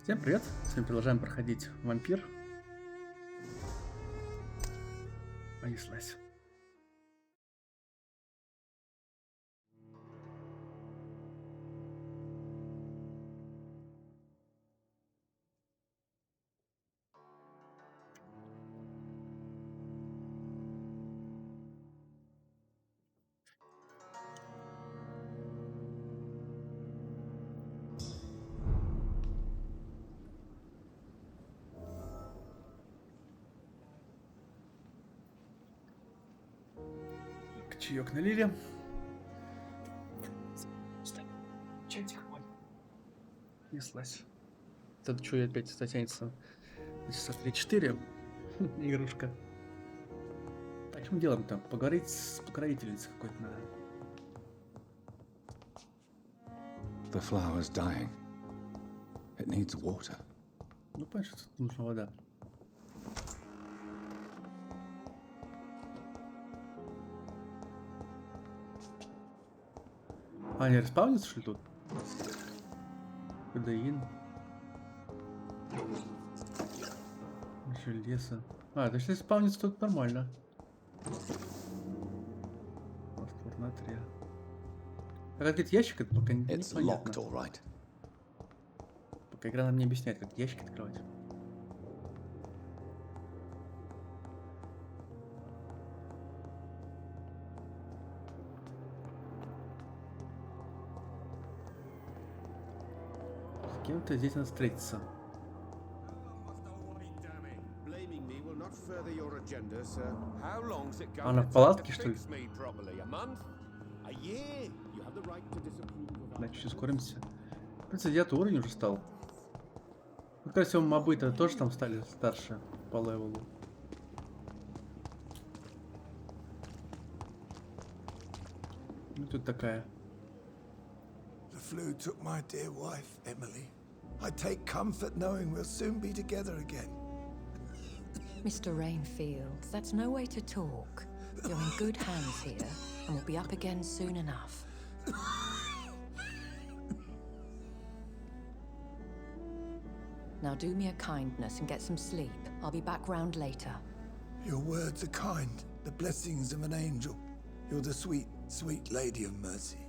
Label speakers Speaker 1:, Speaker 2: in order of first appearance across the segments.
Speaker 1: Всем привет! Сегодня продолжаем проходить Вампир. Понеслась. Чаек налили. Чатик мой. Неслась. Это что, я опять затянется на часа 3-4. Игрушка. Так, что мы делаем там? Поговорить с покровительницей какой-то надо.
Speaker 2: The flower's dying. It needs water.
Speaker 1: Ну, понимаешь, что тут нужна вода. А, они респаунятся, что ли, тут? Кадеин. Железо. А, то есть если спавнится, тут нормально. Раствор натрия. Как открыть ящик, это пока непонятно.
Speaker 2: Right.
Speaker 1: Пока игра нам не объясняет, как ящик открывать. С кем-то здесь надо встретиться. Она в палатке, что ли? Значит, ускоримся. В принципе, 9 уровень уже стал. Ну, скорее всего, мобы-то тоже там стали старше по левелу. Ну, тут такая.
Speaker 3: The flu took my dear wife, Emily. I take comfort knowing we'll soon be together again.
Speaker 4: Mr. Rainfield, that's no way to talk. You're in good hands here, and we'll be up again soon enough. Now do me a kindness and get some sleep. I'll be back round later.
Speaker 3: Your words are kind, the blessings of an angel. You're the sweet, sweet lady of mercy.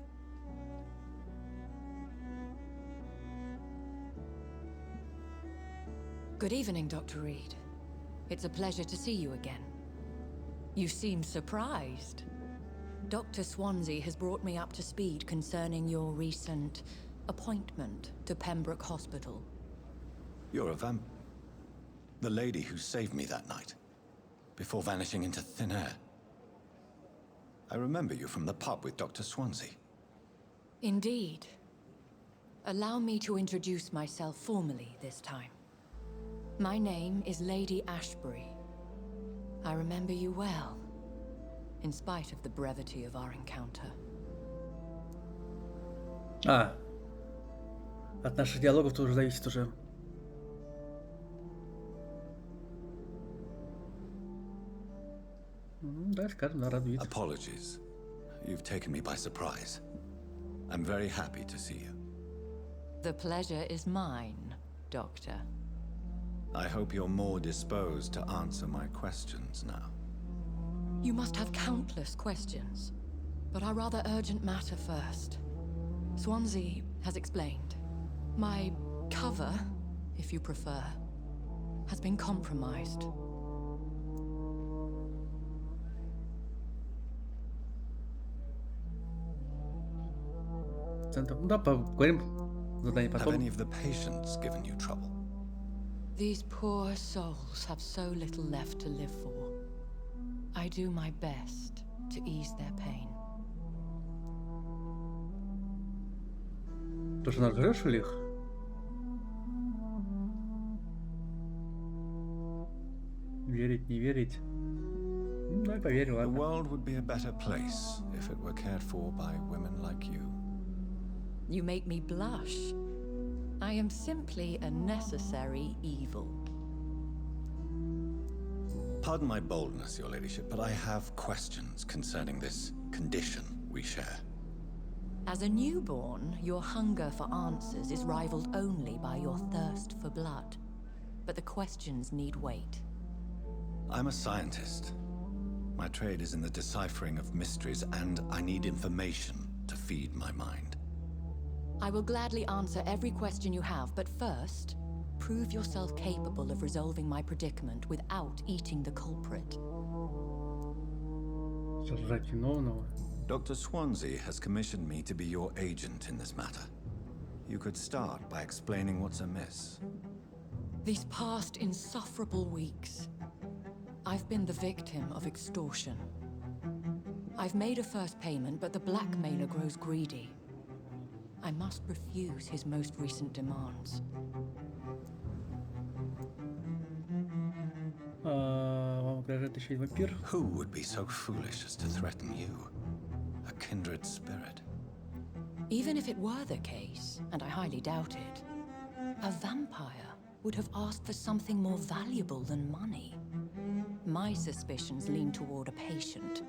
Speaker 4: Good evening, Dr. Reed. It's a pleasure to see you again. You seem surprised. Dr. Swansea has brought me up to speed concerning your recent appointment to Pembroke Hospital.
Speaker 2: You're a the lady who saved me that night, before vanishing into thin air. I remember you from the pub with Dr. Swansea.
Speaker 4: Indeed. Allow me to introduce myself formally this time. My name is Lady Ashbury. I remember you well, in spite of the brevity of our encounter.
Speaker 1: А, от наших диалогов тоже зависит уже. Да, скажем, да, радует.
Speaker 2: Apologies. You've taken me by surprise. I'm very happy to see you.
Speaker 4: The pleasure is mine, Doctor.
Speaker 2: I hope you're more disposed to answer my questions now.
Speaker 4: You must have countless questions, but our rather urgent matter first. Swansea has explained. My cover, if you prefer, has been compromised.
Speaker 1: Да, поговорим. Задание
Speaker 2: Have
Speaker 1: потом.
Speaker 2: any of the patients given you trouble?
Speaker 4: These poor souls have so little left to live for. I do my best to ease their pain.
Speaker 1: То, что нажрешь ли их? Верить, не верить. Ну, давай поверим,
Speaker 2: The
Speaker 1: ладно.
Speaker 2: world would be a better place if it were cared for by women like you.
Speaker 4: You make me blush. I am simply a necessary evil.
Speaker 2: Pardon my boldness, Your Ladyship, but I have questions concerning this condition we share.
Speaker 4: As a newborn, your hunger for answers is rivaled only by your thirst for blood. But the questions need wait.
Speaker 2: I'm a scientist. My trade is in the deciphering of mysteries, and I need information to feed my mind.
Speaker 4: I will gladly answer every question you have, but first, prove yourself capable of resolving my predicament without eating the culprit.
Speaker 1: Сожрать виновного.
Speaker 2: Dr. Swansea has commissioned me to be your agent in this matter. You could start by explaining what's amiss.
Speaker 4: These past insufferable weeks, I've been the victim of extortion. I've made a first payment, but the blackmailer grows greedy. I must refuse his most recent demands.
Speaker 1: Вам угрожает еще и вампир.
Speaker 2: Who would be so foolish as to threaten you? A kindred spirit.
Speaker 4: Even if it were the case, and I highly doubt it, a vampire would have asked for something more valuable than money. My suspicions lean toward a patient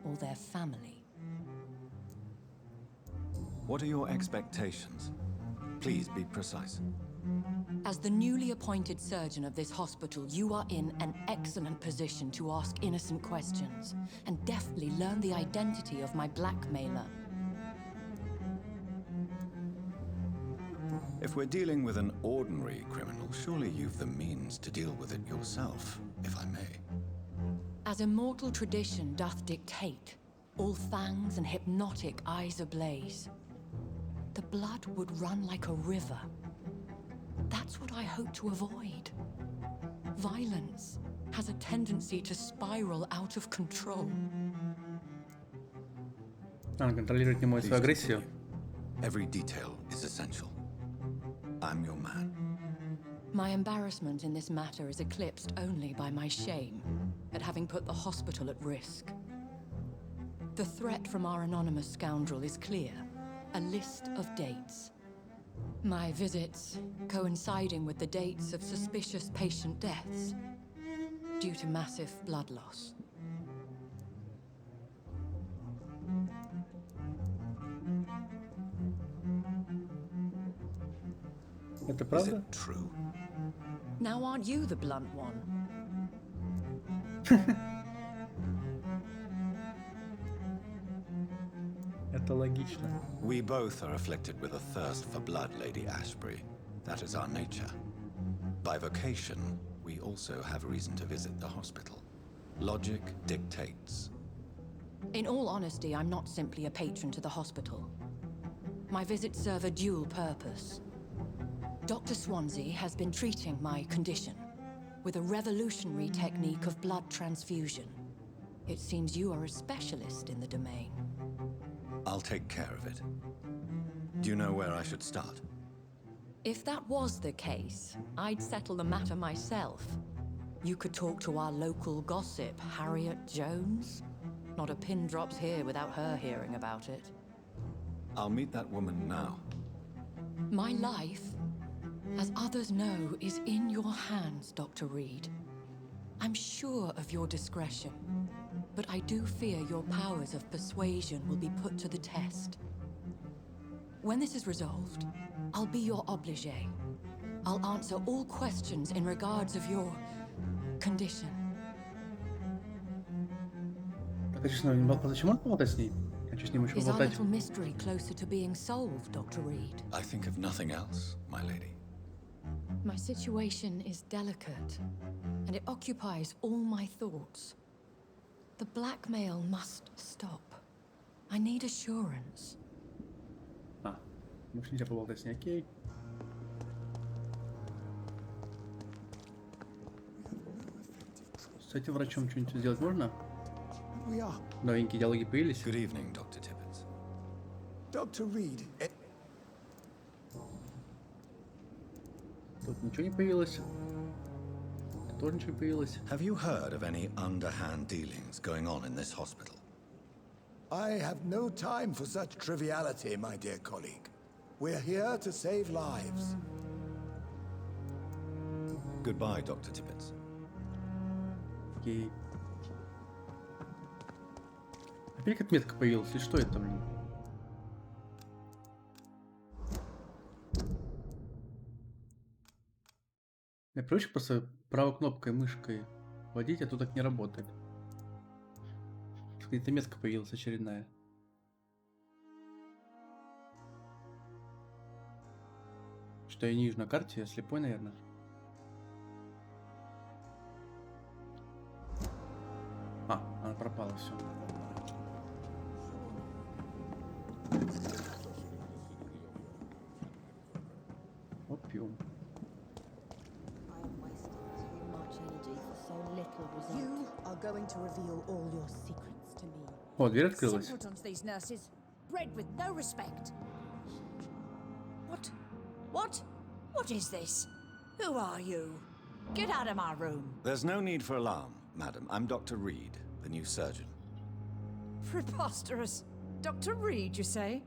Speaker 4: or their family.
Speaker 2: What are your expectations? Please be precise.
Speaker 4: As the newly appointed surgeon of this hospital, you are in an excellent position to ask innocent questions and deftly learn the identity of my blackmailer.
Speaker 2: If we're dealing with an ordinary criminal, surely you've the means to deal with it yourself, if I may.
Speaker 4: As immortal tradition doth dictate, all fangs and hypnotic eyes ablaze, the blood would run like a river. That's what I hope to avoid. Violence has a tendency to spiral out of control.
Speaker 1: Контролировать не может свою агрессию.
Speaker 2: Every detail is essential. I'm your man.
Speaker 4: My embarrassment in this matter is eclipsed only by my shame at having put the hospital at risk. The threat from our anonymous scoundrel is clear. A list of dates. My visits coinciding with the dates of suspicious patient deaths due to massive blood loss.
Speaker 1: Это
Speaker 2: Is
Speaker 1: правда?
Speaker 2: it true?
Speaker 4: Now aren't you the blunt one?
Speaker 1: Это логично.
Speaker 2: We both are afflicted with a thirst for blood, Lady Ashbury. That is our nature. By vocation, we also have reason to visit the hospital. Logic dictates.
Speaker 4: In all honesty, I'm not simply a patron to the hospital. My visits serve a dual purpose. Dr. Swansea has been treating my condition with a revolutionary technique of blood transfusion. It seems you are a specialist in the domain.
Speaker 2: I'll take care of it. Do you know where I should start?
Speaker 4: If that was the case, I'd settle the matter myself. You could talk to our local gossip, Harriet Jones. Not a pin drops here without her hearing about it.
Speaker 2: I'll meet that woman now.
Speaker 4: My life, as others know, is in your hands, Dr. Reed. I'm sure of your discretion, but I do fear your powers of persuasion will be put to the test. When this is resolved, I'll be your obligé. I'll answer all questions in regards of your condition.
Speaker 1: Так, честно, зачем он поболтать с ней? Хочу с ним еще
Speaker 4: Is our
Speaker 1: поболтать.
Speaker 4: little mystery closer to being solved, Dr. Reed?
Speaker 2: I think of nothing else, my lady.
Speaker 4: My situation is delicate, and it occupies all my thoughts. The blackmail must stop. I need assurance.
Speaker 1: А, может нельзя поболтать с ней, окей. С этим врачом что-нибудь сделать можно?
Speaker 3: We are.
Speaker 1: Новенькие диалоги появились?
Speaker 2: Good evening, Dr. Tibbets.
Speaker 3: Dr. Reed,
Speaker 1: Тут ничего не появилось. Тут тоже ничего не появилось.
Speaker 2: Have you heard of any underhand dealings going on in this hospital?
Speaker 3: I have no time for such triviality, my dear colleague. We're here to save lives.
Speaker 2: Goodbye, Dr. Tibbets.
Speaker 1: Окей. Опять как метка появилась, или что это, блин? Я привычка просто правой кнопкой мышкой водить, а тут так не работает. Какая-то метка появилась очередная. Что я не вижу на карте, я слепой, наверное. А, она пропала, все. Опиум.
Speaker 5: I am wasting too much energy for so little result. You are going to reveal all your secrets to me.
Speaker 1: О, дверь открылась.
Speaker 6: Simpletons, these nurses. Bred with no respect. What is this? Who are you? Get out of my room.
Speaker 2: There's no need for alarm, madam. I'm Dr. Reed, the new surgeon.
Speaker 6: Preposterous. Dr. Reed, you say?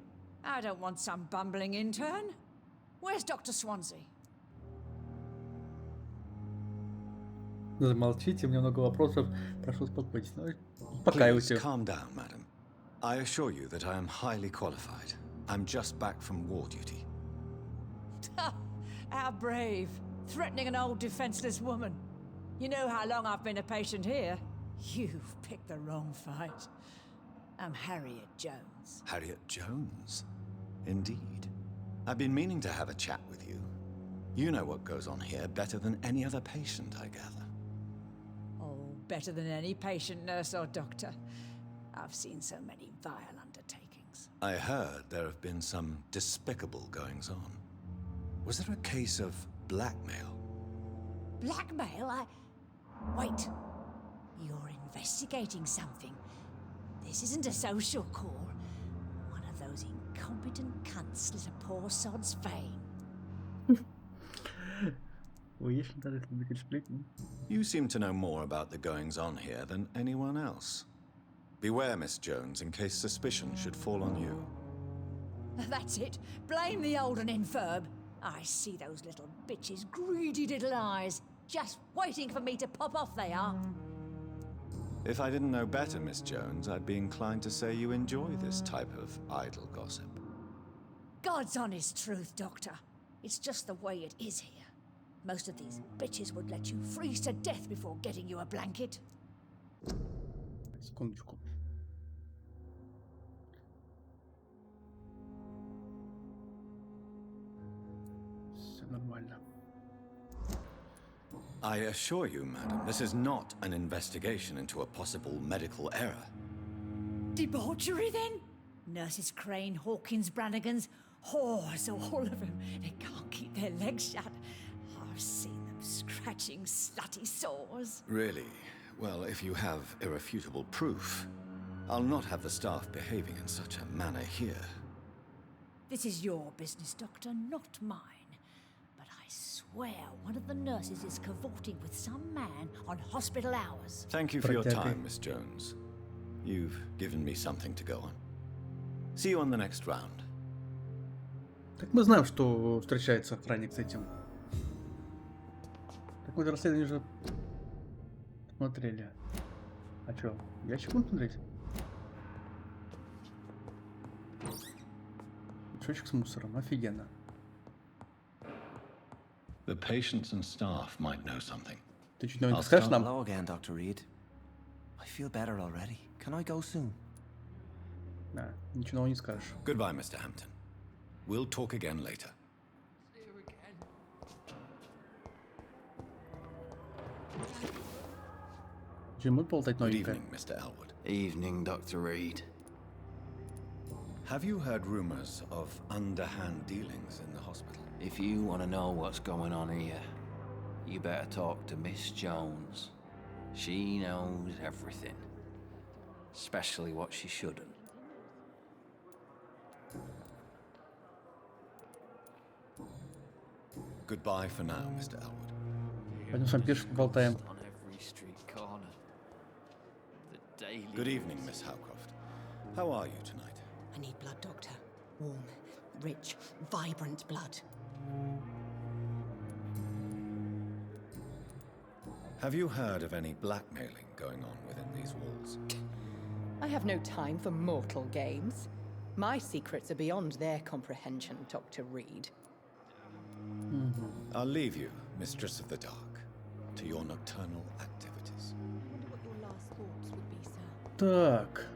Speaker 6: I don't want some bumbling intern. Where's Dr. Swansea?
Speaker 1: Замолчите, у меня много вопросов. Прошу успокойтесь.
Speaker 2: Please
Speaker 1: Успокаивайте.
Speaker 2: calm down, madam. I assure you that I am highly qualified. I'm just back from war duty.
Speaker 6: How brave. Threatening an old defenseless woman. You know how long I've been a patient here? You've picked the wrong fight. I'm Harriet Jones.
Speaker 2: Harriet Jones? Indeed. I've been meaning to have a chat with you. You know what goes on here better than any other patient, I gather.
Speaker 6: Oh, better than any patient, nurse, or doctor. I've seen so many vile undertakings.
Speaker 2: I heard there have been some despicable goings-on. Was there a case of blackmail?
Speaker 6: Blackmail? Wait. You're investigating something. This isn't a social call. One of those incompetent cunts slit a poor sod's vein.
Speaker 2: You seem to know more about the goings-on here than anyone else. Beware, Miss Jones, in case suspicion should fall on you.
Speaker 6: That's it. Blame the old and infirm. I see those little bitches' greedy little eyes. Just waiting for me to pop off they are.
Speaker 2: If I didn't know better, Miss Jones, I'd be inclined to say you enjoy this type of idle gossip.
Speaker 6: God's honest truth, Doctor. It's just the way it is here. Most of these bitches would let you freeze to death before getting you a blanket.
Speaker 1: Секундочку. Все нормально.
Speaker 2: I assure you, madam, this is not an investigation into a possible medical error.
Speaker 6: Debauchery, then? Nurses Crane, Hawkins, Brannigans, whores, all of them. They can't keep their legs shut. I've seen them scratching slutty sores.
Speaker 2: Really? Well, if you have irrefutable proof, I'll not have the staff behaving in such a manner here.
Speaker 6: This is your business, Doctor, not mine. But I swear one of the nurses is cavorting with some man on hospital hours.
Speaker 2: Thank you for your
Speaker 1: Поддержать.
Speaker 2: time, Miss Jones. You've given me something to go on. See you on the next round.
Speaker 1: Так мы знаем, что встречается охранник с этим. Какое-то расследование уже смотрели. А чё, ящик будем смотреть? Мешочек с мусором, офигенно.
Speaker 2: The patients and staff might know something.
Speaker 1: Ты чуть новенько
Speaker 7: I'll
Speaker 1: скажешь
Speaker 7: start
Speaker 1: нам?
Speaker 7: low again, Dr. Reed. I feel better already. Can I go soon?
Speaker 1: Да, ничего нового не скажешь.
Speaker 2: Goodbye, Mr. Hampton. We'll talk again later.
Speaker 1: Чем мы болтать
Speaker 2: Good
Speaker 1: новенькое?
Speaker 2: evening, Mr. Elwood.
Speaker 7: Evening, Dr. Reed.
Speaker 2: Have you heard rumors of underhand dealings in the hospital?
Speaker 7: If you want to know what's going on here, you better talk to Miss Jones. She knows everything. Especially what she shouldn't.
Speaker 2: Goodbye for now, Mr. Elwood.
Speaker 1: Пойдем с вампиршей поболтаем.
Speaker 7: On every street corner. The daily
Speaker 2: Good evening, Miss Howcroft. How are you tonight?
Speaker 5: I need blood, Doctor. Warm, rich, vibrant blood.
Speaker 2: Have you heard of any blackmailing going on within these walls?
Speaker 8: I have no time for mortal games. My secrets are beyond their comprehension, Dr. Reed.
Speaker 2: I'll leave you, Mistress of the Dark, to your nocturnal activities.
Speaker 5: Wonder what your last thoughts would be, sir.
Speaker 1: Так.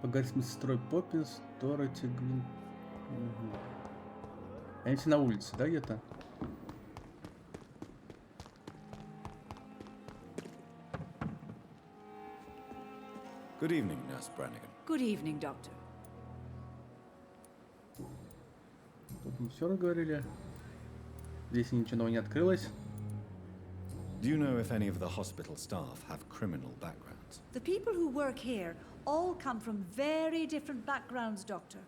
Speaker 1: Поговорить с медсестрой Поппинс, Дороти, Гвин. Угу. Они все на улице, да, где-то?
Speaker 2: Good evening, Nurse Brannigan.
Speaker 6: Good evening, Doctor.
Speaker 1: Тут мы все разговорили. Здесь ничего нового не открылось.
Speaker 2: Do you know if any of the hospital staff have criminal backgrounds?
Speaker 6: The people who work here all come from very different backgrounds, Doctor.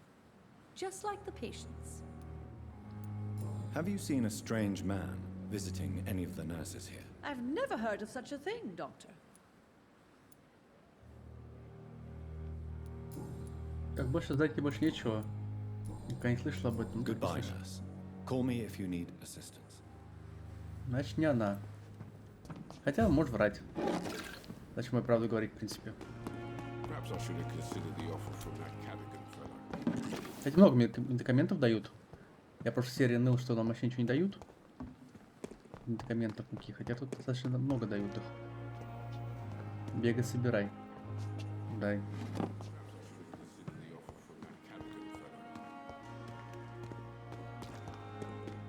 Speaker 6: Just like the patients.
Speaker 2: Have you seen a strange man visiting any of the nurses here?
Speaker 6: I've never heard of such a thing, Doctor.
Speaker 1: Так, больше знать больше нечего. Никогда не слышал об этом.
Speaker 2: Goodbye, nurse. Call me if you need assistance.
Speaker 1: Значит, не она. Хотя, может врать. Зачем я правду говорить, в принципе. Кстати, много медикаментов дают. Я в прошлой серии ныл, что нам вообще ничего не дают. Медикаментов никаких. Хотя тут достаточно много дают их. Бегай, собирай. Дай.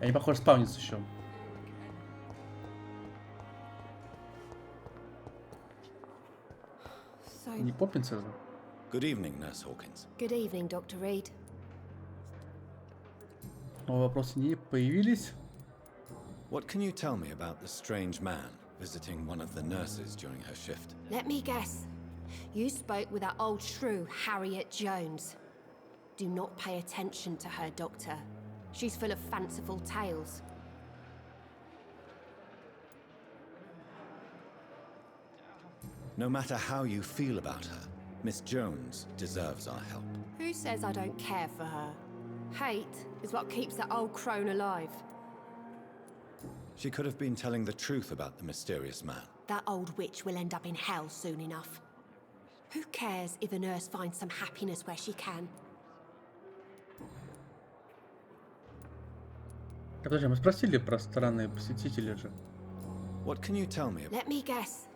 Speaker 1: Они, похоже, спавнятся еще. Не Поппинс это?
Speaker 2: Good evening, Nurse Hawkins.
Speaker 5: Good evening, Dr. Reed.
Speaker 1: Но вопросы не появились.
Speaker 2: What can you tell me about the strange man visiting one of the nurses during her shift?
Speaker 9: Let me guess. You spoke with that old shrew, Harriet Jones. Do not pay attention to her, Doctor. She's full of fanciful tales.
Speaker 2: No matter how you feel about her, Miss Jones deserves our help.
Speaker 9: Who says I don't care for her? Hate is what keeps that old crone alive.
Speaker 2: She could have been telling the truth about the mysterious man.
Speaker 9: That old witch will end up in hell soon enough. Who cares if a nurse finds some happiness where she can?
Speaker 1: Подожди, мы спросили про странные посетители же.
Speaker 2: What can you tell me about?
Speaker 9: Let me guess.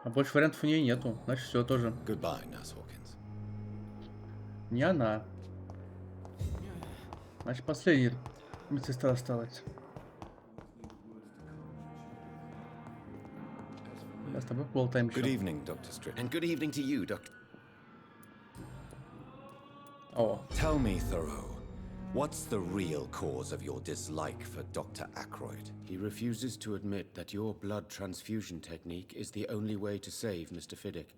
Speaker 1: А больше вариантов у нее нету. Значит, все тоже.
Speaker 2: Goodbye, Nurse Hawkins.
Speaker 1: Не она. Значит, последняя медсестра осталась. Я с тобой поболтаем еще.
Speaker 2: Good evening, Dr. Strickland.
Speaker 10: And good evening to you, Doctor.
Speaker 1: О,
Speaker 2: Tell me, Thoreau, what's the real cause of your dislike for Dr. Ackroyd?
Speaker 10: He refuses to admit that your blood transfusion technique is the only way to save Mr. Fiddick.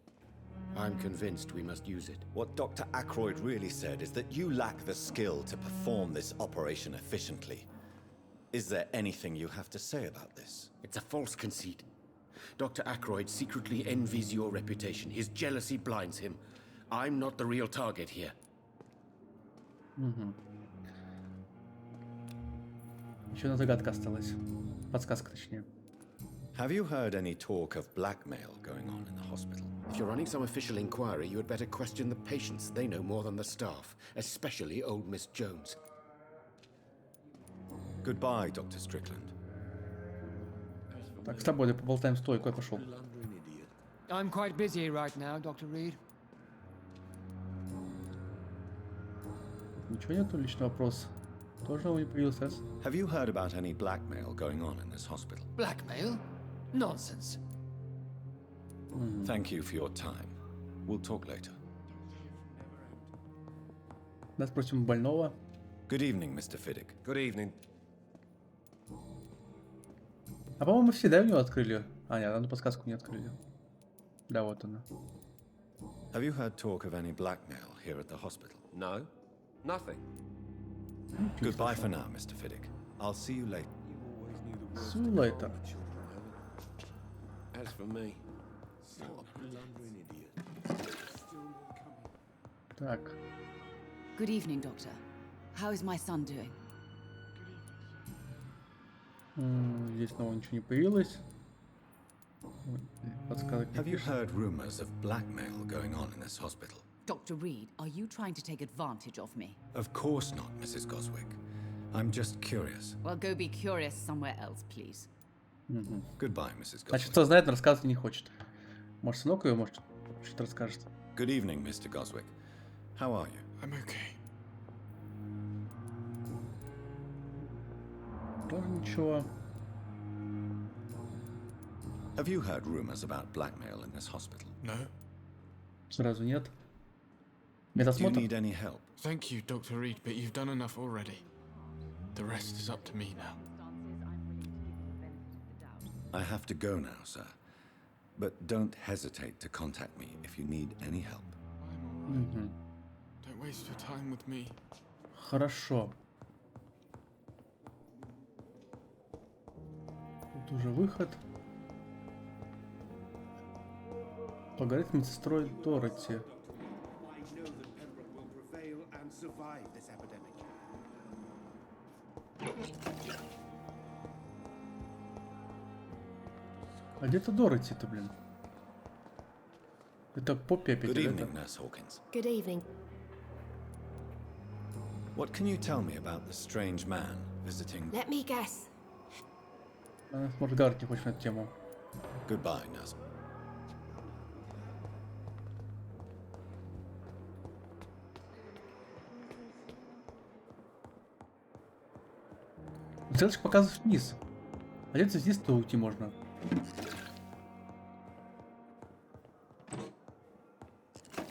Speaker 10: I'm convinced we must use it.
Speaker 2: What Dr. Ackroyd really said is that you lack the skill to perform this operation efficiently. Is there anything you have to say about this?
Speaker 10: It's a false conceit. Dr. Ackroyd secretly envies your reputation. His jealousy blinds him. I'm not the real target here.
Speaker 1: еще одна загадка осталась. Подсказка, точнее.
Speaker 2: Have you heard any talk of blackmail going on in the hospital?
Speaker 10: If you're running some official inquiry, you had better question the patients. They know more than the staff, especially old Miss Jones.
Speaker 2: Goodbye, Dr. Strickland.
Speaker 1: Так, с тобой поболтаем, стой, куда пошел?
Speaker 11: I'm quite busy right now, Dr. Reed.
Speaker 1: Ничего нету, личный вопрос. Тоже новый не появился.
Speaker 2: Have you heard about any blackmail going on in this hospital?
Speaker 11: Blackmail? Nonsense.
Speaker 2: Thank you for your time. We'll talk later.
Speaker 1: Да, спросим больного.
Speaker 2: Good evening, Mr. Fiddick.
Speaker 10: Good evening.
Speaker 1: А по-моему, все, да, у него открыли? А, нет, одну подсказку не открыли. Да, вот она.
Speaker 2: Have you heard talk of any blackmail here at the hospital?
Speaker 10: No, nothing.
Speaker 2: Goodbye for now, Mr. Fiddick. I'll see you later.
Speaker 1: See you later.
Speaker 10: As for me,
Speaker 1: Так.
Speaker 6: Good evening, Doctor. How is my son doing?
Speaker 1: Здесь снова ничего не появилось. Подсказок не
Speaker 2: Have you
Speaker 1: пишет.
Speaker 2: heard rumors of blackmail going on in this hospital?
Speaker 6: Dr. Reed, are you trying to take advantage of me?
Speaker 2: Of course not, Mrs. Goswick. I'm just curious.
Speaker 6: Well, go be curious somewhere else, please.
Speaker 2: Goodbye, Mrs.
Speaker 1: Значит,
Speaker 2: Goswick.
Speaker 1: кто знает, но рассказывать не хочет. Может, сынок ее, может, что-то расскажет.
Speaker 2: Good evening, Mr. Goswick. How are you?
Speaker 12: I'm okay.
Speaker 1: Тоже ничего.
Speaker 2: Have you heard rumors about blackmail in this hospital?
Speaker 12: No.
Speaker 1: Сразу нет.
Speaker 2: Do you
Speaker 1: Медосмотр?
Speaker 2: need any help?
Speaker 12: Thank you, Dr. Reed, but you've done enough already. The rest is up to me now.
Speaker 2: I have to go now, sir. But don't hesitate to contact me if you need any help.
Speaker 12: I'm all right. Don't waste your time with me.
Speaker 1: Хорошо. Тут уже выход. Поговорить с медсестрой Дороти. А где-то Дороти-то, блин? Это Поппи опять,
Speaker 2: Good
Speaker 1: или
Speaker 2: evening,
Speaker 1: это?
Speaker 2: Nurse Hawkins.
Speaker 9: Good evening.
Speaker 2: What can you tell me about the strange man visiting?
Speaker 9: Let me guess.
Speaker 1: Может, говорить не хочешь на эту тему.
Speaker 2: Goodbye, nurse.
Speaker 1: Стрелочка показывает вниз. А где-то здесь то уйти можно.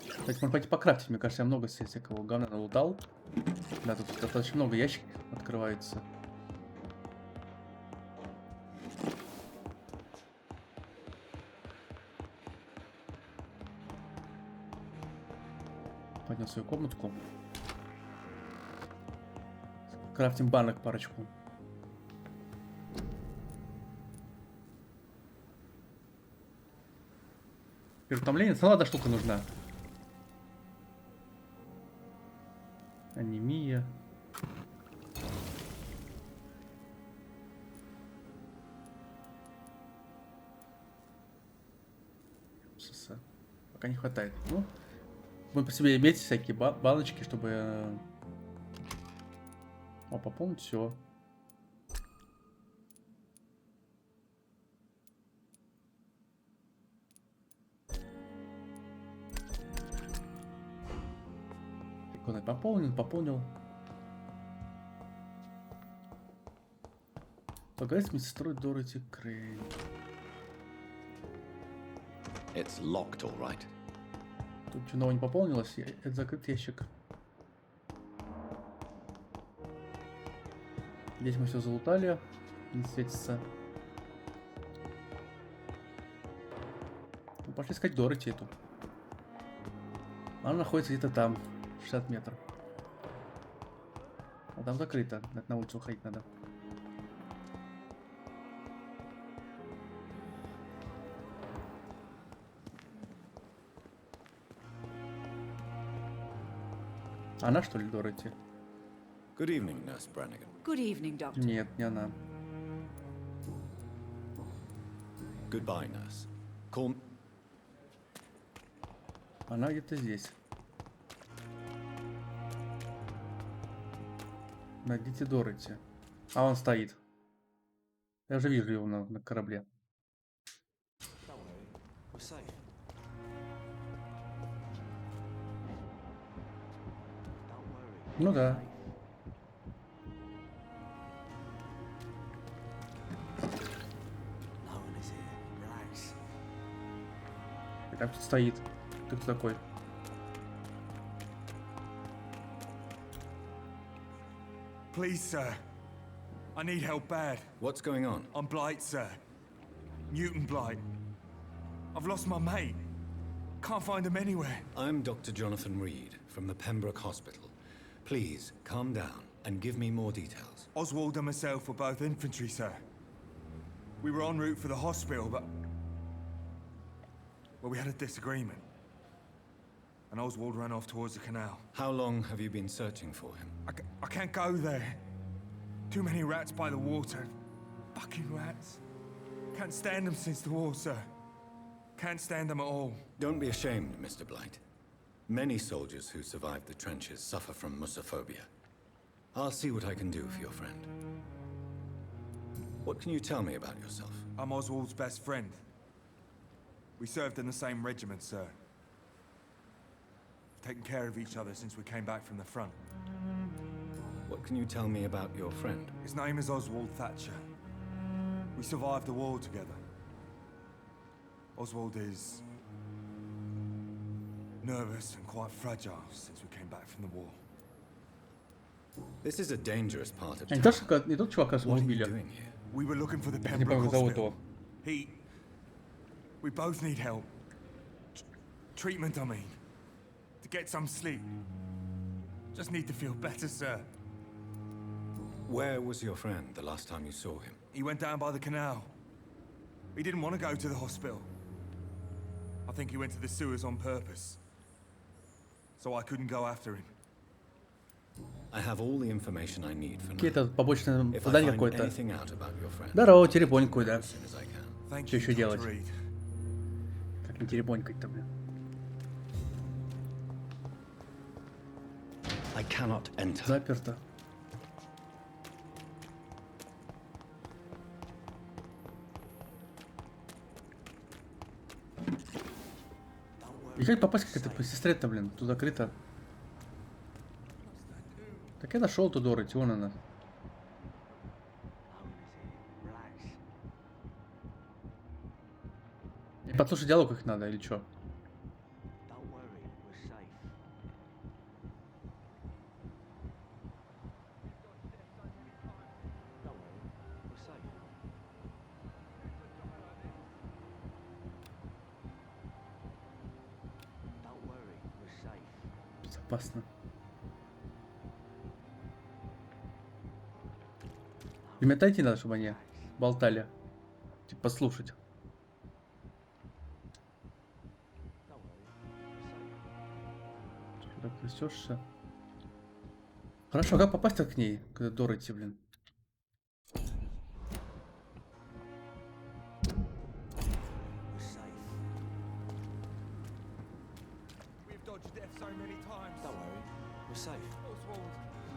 Speaker 1: Кстати, можно пойти покрафтить. Мне кажется, я много всякого говна налутал. Да, тут достаточно много ящиков открывается. Пойдем в свою комнатку. Крафтим банок парочку. Переутомление, ладно, штука нужна. Анемия. Пока не хватает. Ну, будем по себе иметь всякие баночки, чтобы пополнить все. Пополнил. Поговорить с медсестрой Dorothy Crane.
Speaker 2: It's locked, all right.
Speaker 1: Тут что нового не пополнилось? Это закрыт ящик. Здесь мы все залутали. Не светится. Ну, пошли искать Дороти эту. Она находится где-то там. 60 метров. А там закрыто. На улицу уходить надо. Она, что ли, Дороти?
Speaker 2: Good evening, Nurse Brannigan.
Speaker 6: Good evening, Doctor.
Speaker 1: Нет, не она.
Speaker 2: Goodbye, Nurse. Call...
Speaker 1: Она где-то здесь. Найдите Дороти. А он стоит. Я же вижу его на корабле. Ну да. И там кто-то стоит. Ты кто такой?
Speaker 13: Please, sir. I need help bad.
Speaker 2: What's going on?
Speaker 13: I'm Blight, sir. Newton Blight. I've lost my mate. Can't find him anywhere.
Speaker 2: I'm Dr. Jonathan Reed from the Pembroke Hospital. Please, calm down and give me more details.
Speaker 13: Oswald and myself were both infantry, sir. We were en route for the hospital, but... well, we had a disagreement. And Oswald ran off towards the canal.
Speaker 2: How long have you been searching for him?
Speaker 13: I can't go there. Too many rats by the water. Fucking rats. Can't stand them since the war, sir. Can't stand them at all.
Speaker 2: Don't be ashamed, Mr. Blight. Many soldiers who survived the trenches suffer from musophobia. I'll see what I can do for your friend. What can you tell me about yourself?
Speaker 13: I'm Oswald's best friend. We served in the same regiment, sir. Taken care of each other since we came back from the front.
Speaker 2: What can you tell me about your friend?
Speaker 13: His name is Oswald Thatcher. We survived the war together. Oswald is nervous and quite fragile since we came back from the war.
Speaker 2: This is a dangerous part of
Speaker 1: Не
Speaker 2: town.
Speaker 1: тот чувак, которого
Speaker 2: What are you
Speaker 1: убили.
Speaker 2: doing here?
Speaker 13: We were looking for the
Speaker 1: Не помню,
Speaker 13: Pembroke
Speaker 1: как зовут
Speaker 13: Hospital.
Speaker 1: его.
Speaker 13: We both need help. Treatment, I mean. To get some sleep. Just need to feel better, sir.
Speaker 2: Where was your friend the last time you saw him?
Speaker 13: He went down by the canal. He didn't want to go to the hospital. I think he went to the sewers on purpose. So I couldn't go after him.
Speaker 2: I have all the information I need for now.
Speaker 1: Какие-то побочные
Speaker 2: If I
Speaker 1: задания
Speaker 2: find
Speaker 1: какое-то.
Speaker 2: anything out about your friend,
Speaker 1: Здорово, теребонькую, да.
Speaker 2: as soon as I can.
Speaker 13: Thank
Speaker 1: Что
Speaker 13: you,
Speaker 1: еще
Speaker 13: Dr.
Speaker 1: делать?
Speaker 13: Reed.
Speaker 1: Как не теребонькать-то, блин.
Speaker 2: I cannot enter.
Speaker 1: Заперто. И как попасть к этой сестре-то, блин? Тут закрыто. Так я нашел ту Дороти, вон она. И послушать диалог их надо, или что? Безопасно. Им отойти надо, чтобы они болтали. Типа послушать. Что так трясешься? Хорошо, а как попасть к ней, когда Дороти, блин?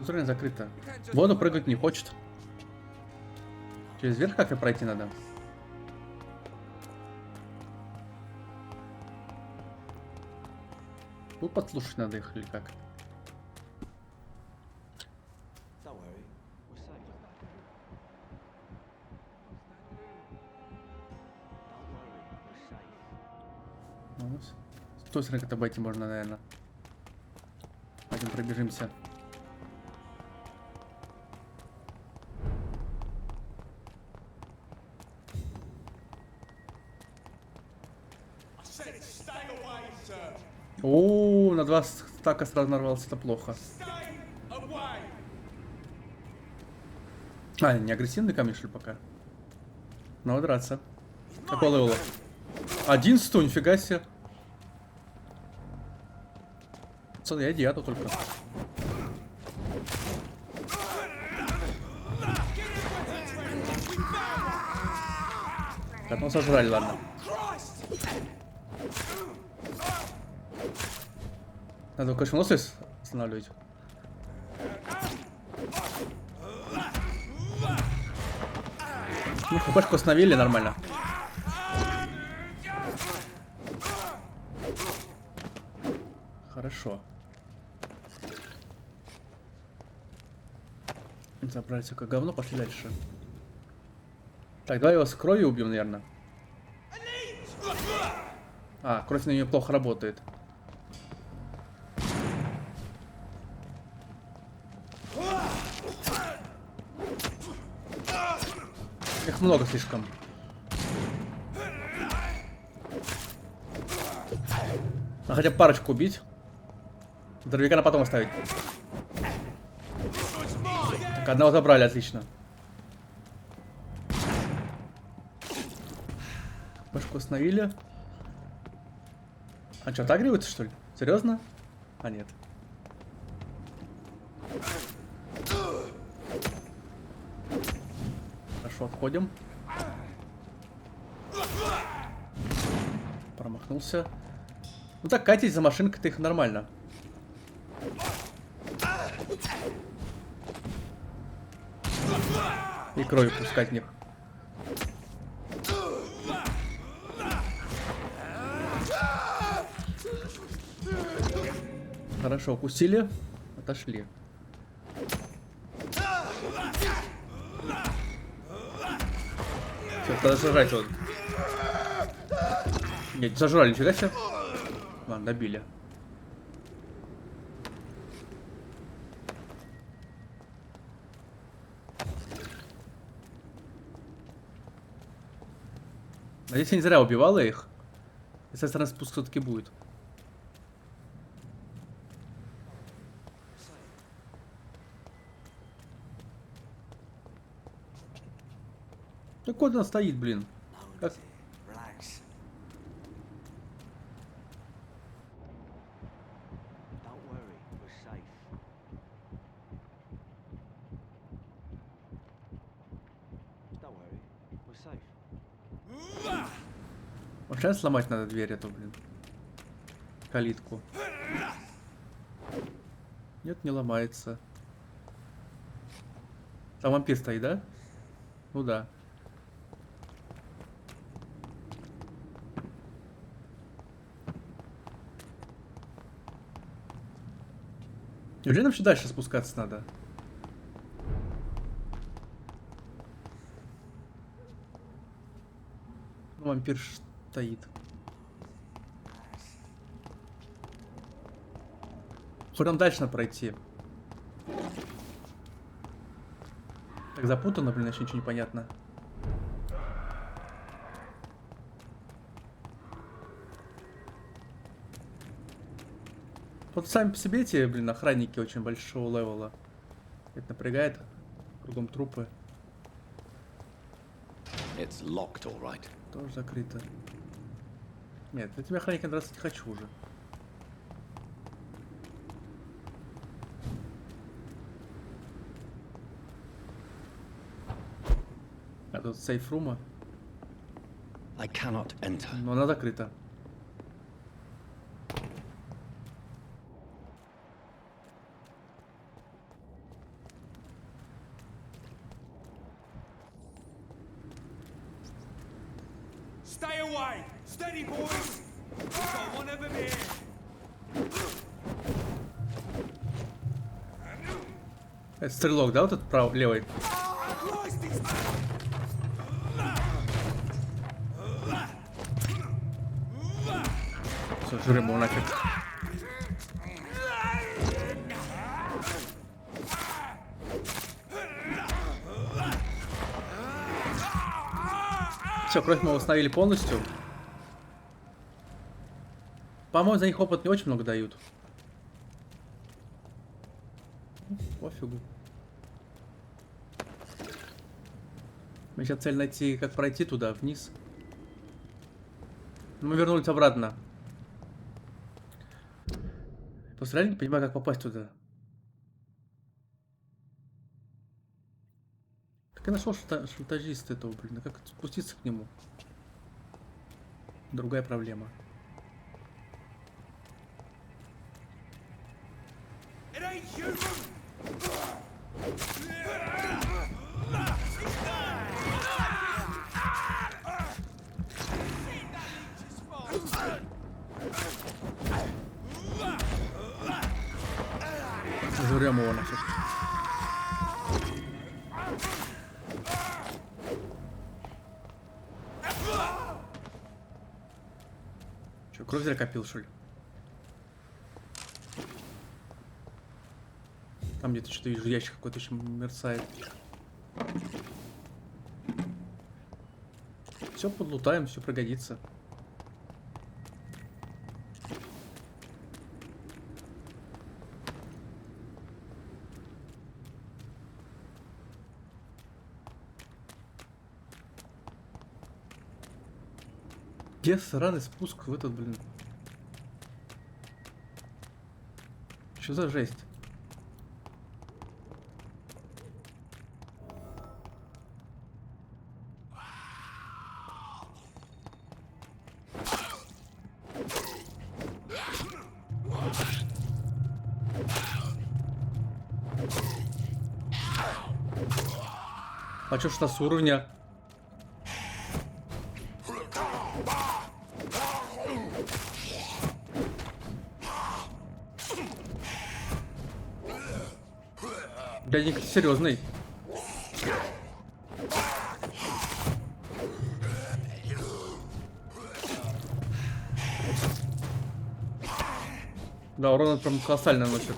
Speaker 1: Смотри, закрыто. В воду прыгать не хочет. Через верх как-то пройти надо. Тут подслушать надо их или как? Ну, с той стороны как-то обойти можно, наверное. Пойдем пробежимся. О, на 2 стака сразу нарвался, это плохо. А, не агрессивный камень, что ли, пока? Надо драться. Какой левел? 11, нифига себе. Пацаны, я диату только. Так, ну сожрали, ладно. Надо, конечно, носы останавливать. Ну, хпшку остановили нормально. Хорошо. Забрали все как говно, пошли дальше. Так, давай его с кровью убьем, наверное. А, кровь на нее плохо работает. Их много слишком. А хотя бы парочку убить. Дробовика на потом оставить. Так, одного забрали, отлично. Пашку остановили. А что, отагриваются, что ли? Серьезно? А, нет. Хорошо, отходим. Промахнулся. Ну так, катить за машинкой-то их нормально. И кровь пускать в них. Хорошо, укусили, отошли. Все, надо сажать вот. Нет, не сожрали, нифига себе. Ладно, добили. Надеюсь, я не зря убивала их. И с этой стороны спуск все-таки будет. Так вот она стоит, блин. Как? Вообще сломать надо дверь эту, блин. Калитку. Нет, не ломается. Там вампир стоит, да? Ну да. Неужели нам еще дальше спускаться надо? Ну, вампир стоит. Куда нам дальше надо пройти? Так запутано, блин, еще ничего не понятно. Вот сами по себе эти, блин, охранники очень большого левела. Это напрягает. Кругом трупы.
Speaker 2: It's locked, all right.
Speaker 1: Тоже закрыто. Нет, этими охранниками драться не хочу уже. А тут сейф-рума.
Speaker 2: I cannot enter.
Speaker 1: Но она закрыта.
Speaker 13: Stay away! Steady, boys! We've got one of them here!
Speaker 1: Это стрелок, да, вот этот правый, левый? Все, жрем его нафиг. Все, кровь мы восстановили полностью. По-моему, за них опыт не очень много дают. Пофигу. Мы сейчас цель найти, как пройти туда, вниз. Мы вернулись обратно. Просто реально не понимаю, как попасть туда. Так я нашел шантажиста этого, блин. А как спуститься к нему? Другая проблема. Жрем его нафиг. Че, кровь зря копил, что ли? Там где-то что-то вижу, ящик какой-то еще мерцает. Все подлутаем, все пригодится. Где сраный спуск в этот, блин? Что за жесть? А чё ж у нас уровня? Дяденька серьезный. Да, урон прям колоссально наносит.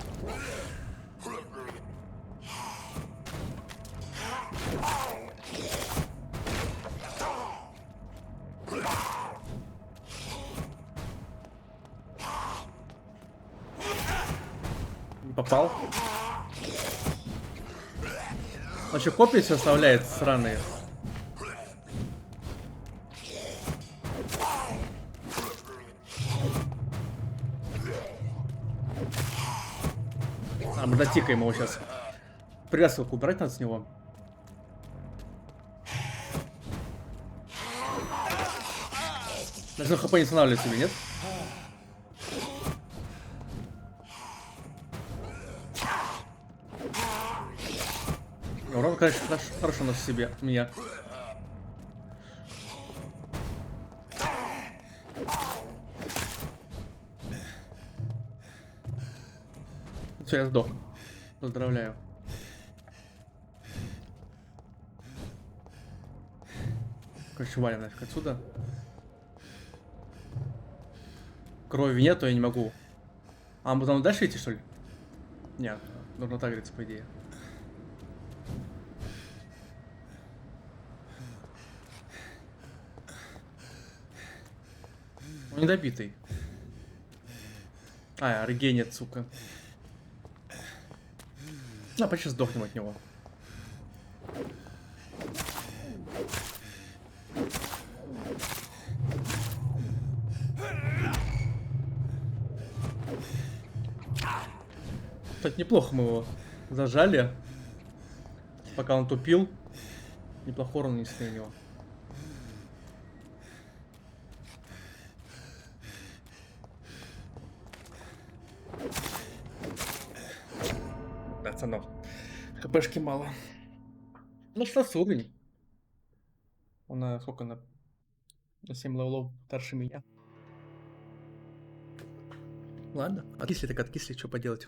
Speaker 1: Не попал. Он еще копии все оставляет сраные. А, мы дотикаем его сейчас. Привязку убрать надо с него. Даже хп не останавливается или нет? Урон, конечно, хорошо на себе. Меня. Все, я сдох. Поздравляю. Короче, валим нафиг отсюда. Крови нету, я не могу. А, мы там дальше идти, что ли? Нет, нужно так говорится, по идее. Он недобитый. А, регенит, сука. А, почти сдохнем от него. Кстати, неплохо мы его зажали. Пока он тупил. Неплохо урон нанесли на него. Пацанов. ХПшки мало. Ну, 16 уровень. Он на сколько? На 7 левелов старше меня. Ладно. Откисли так откисли, что поделать.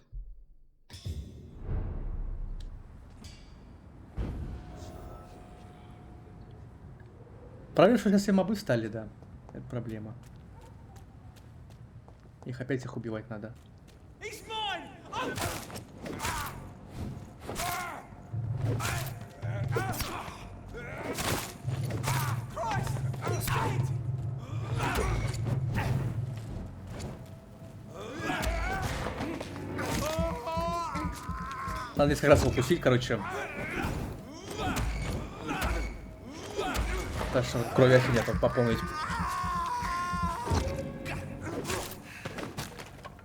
Speaker 1: Правильно, что сейчас все мобы встали, да. Это проблема. Их опять их убивать надо. Надо несколько раз укусить, короче. Так что крови офигеть, надо пополнить.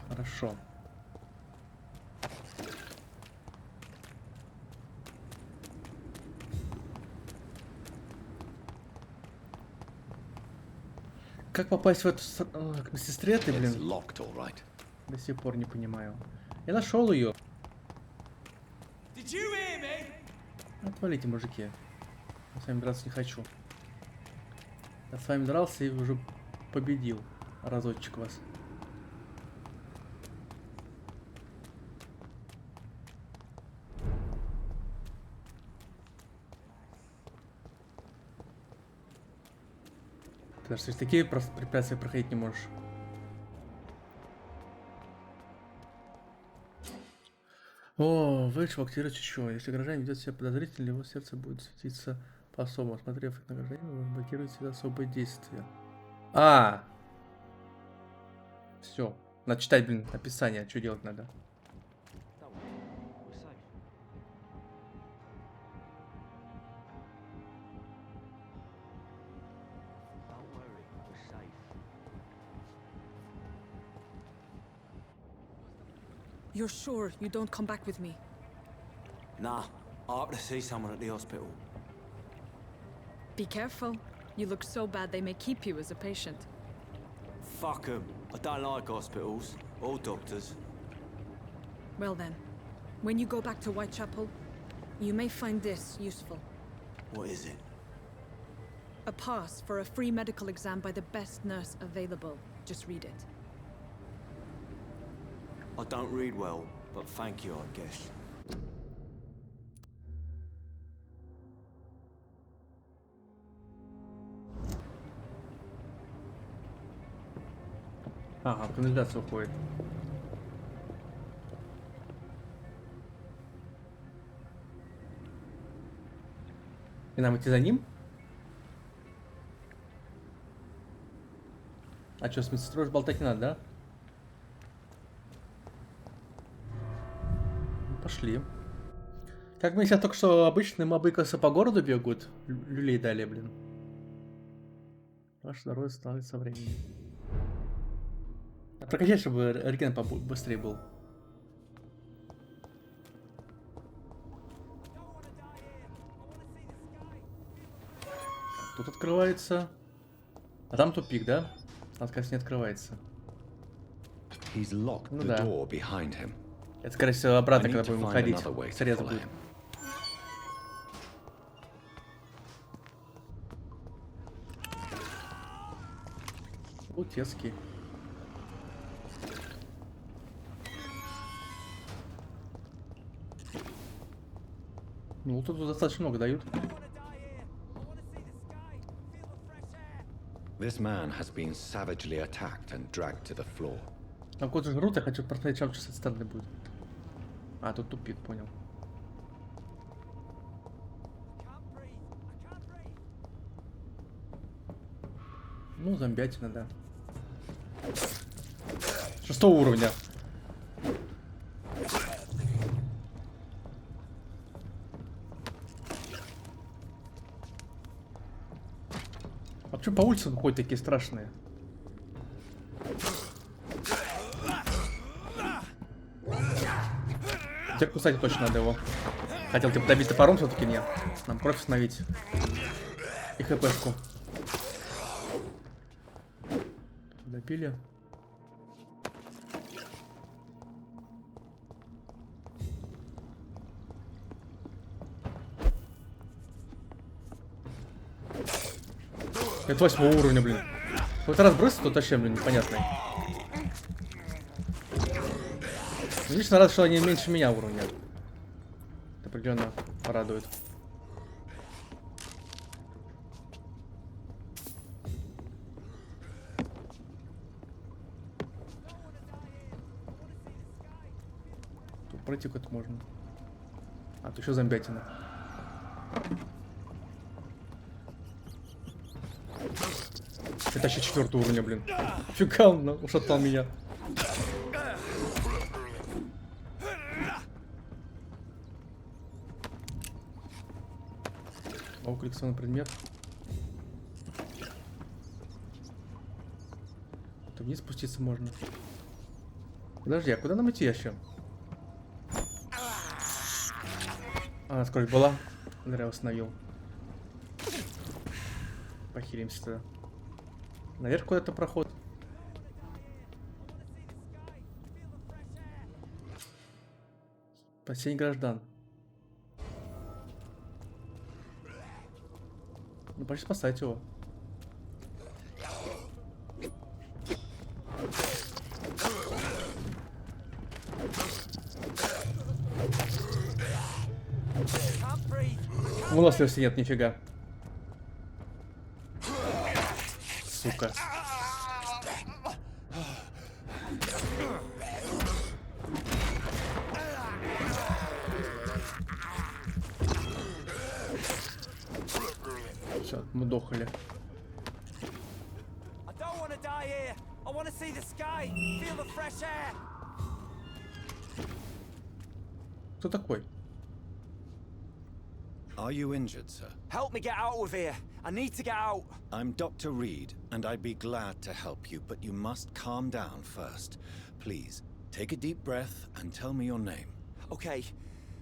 Speaker 1: Хорошо. Как попасть в эту к медсестре, ты, блин? До сих пор не понимаю. Я нашел ее. Отвалите, мужики. Я с вами драться не хочу. Я с вами дрался и уже победил разочек вас. Ты что, такие просто препятствия проходить не можешь. О, выше активировать еще. Если гражданин ведет себя подозрительно, его сердце будет светиться по-особому. Смотрев на гражданина, вы блокируете особые действия. А! Все. Надо читать, блин, описание, что делать надо.
Speaker 14: You're sure you don't come back with me?
Speaker 15: Nah, I have to see someone at the hospital.
Speaker 14: Be careful. You look so bad they may keep you as a patient.
Speaker 15: Fuck 'em. I don't like hospitals or doctors.
Speaker 14: Well then, when you go back to Whitechapel, you may find this useful.
Speaker 15: What is it?
Speaker 14: A pass for a free medical exam by the best nurse available. Just read it.
Speaker 15: I don't read well, but thank you, I guess.
Speaker 1: Ага, канализация уходит. И нам идти за ним? А что, с медсестрой болтать не надо, да? Ну, пошли. Как мы сейчас только что обычные мобы косы по городу бегают, люлей дали, блин. Ваше здоровье становится со временем. А прокачать, чтобы реген побыстрее был. Тут открывается. А там тупик, да? Там, кажется, не открывается. Ну да. Это, скорее всего, обратно, когда будем выходить. Срез будет. Утески. Ну, тут достаточно много дают.
Speaker 2: This man has been savagely attacked and dragged to the floor.
Speaker 1: Там кот жрут, я хочу посмотреть, чем с этой стороны будет. А, тут тупик, понял. Ну, зомбятина, да. 6 уровня. А почему по улицам ходят такие страшные? Теперь кусать точно надо его. Хотел типа добить топором, все-таки нет. Нам профи остановить. И хпшку. Добили. Это 8 уровня, блин. В этот раз бросить, тут вообще, блин, непонятный. Лично рад, что они меньше меня уровня. Это определенно порадует. Тут пройти как-то можно. А, тут еще зомбятина. Это еще 4 уровня, блин. Фига, он ушатал меня. О, коллекционный предмет. Тут вниз спуститься можно. Подожди, а куда нам идти еще? А, скорость была. Зря установил. Похилимся тогда. Наверх куда-то проход. Спасение граждан. Ну, почти спасать его. Выносливости нет, нифига. Сука. Все, мы дохали. Кто такой?
Speaker 2: Are you injured, sir?
Speaker 15: Help me get out of here. I need to get out.
Speaker 2: I'm Dr. Reed, and I'd be glad to help you, but you must calm down first. Please, take a deep breath and tell me your name.
Speaker 15: Okay.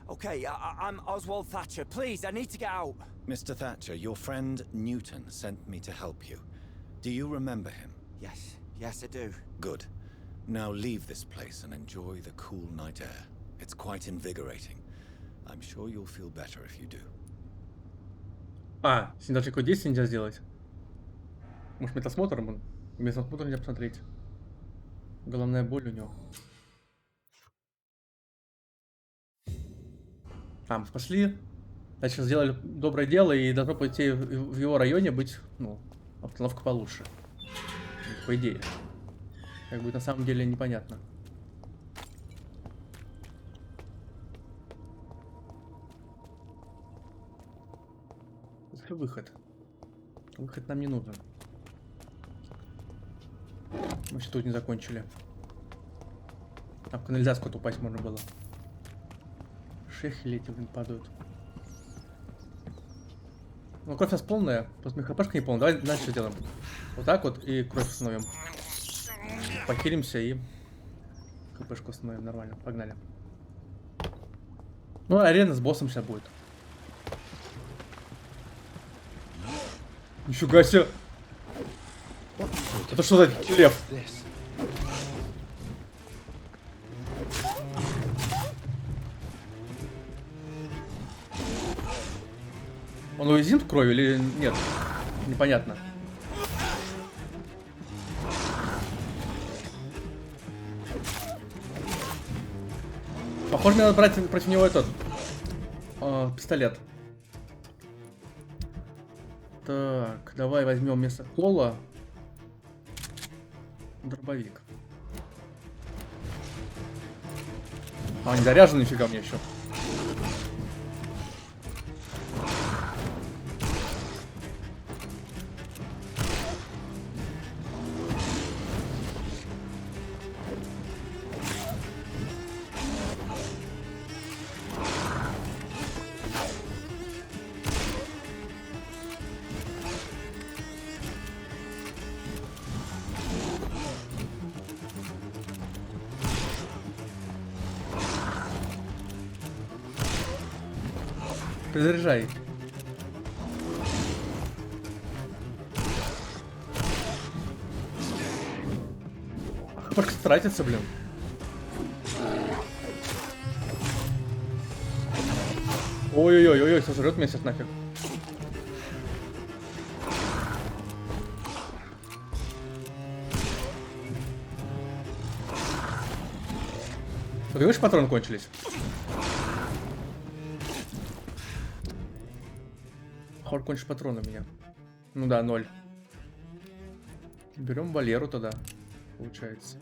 Speaker 15: I'm Oswald Thatcher. Please, I need to get out.
Speaker 2: Mr. Thatcher, your friend Newton sent me to help you. Do you remember him?
Speaker 15: Yes, I do.
Speaker 2: Good. Now leave this place and enjoy the cool night air. It's quite invigorating. I'm sure you'll feel better if you do.
Speaker 1: А, с ним даже никакое действие нельзя сделать. Может, медосмотром? Медосмотр нельзя посмотреть. Головная боль у него. А, мы спасли. Значит, сделали доброе дело и должно пойти в его районе быть, ну, обстановка получше. По идее. Как бы на самом деле непонятно. Это выход. Выход нам не нужен. Мы еще тут не закончили. А в канализацию куда-то упасть можно было. Шехи эти, блин, падают. Ну, кровь у нас полная, просто хпшка не полная. Давай дальше сделаем. Вот так вот и кровь установим. Похилимся и хпшку установим нормально. Погнали. Ну, арена с боссом сейчас будет. Нифига себе! Это что за лев? Он уязвим в крови или нет? Непонятно. Похоже, мне надо брать против него этот пистолет. Так, давай возьмем вместо кола дробовик. А, он не заряжен, нифига мне еще. Заряжай. Только тратится, блин. Ой-ой-ой, сожрет меня сейчас нафиг. Ты видишь, патроны кончились? Похоже, кончишь патроны у меня. Ну да, 0. Берем Валеру тогда, получается.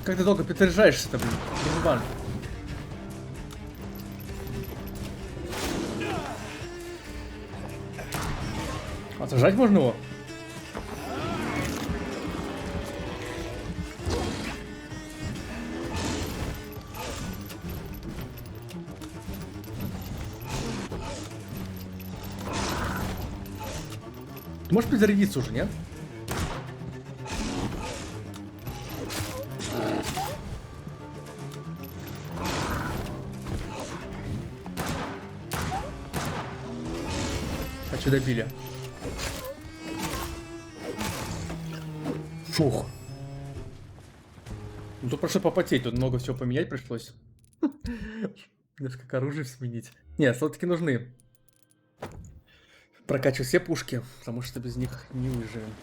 Speaker 1: Как ты долго подержаешься-то, блин? Дружбан. А сажать можно его? Ты можешь перезарядиться уже, нет? Добили. Фух. Ну тут прошло попотеть, тут много всего поменять пришлось. Несколько оружия сменить. Нет, все-таки нужны. Прокачивать все пушки, потому что без них не выживем.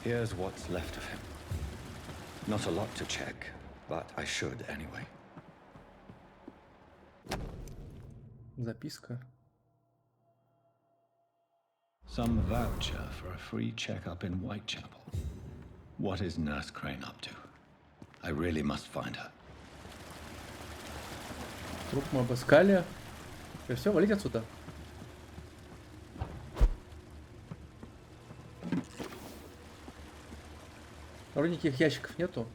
Speaker 2: Here's what's left of him. Not a lot to check, but I should anyway.
Speaker 1: Записка.
Speaker 2: Some voucher for a free checkup in Whitechapel. What is Nurse Crane up to? I really must find her.
Speaker 1: Труп мы обыскали. И все, валить отсюда. Вроде никаких ящиков нету.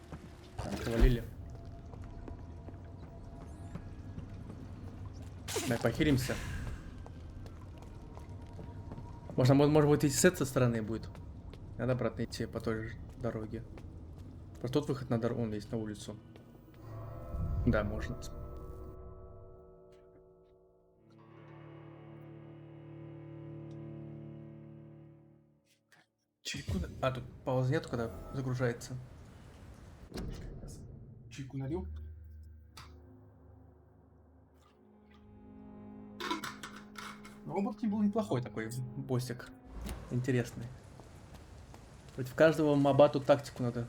Speaker 1: Так, валили. Давай похилимся. Может быть идти с этой стороны будет. Надо обратно идти по той же дороги. Просто тот выход на дорогу, он есть на улицу. Да, можно. Чайку... А, тут паузы нету, когда загружается. Чайку налью. Робот не был неплохой такой боссик. Интересный. Против каждого моба тут тактику надо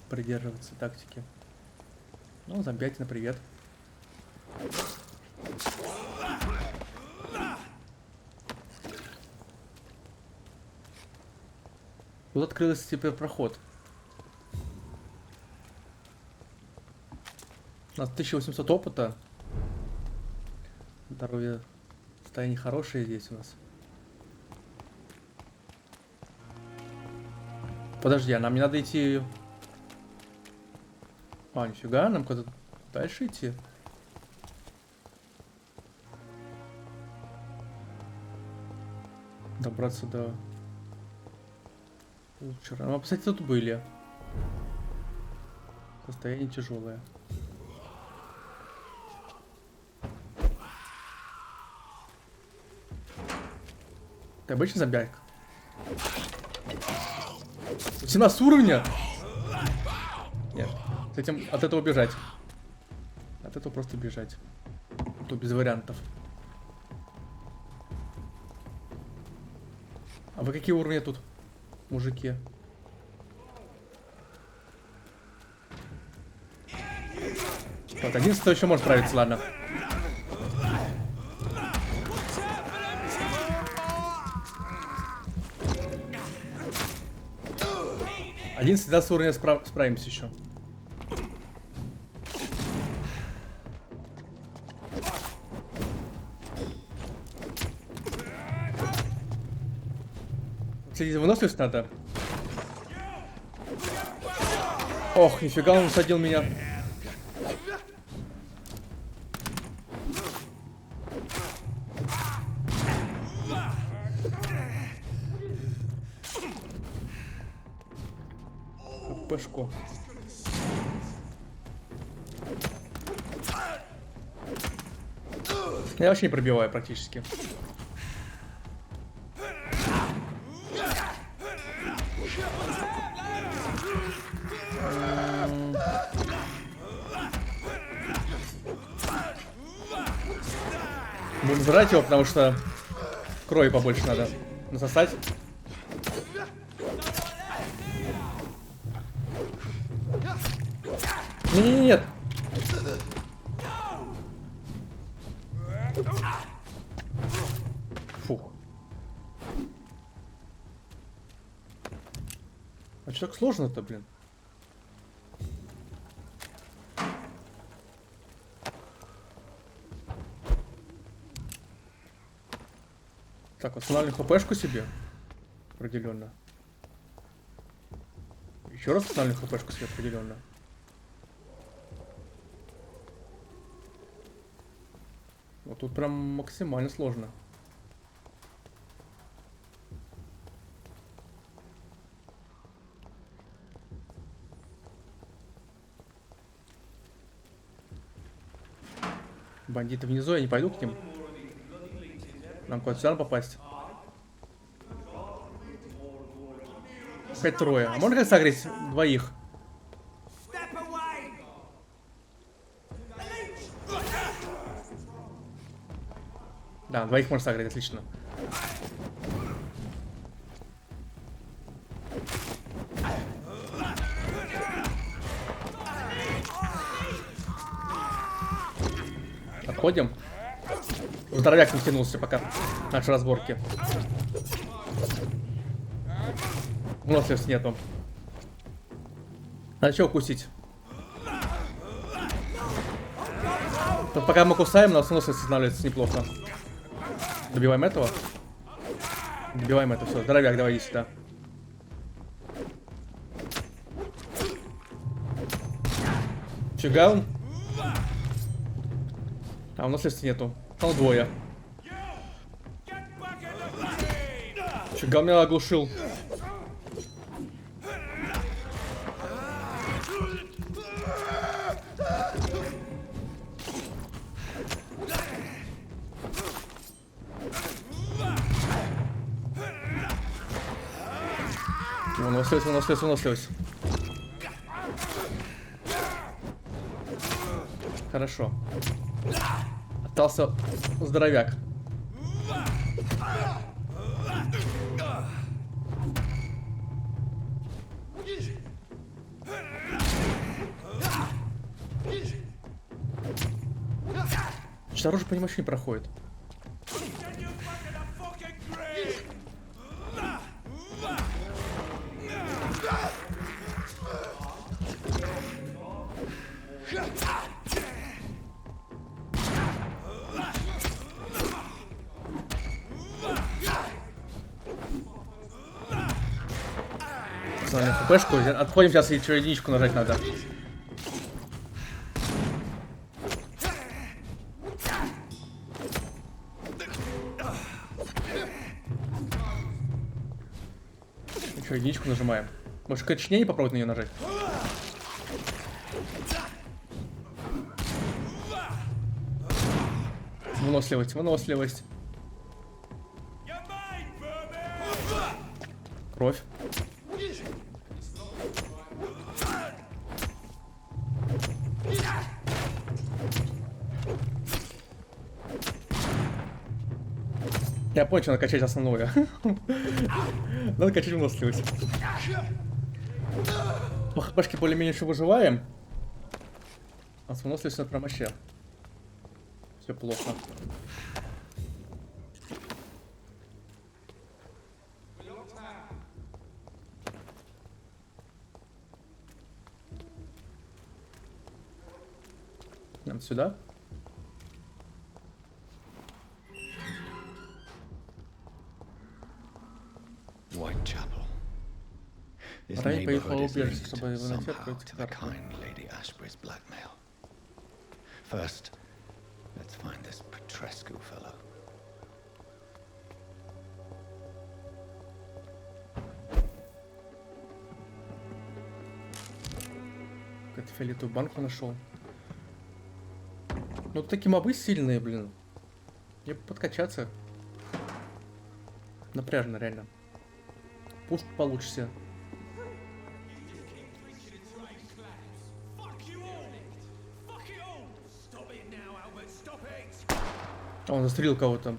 Speaker 1: придерживаться, тактики. Ну, зомбятина, привет. Тут открылся теперь проход. У нас 1800 опыта. Здоровье, состояние хорошее здесь у нас. Подожди, а нам не надо идти... А, нифига, нам куда-то дальше идти. Добраться до... Вчера. Ну, кстати, тут были. Состояние тяжелое. Ты обычный зомбяк? 17 уровня? Нет. С этим от этого бежать. От этого просто бежать. Тут без вариантов. А вы какие уровни тут, мужики? Вот, 11 еще может справиться, ладно. Один с уровня справимся еще. Следить за выносливость надо. Ох, нифига, он усадил меня. Пешко. Я вообще не пробиваю практически. Будем жрать его, потому что крови побольше надо насосать. Нет. Фух. А что так сложно-то, блин? Так, восстанавливаем хпшку себе. Определенно. Еще раз восстанавливаем хпшку себе определенно. Вот тут прям максимально сложно. Бандиты внизу, я не пойду к ним. Нам куда-то сюда попасть. Опять трое. А можно как согреть двоих? Да, двоих можно согреть, отлично. Отходим. Здоровяк не тянулся пока наши разборки. Выносливости нету. Надо что укусить? Вот пока мы кусаем, у нас выносливость останавливается неплохо. Добиваем этого. Добиваем это, все. Здоровяк, давай иди сюда. Чигаун. А у нас выносливости нету. Там двое. Чигаун меня оглушил. Выносливость. Хорошо. Остался здоровяк. Что оружие по нему вообще не проходит. ФПшку, отходим сейчас и единичку нажать надо. Что, единичку нажимаем. Может, качнее попробовать на нее нажать? Выносливость. Кровь. Я понял, что надо качать основное. Надо качать выносливость. По хпшке более-менее еще выживаем. А с выносливостью прям вообще. Все плохо. Нам сюда.
Speaker 2: Whitechapel. This
Speaker 1: Рай поехал
Speaker 2: neighborhood is
Speaker 1: убежище,
Speaker 2: linked
Speaker 1: чтобы его найти,
Speaker 2: somehow
Speaker 1: открыть
Speaker 2: to the
Speaker 1: карту.
Speaker 2: kind Lady Ashbury's blackmail. First, let's find this Petrescu fellow.
Speaker 1: Какую-то фиолетовую банку нашел. Ну такие мобы сильные, блин. Мне бы подкачаться. Напряжно, реально. Пушку получится. А, он застрелил кого-то.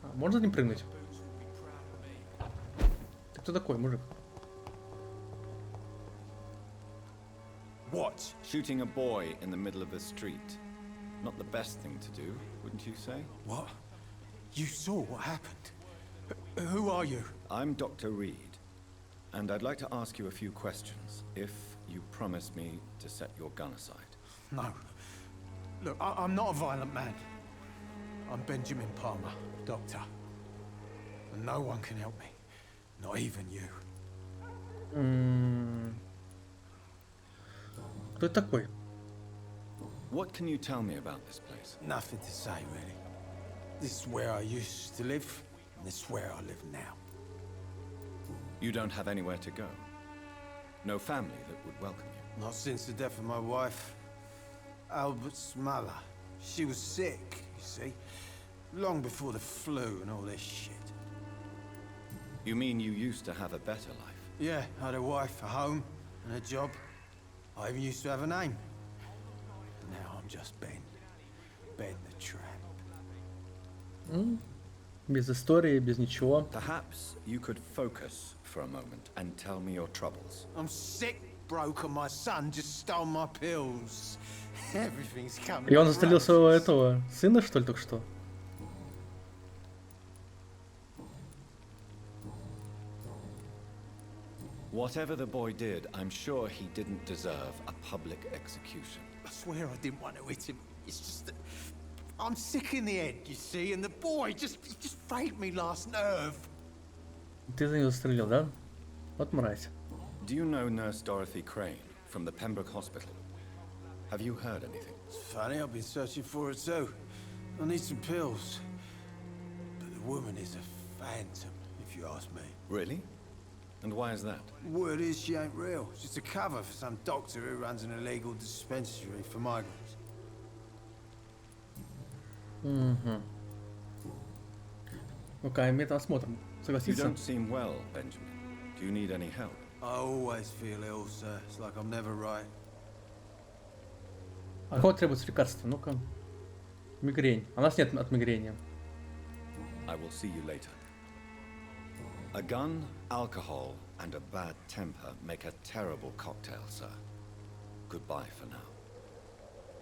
Speaker 1: А, можно за ним прыгнуть? Ты кто такой, мужик?
Speaker 2: What? Shooting a boy in the middle of the street. Not the best thing to do, wouldn't you say?
Speaker 3: What? You saw what happened? Who are you?
Speaker 2: I'm Dr. Reed, and I'd like to ask you a few questions, if you promise me to set your gun aside.
Speaker 3: No. Look, I'm not a violent man. I'm Benjamin Palmer, doctor. And no one can help me. Not even you.
Speaker 1: Кто это такой?
Speaker 2: What can you tell me about this place?
Speaker 3: Nothing to say, really. This is where I used to live, and this is where I live now.
Speaker 2: You don't have anywhere to go? No family that would welcome you?
Speaker 3: Not since the death of my wife, Albert's mother. She was sick, you see. Long before the flu and all this shit.
Speaker 2: You mean you used to have a better life?
Speaker 3: Yeah, I had a wife, a home, and a job. I even used to have a name. Now I'm just Ben. Ben the Tramp.
Speaker 1: Без истории, без ничего.
Speaker 2: Perhaps you could focus for a moment and tell me your troubles.
Speaker 3: I'm sick, broke, and my son just stole my pills. Everything's coming.
Speaker 1: И он застрелил своего этого сына, что ли, только что?
Speaker 2: Whatever the boy did, I'm sure he didn't deserve a public execution.
Speaker 3: I swear I didn't want to hit him. It's just that I'm sick in the head, you see, and the boy just frayed me last nerve.
Speaker 1: Ты за него застрелил, да? Вот мразь.
Speaker 2: Do you know Nurse Dorothy Crane from the Pembroke Hospital? Have you heard anything?
Speaker 3: It's funny, I've been searching for her too. I need some pills. But the woman is a phantom, if you ask me.
Speaker 2: Really? And why is that?
Speaker 3: Word is she ain't real. She's a cover for some doctor who runs an illegal dispensary for migrants.
Speaker 1: Угу. Ну-ка, медосмотрим. Согласиться?
Speaker 2: You don't seem well, Benjamin. Do you need any help?
Speaker 3: I always feel ill, sir. It's like I'm never right.
Speaker 1: А кого требуется лекарство? Ну-ка. Мигрень. А у нас нет от мигрени.
Speaker 2: I will see you later. A gun, alcohol, and a bad temper make a terrible cocktail, sir. Goodbye for now.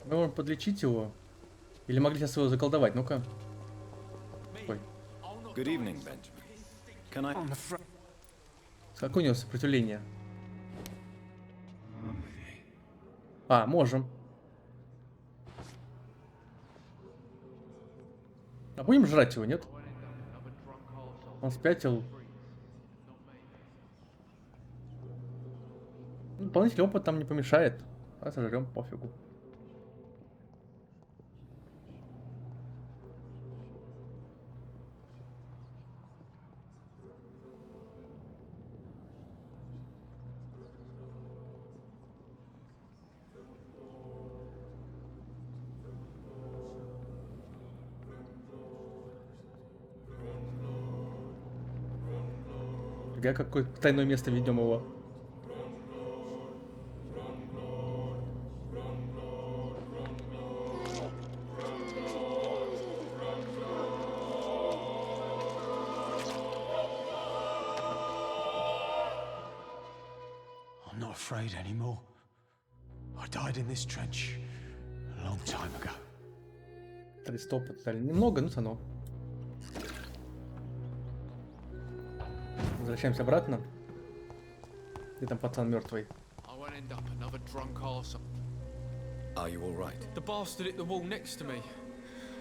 Speaker 1: Мы можем подлечить его. Или могли сейчас его заколдовать. Ну-ка. Ой.
Speaker 2: Good evening, Benjamin. Can I...
Speaker 1: Какое у него сопротивление? А, можем. А будем жрать его, нет? Он спятил. Дополнительный опыт там не помешает. А сожрем, пофигу. Какое тайное место ведем его.
Speaker 3: I'm not afraid anymore. I died in this trench a long time ago.
Speaker 1: 300 опыта дали. Немного, но все равно. Возвращаемся обратно. Где там пацан мертвый?
Speaker 2: Are you all right?
Speaker 12: The bastard hit the wall next to me.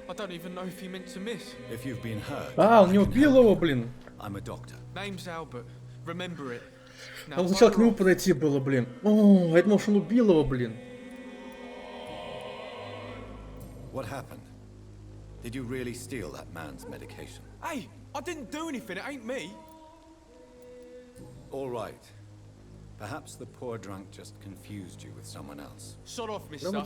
Speaker 12: I don't even know if he meant to miss.
Speaker 2: If you've been hurt.
Speaker 1: А, он не убил его, блин.
Speaker 2: I'm a doctor.
Speaker 12: Name's Albert. Remember it.
Speaker 1: Надо сначала к нему подойти было, блин. О, я думал, что он убил его, блин.
Speaker 2: What happened? Did you really steal that man's medication?
Speaker 12: Hey, I didn't do anything. It ain't me.
Speaker 2: All right. Perhaps the poor drunk just confused you with someone else.
Speaker 12: Sod off, mister. You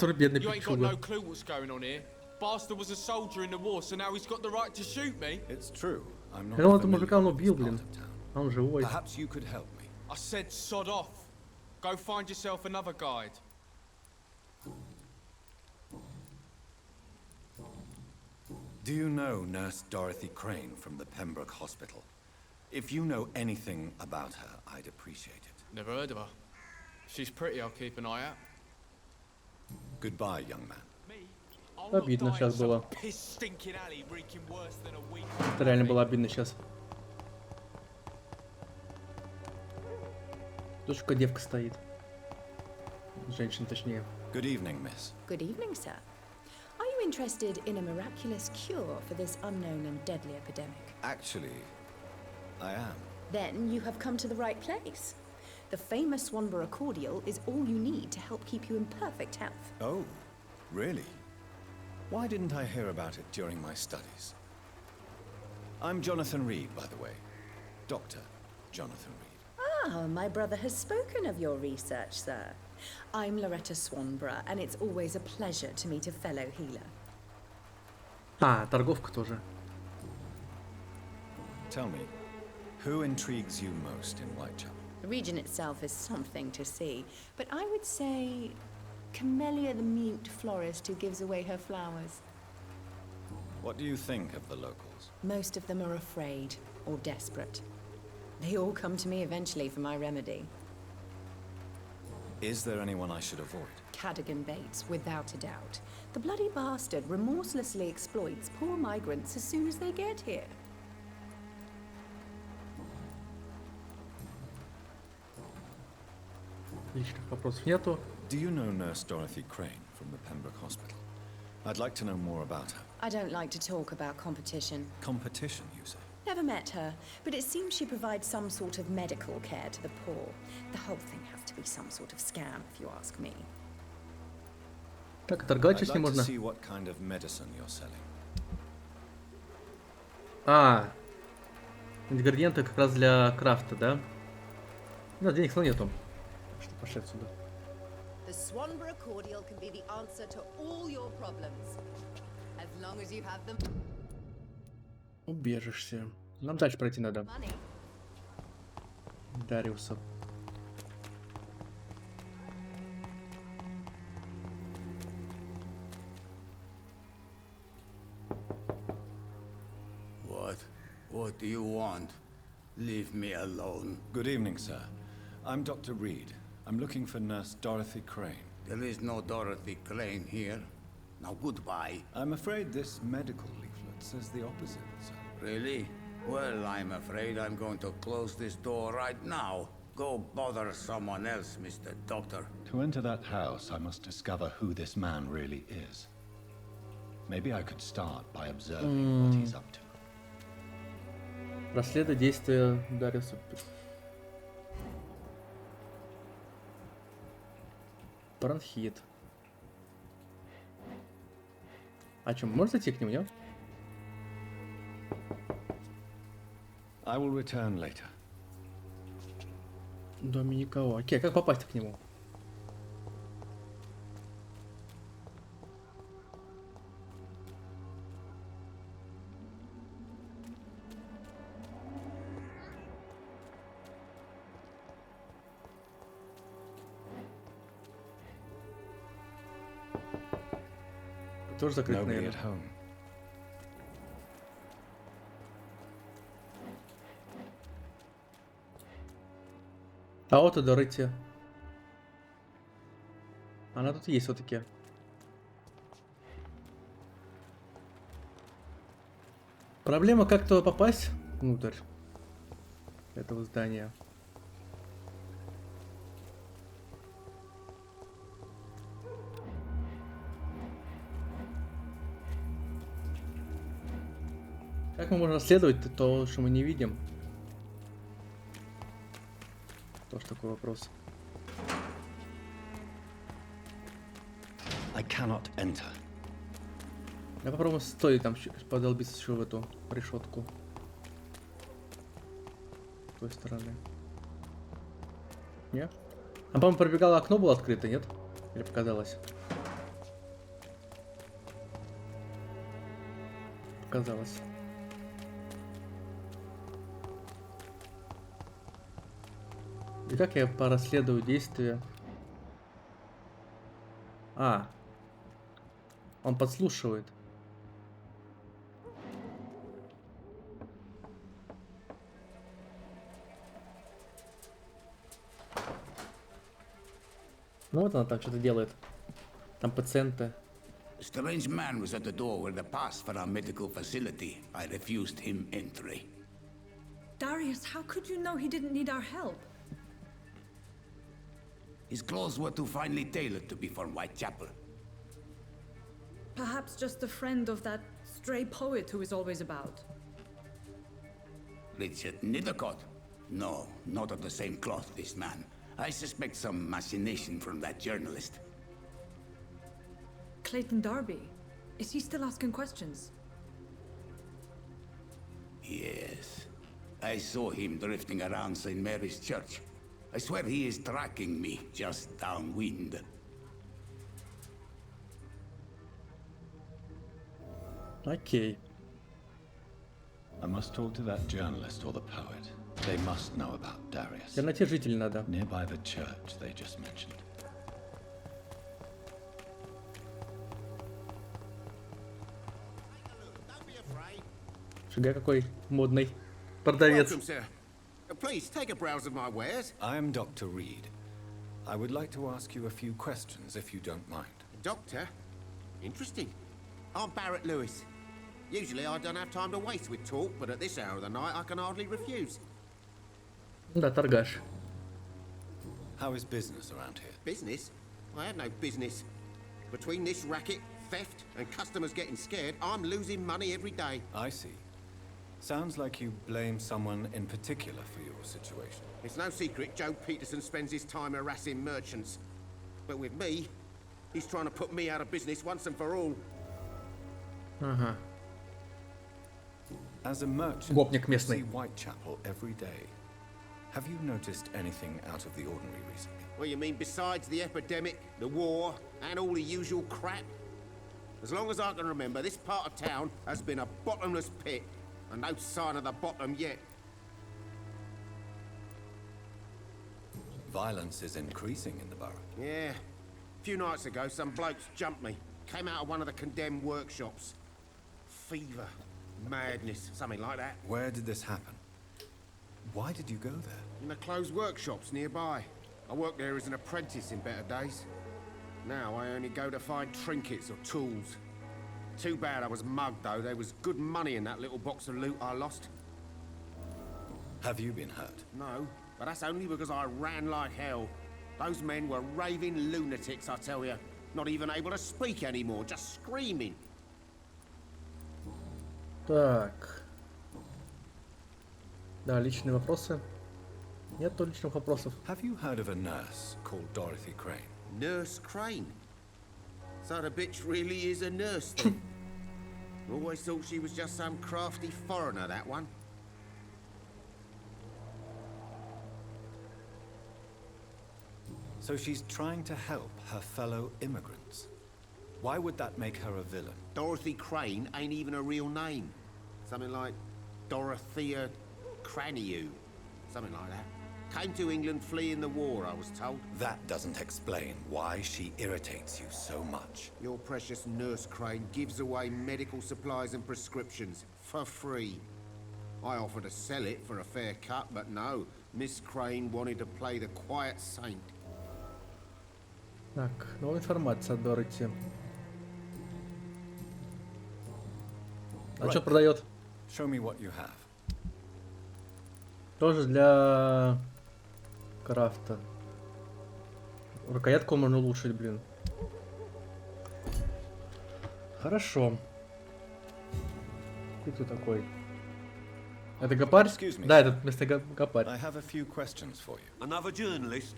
Speaker 12: ain't got no clue what's going on here. Bastard was a soldier in the war, so now he's got the right to shoot me.
Speaker 2: It's true. I'm not
Speaker 1: familiar with this part of town. Он живой.
Speaker 2: Perhaps you could help me.
Speaker 12: I said sod off. Go find yourself another guide.
Speaker 2: Do you know Nurse Dorothy Crane from the Pembroke Hospital? If you know anything about her, I'd appreciate it.
Speaker 12: Never heard of her. She's pretty, I'll keep an eye out.
Speaker 2: Goodbye, young man.
Speaker 1: Обидно сейчас было. Это реально было обидно сейчас. Дочка девка стоит. Женщина, точнее.
Speaker 2: Good evening, miss.
Speaker 16: Good evening, sir. Are you interested in a miraculous cure for this unknown and deadly epidemic?
Speaker 2: Actually, I am.
Speaker 16: Then you have come to the right place. The famous Swanborough cordial is all you need to help keep you in perfect health.
Speaker 2: Oh, really? Why didn't I hear about it during my studies? I'm Jonathan Reed, by the way. Dr. Jonathan Reed.
Speaker 16: Ah, my brother has spoken of your research, sir. I'm Loretta Swanborough, and it's always a pleasure to meet a fellow healer.
Speaker 1: А, торговка тоже.
Speaker 2: Tell me, who intrigues you most in Whitechapel?
Speaker 16: The region itself is something to see, but I would say Camellia the mute florist who gives away her flowers.
Speaker 2: What do you think of the locals?
Speaker 16: Most of them are afraid or desperate. They all come to me eventually for my remedy.
Speaker 2: Is there anyone I should avoid?
Speaker 16: Cadogan Bates, without a doubt. The bloody bastard remorselessly exploits poor migrants as soon as they get here.
Speaker 1: Личных вопросов нету.
Speaker 2: Do you know Nurse Dorothy Crane from the Pembroke Hospital? I'd like to know more about her.
Speaker 16: I don't like to talk about competition.
Speaker 2: Competition, you say?
Speaker 16: Never met her, but it seems she provides some sort of medical care to the poor. The whole thing has to be some sort of scam, if you ask me.
Speaker 1: Так, торговать с
Speaker 2: I'd
Speaker 1: ним
Speaker 2: like to
Speaker 1: можно.
Speaker 2: see what kind of medicine you're selling.
Speaker 1: А, ингредиенты как раз для крафта, да? У нас денег нету. Так что пошли отсюда.
Speaker 17: The Swanborough cordial can be the answer to all your problems, as long as you have them.
Speaker 1: Убежище. Нам дальше пройти надо. Дариуса.
Speaker 18: What do you want? Leave me alone.
Speaker 2: Good evening, sir. I'm Dr. Reed. I'm looking for Nurse Dorothy Crane.
Speaker 18: There is no Dorothy Crane here. Now goodbye.
Speaker 2: I'm afraid this medical leaflet says the opposite, sir.
Speaker 18: Really? Well, I'm afraid I'm going to close this door right now. Go bother someone else, Mr. Doctor.
Speaker 2: To enter that house, I must discover who this man really is. Maybe I could start by observing what he's up to.
Speaker 1: Расследуй действия Дариуса. Бронхит. А что, можно зайти к нему, нет?
Speaker 2: I will return later.
Speaker 1: В доме никого. Окей, как попасть к нему? Тоже закрыт, наверное. А вот и Дороти. Она тут есть все-таки. Проблема как-то попасть внутрь этого здания. Как мы можем расследовать то, что мы не видим? Тоже такой вопрос.
Speaker 2: I cannot enter.
Speaker 1: Я попробую стоит там подолбиться еще в эту решетку. С той стороны. Нет? А по-моему, пробегало окно было открыто, нет? Или показалось? Показалось. И как я порасследую действия? А. Он подслушивает. Ну вот она там что-то делает. Там пациенты.
Speaker 18: A strange man was at the door with a pass for our medical facility. I refused him entry.
Speaker 14: Darius, how could you know he didn't need our help?
Speaker 18: His clothes were too finely tailored to be from Whitechapel.
Speaker 14: Perhaps just a friend of that stray poet who is always about.
Speaker 18: Richard Nithercott? No, not of the same cloth, this man. I suspect some machination from that journalist.
Speaker 14: Clayton Derby. Is he still asking questions?
Speaker 18: Yes. I saw him drifting around St. Mary's Church. I swear he is tracking me just downwind.
Speaker 1: Окей.
Speaker 2: I must talk to that journalist or the poet. They must know about Darius.
Speaker 1: Найти жителей надо.
Speaker 2: Nearby the church they just mentioned.
Speaker 1: Фига какой модный продавец.
Speaker 19: Welcome, sir. Please take a browse of my wares.
Speaker 2: I am Dr. Reed. I would like to ask you a few questions, if you don't mind.
Speaker 19: Doctor? Interesting. I'm Barrett Lewis. Usually I don't have time to waste with talk, but at this hour of the night I can hardly refuse.
Speaker 1: Да, торгаш.
Speaker 2: How is business around here?
Speaker 19: Business? I have no business. Between this racket, theft, and customers getting scared, I'm losing money every day.
Speaker 2: I see. Sounds like you blame someone in particular for your situation.
Speaker 19: It's no secret Joe Peterson spends his time harassing merchants. But with me, he's trying to put me out of business once and for all.
Speaker 1: Ага.
Speaker 2: As a merchant,
Speaker 1: Гопник
Speaker 2: you
Speaker 1: местный.
Speaker 2: see Whitechapel every day. Have you noticed anything out of the ordinary recently?
Speaker 19: Well, you mean besides the epidemic, the war, and all the usual crap? As long as I can remember, this part of town has been a bottomless pit. and no sign of the bottom yet.
Speaker 2: Violence is increasing in the borough.
Speaker 19: Yeah. A few nights ago, some blokes jumped me. Came out of one of the condemned workshops. Fever, madness, something like that.
Speaker 2: Where did this happen? Why did you go there?
Speaker 19: In the closed workshops nearby. I worked there as an apprentice in better days. Now I only go to find trinkets or tools. Too bad I was mugged, though. There was good money in that little box of loot I lost.
Speaker 2: Have you been hurt?
Speaker 19: No, but that's only because I ran like hell. Those men were raving lunatics, I tell you. Not even able to speak anymore, just screaming.
Speaker 1: Так. Да, личные вопросы. Нету личных вопросов.
Speaker 2: Have you heard of a nurse called Dorothy Crane?
Speaker 19: Nurse Crane? So the bitch really is a nurse then? Always thought she was just some crafty foreigner, that one.
Speaker 2: So she's trying to help her fellow immigrants. Why would that make her a villain?
Speaker 19: Dorothy Crane ain't even a real name. Something like Dorothea Craniu. Something like that. Came to England fleeing the war, I was told.
Speaker 2: That doesn't explain why she irritates you so much.
Speaker 19: Your precious Nurse Crane gives away medical supplies and prescriptions for free. I offered to sell it for a fair cut, but no. Miss Crane wanted to play the quiet saint.
Speaker 1: Так, новая информация от Дороти. А что продает?
Speaker 2: Show me what you have.
Speaker 1: Тоже для крафта. Рукоятку можно улучшить, блин. Хорошо. Ты кто такой? Это Гопарь? Да, это вместо Гопарь.
Speaker 2: I have a few questions for you.
Speaker 20: Another journalist?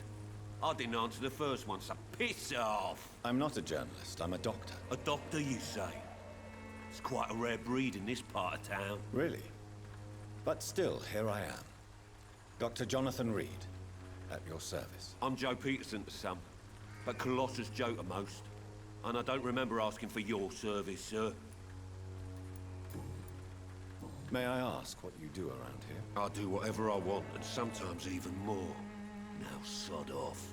Speaker 20: I didn't answer the first one, so piss off!
Speaker 2: I'm not a journalist, I'm a doctor.
Speaker 20: A doctor, you say? It's quite a rare breed in this part of town.
Speaker 2: Really? But still, here I am. Dr. Jonathan Reed, at your service.
Speaker 20: I'm Joe Peterson to some, but Colossus Joe to most. And I don't remember asking for your service, sir.
Speaker 2: May I ask what you do around here?
Speaker 20: I do whatever I want, and sometimes even more. Now sod off.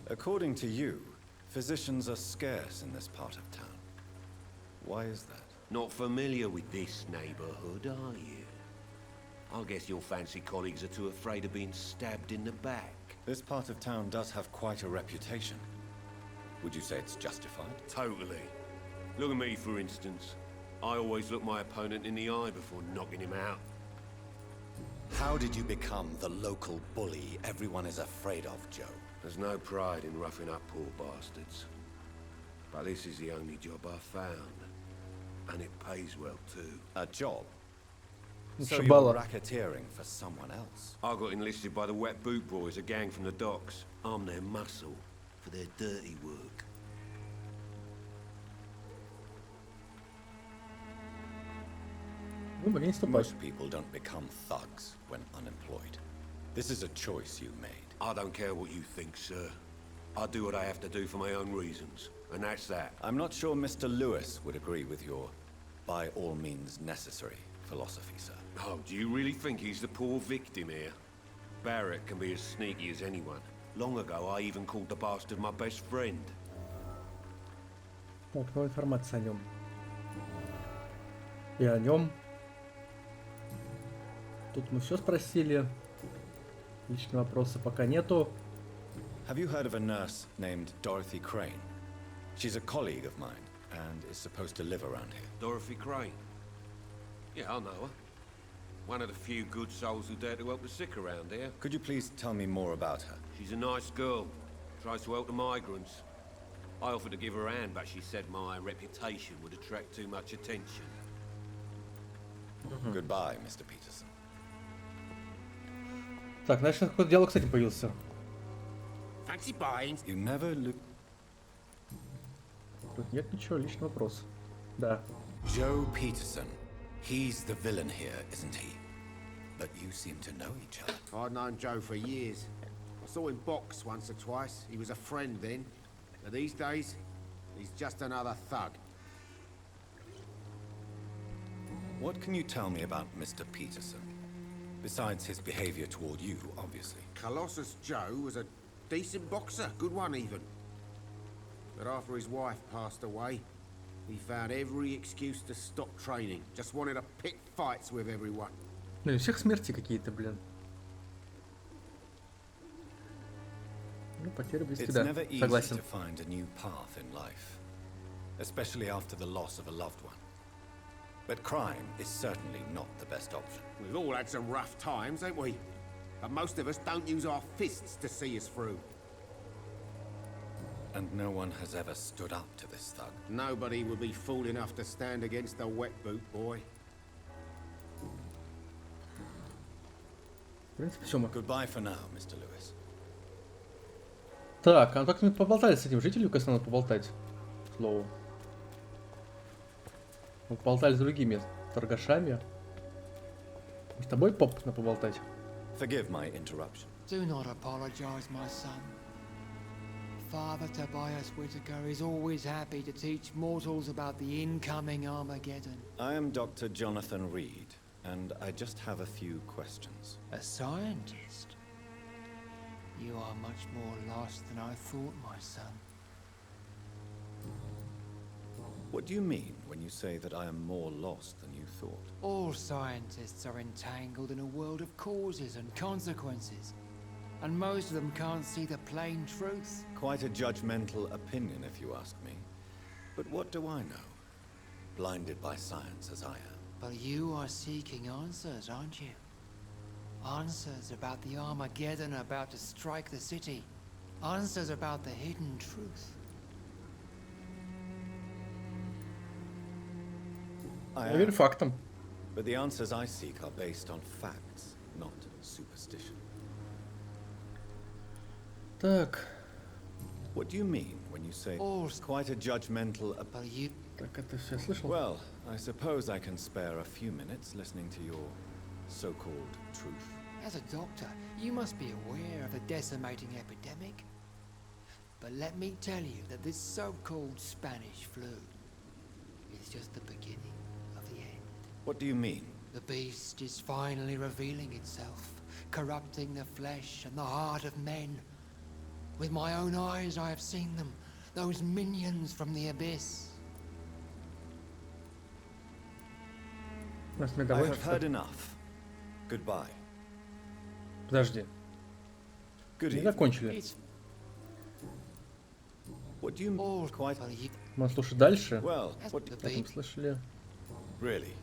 Speaker 2: According to you, physicians are scarce in this part of town. Why is that?
Speaker 20: Not familiar with this neighborhood, are you? I guess your fancy colleagues are too afraid of being stabbed in the back.
Speaker 2: This part of town does have quite a reputation. Would you say it's justified?
Speaker 20: Totally. Look at me, for instance. I always look my opponent in the eye before knocking him out.
Speaker 2: How did you become the local bully everyone is afraid of, Joe?
Speaker 20: There's no pride in roughing up poor bastards. But this is the only job I've found. And it pays well, too.
Speaker 2: A job? So
Speaker 1: Шибала.
Speaker 2: you're racketeering for someone else?
Speaker 20: I got enlisted by the Wet Boot Boys, a gang from the docks. I'm their muscle for their dirty work.
Speaker 2: Most people don't become thugs when unemployed. This is a choice you made.
Speaker 20: I don't care what you think, sir. I do what I have to do for my own reasons, and that's that.
Speaker 2: I'm not sure Mr. Lewis would agree with your by all means necessary philosophy, sir.
Speaker 20: Oh, do you really think he's the poor victim here? Barrett can be as sneaky as anyone. Long ago, I even called the bastard my best friend.
Speaker 1: Так, новая информация о нем. И о нем. Тут мы все спросили. Личные вопросы пока нету.
Speaker 2: Have you heard of a nurse named Dorothy Crane? She's a colleague of mine and is supposed to live around here.
Speaker 20: Dorothy Crane? Yeah, I know her. One of the few good souls who dare to help the sick around here.
Speaker 2: Could you please tell me more about her?
Speaker 20: She's a nice girl. Tries to help the migrants. I offered to give her a hand, but she said my reputation would attract too much attention.
Speaker 2: Goodbye, Mr. Peterson.
Speaker 1: Так, значит, какой-то диалог с этим появился.
Speaker 19: Fancy buying.
Speaker 2: You never look.
Speaker 1: Тут нет ничего, личный вопрос. Да.
Speaker 2: Joe Peterson. He's the villain here, isn't he? But you seem to know each other.
Speaker 19: I'd known Joe for years. I saw him box once or twice. He was a friend then. But these days, he's just another thug.
Speaker 2: What can you tell me about Mr. Peterson? Besides his behavior toward you, obviously.
Speaker 19: Colossus Joe was a decent boxer, good one even. But after his wife passed away, he found every excuse to stop training. Just wanted to pick fights with everyone.
Speaker 1: Ну и у всех смерти какие-то, блин. Ну, потеря близки,
Speaker 2: It's
Speaker 1: да.
Speaker 2: never easy
Speaker 1: Согласен.
Speaker 2: to find a new path in life, especially after the loss of a loved one. But crime is certainly not the best option.
Speaker 19: We've all had some rough times, ain't we? But most of us don't use our fists to see us through.
Speaker 2: And no one has ever stood up to this thug.
Speaker 19: Nobody would be fool enough to stand against the wet boot boy.
Speaker 1: В принципе, все мы.
Speaker 2: Goodbye for now, Mr. Lewis.
Speaker 1: Так, а как мы поболтали с этим жителем, если надо поболтать? К слову. Мы поболтали с другими торгашами. С тобой, поп, на поболтать?
Speaker 2: Forgive my interruption.
Speaker 11: Do not apologize, my son. Father Tobias Whitaker is always happy to teach mortals about the incoming Armageddon.
Speaker 2: I am Dr. Jonathan Reed, and I just have a few questions.
Speaker 11: A scientist? You are much more lost than I thought, my son.
Speaker 2: What do you mean when you say that I am more lost than you thought?
Speaker 11: All scientists are entangled in a world of causes and consequences, and most of them can't see the plain truth.
Speaker 2: Quite a judgmental opinion, if you ask me. But what do I know? Blinded by science as I am.
Speaker 11: But you are seeking answers, aren't you? Answers about the Armageddon about to strike the city. Answers about the hidden truth.
Speaker 2: I
Speaker 1: Я верю фактам.
Speaker 2: But the answers I seek are based on facts, not superstition.
Speaker 1: Так.
Speaker 2: What do you mean when you say quite a judgmental opinion?
Speaker 1: Так, это все слышал?
Speaker 2: Well, I suppose I can spare a few minutes listening to your so-called truth.
Speaker 11: As a doctor, you must be aware of the decimating epidemic. But let me tell you that this so-called Spanish flu is just the beginning of the end.
Speaker 2: What do you mean?
Speaker 11: The beast is finally revealing itself, corrupting the flesh and the heart of men. With my own eyes I have seen them, those minions from the abyss.
Speaker 2: I have heard enough. Goodbye.
Speaker 1: Подожди.
Speaker 2: Good
Speaker 1: Не
Speaker 2: evening.
Speaker 1: закончили.
Speaker 2: What do you mean? Quite.
Speaker 1: Мы слушать дальше.
Speaker 2: Well, what
Speaker 1: Как мы слышали?
Speaker 2: Really?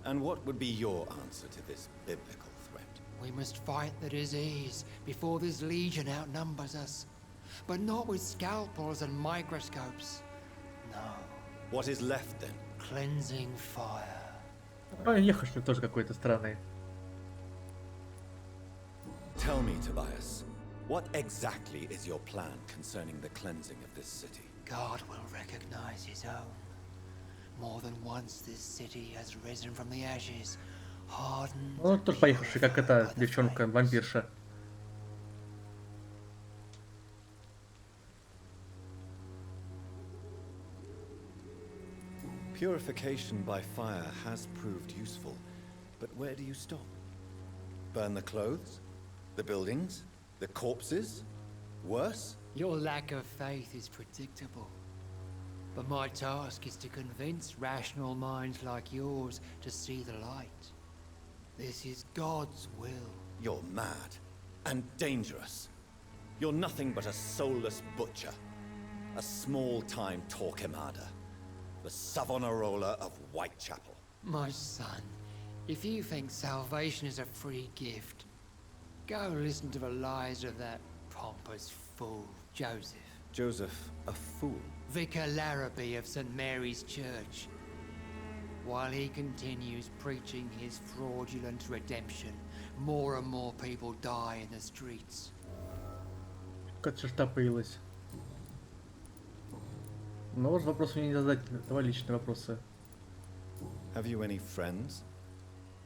Speaker 2: And what would be your answer to this biblical threat?
Speaker 11: We must fight the disease before this legion outnumbers us. But not with scalpels and microscopes. No.
Speaker 2: What is left then?
Speaker 11: Cleansing fire.
Speaker 1: А, ехать что ли тоже какой-то странный.
Speaker 2: Tell me, Tobias, what exactly is your plan concerning the cleansing of this city?
Speaker 11: God will recognize his own. More than once this city has risen from the ashes, hardened.
Speaker 1: Ну, тоже поехавший, как эта девчонка, вампирша.
Speaker 2: Purification by fire has proved useful, but where do you stop? Burn the clothes? The buildings? The corpses? Worse?
Speaker 11: Your lack of faith is predictable. But my task is to convince rational minds like yours to see the light. This is God's will.
Speaker 2: You're mad and dangerous. You're nothing but a soulless butcher. A small-time Torquemada. The Savonarola of Whitechapel.
Speaker 11: My son, if you think salvation is a free gift, go listen to the lies of that pompous fool, Joseph.
Speaker 2: Joseph, a fool?
Speaker 11: Vicar Larrabee of St. Mary's Church. While he continues preaching his fraudulent redemption, more and more people die in the streets.
Speaker 1: Какая черта появилась. Ну, вот вопросы мне не задать, давай личные вопросы.
Speaker 2: Have you any friends?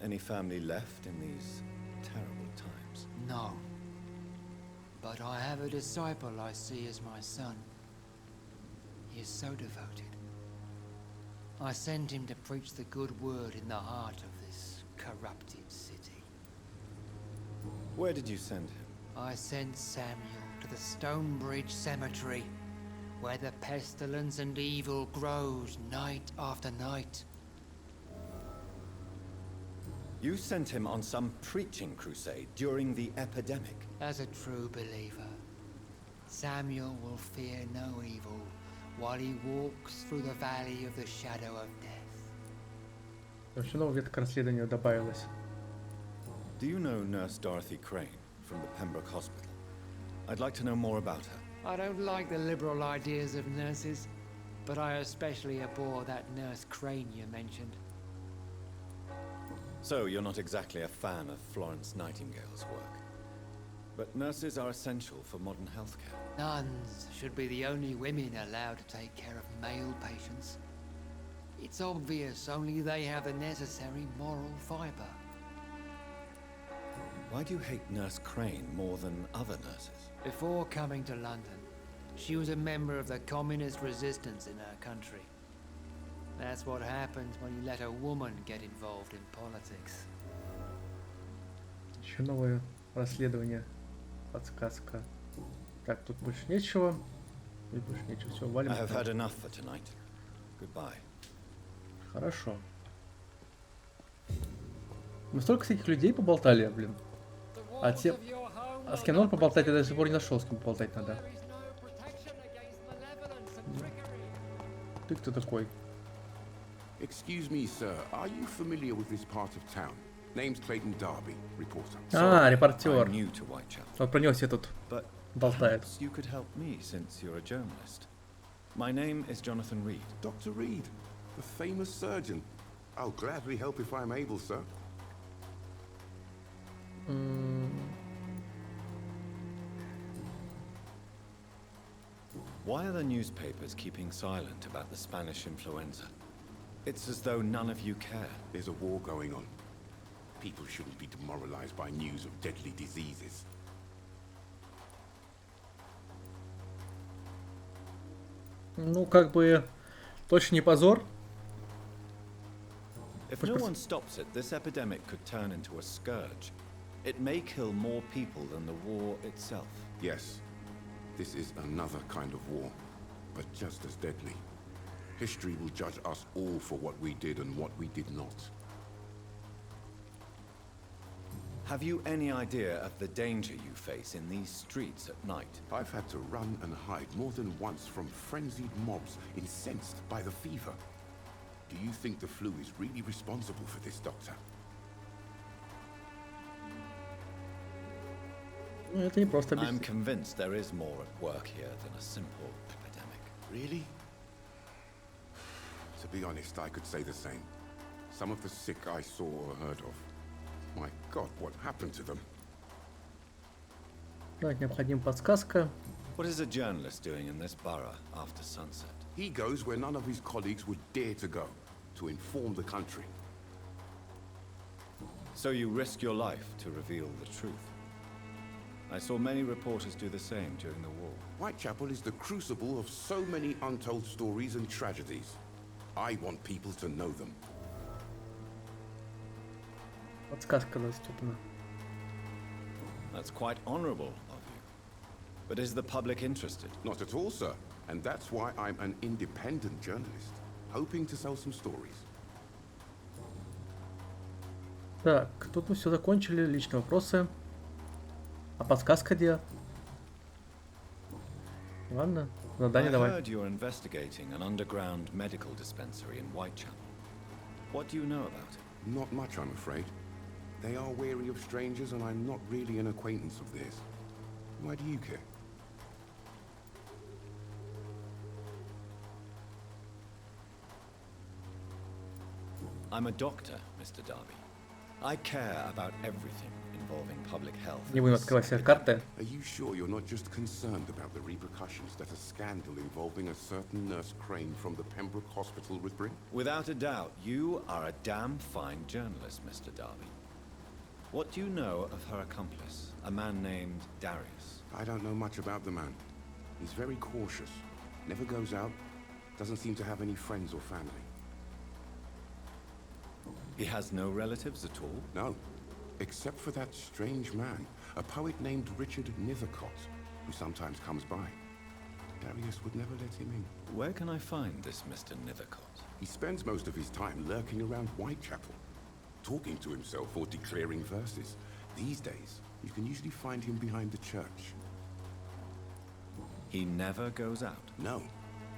Speaker 2: Any family left in these terrible times?
Speaker 11: No. But I have a disciple I see as my son. He is so devoted. I sent him to preach the good word in the heart of this corrupted city.
Speaker 2: Where did you send him?
Speaker 11: I sent Samuel to the Stonebridge Cemetery, where the pestilence and evil grows night after night.
Speaker 2: You sent him on some preaching crusade during the epidemic.
Speaker 11: As a true believer, Samuel will fear no evil while he walks through the valley of the shadow of death.
Speaker 1: Вообще новая ветка расследования добавилась.
Speaker 2: Do you know Nurse Dorothy Crane from the Pembroke Hospital? I'd like to know more about her.
Speaker 11: I don't like the liberal ideas of nurses, but I especially abhor that Nurse Crane you mentioned.
Speaker 2: So you're not exactly a fan of Florence Nightingale's work. But nurses are essential for modern healthcare.
Speaker 11: Nuns should be the only women allowed to take care of male patients. It's obvious only they have the necessary moral fiber.
Speaker 2: Why do you hate Nurse Crane more than other nurses?
Speaker 11: Before coming to London, she was a member of the communist resistance in her country. That's what happens when you let a woman get involved in politics.
Speaker 1: Еще новое расследование. Подсказка. Так, тут больше нечего. И больше нечего. Все, валим.
Speaker 2: I have had enough for tonight. Goodbye.
Speaker 1: Хорошо. Мы столько всяких людей поболтали, блин. А с кем надо поболтать, я до сих пор не нашел, с кем поболтать надо. Ты кто такой?
Speaker 21: Excuse me, sir. Are you familiar with this part of town? Name's Clayton Derby, reporter.
Speaker 1: А, репортер.
Speaker 2: I'm new to Whitechapel.
Speaker 1: Вот про него все тут болтают.
Speaker 2: You could help me since you're a journalist. My name is Jonathan Reed.
Speaker 21: Dr. Reed, the famous surgeon. I'll gladly help if I'm able, sir.
Speaker 2: Why are the newspapers keeping silent about the Spanish influenza? It's as though none of you care.
Speaker 21: There's a war going on. People shouldn't be demoralized by news of deadly diseases.
Speaker 1: Ну, как бы, точно не позор.
Speaker 2: If no one stops it, this epidemic could turn into a scourge. It may kill more people than the war itself.
Speaker 21: Yes, this is another kind of war, but just as deadly. History will judge us all for what we did and what we did not.
Speaker 2: Have you any idea of the danger you face in these streets at night?
Speaker 21: I've had to run and hide more than once from frenzied mobs incensed by the fever. Do you think the flu is really responsible for this, Doctor?
Speaker 1: Это не просто
Speaker 2: I'm convinced there is more at work here than a simple epidemic.
Speaker 21: Really? To be honest, I could say the same. Some of the sick I saw or heard of. My God, what happened to them?
Speaker 1: Так, необходима подсказка.
Speaker 2: What is a journalist doing in this borough after sunset?
Speaker 21: He goes where none of his colleagues would dare to go, to inform the country.
Speaker 2: So you risk your life to reveal the truth. I saw many reporters do the same during the war.
Speaker 21: Whitechapel is the crucible of so many untold stories and tragedies. I want people to know them.
Speaker 1: Подсказка доступна.
Speaker 2: That's quite honorable of you. But is the public interested?
Speaker 21: Not at all, sir. And that's why I'm an independent journalist, hoping to sell some stories.
Speaker 1: Так, тут мы все закончили. Личные вопросы. А подсказка где? Ладно, задание давай.
Speaker 2: I heard you're investigating an underground medical dispensary in Whitechapel. What do you know about it?
Speaker 21: Not much, I'm afraid. They are wary of strangers, and I'm not really an acquaintance of theirs. Why do you care?
Speaker 2: I'm a doctor, Mr. Derby. I care about everything involving public health.
Speaker 1: Не будем открывать все карты.
Speaker 21: Are you sure you're not just concerned about the repercussions that a scandal involving a certain Nurse Crane from the Pembroke Hospital would bring?
Speaker 2: Without a doubt, you are a damn fine journalist, Mr. Derby. What do you know of her accomplice, a man named Darius?
Speaker 21: I don't know much about the man. He's very cautious, never goes out, doesn't seem to have any friends or family.
Speaker 2: He has no relatives at all?
Speaker 21: No, except for that strange man, a poet named Richard Nithercott, who sometimes comes by. Darius would never let him in.
Speaker 2: Where can I find this Mr. Nithercott?
Speaker 21: He spends most of his time lurking around Whitechapel, talking to himself or declaring verses. These days, you can usually find him behind the church.
Speaker 2: He never goes out?
Speaker 21: No.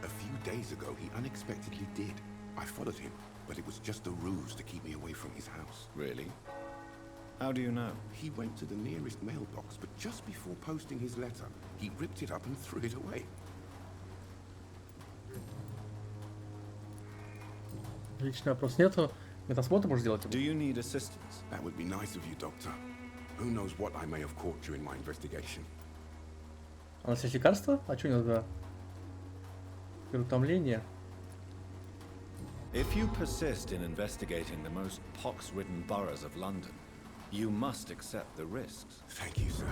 Speaker 21: A few days ago, he unexpectedly did. I followed him, but it was just a ruse to keep me away from his house.
Speaker 2: Really? How do you know?
Speaker 21: He went to the nearest mailbox, but just before posting his letter, he ripped it up and threw it away.
Speaker 1: Личный вопрос нету. Медосмотр можешь сделать?
Speaker 2: Do you need assistance?
Speaker 21: That would be nice of you, Doctor. Who knows what I may have caught during my investigation.
Speaker 1: А у нас есть лекарства? А что у нас за переутомление?
Speaker 2: If you persist in investigating the most pox-ridden boroughs of London, you must accept the risks.
Speaker 21: Thank you, sir.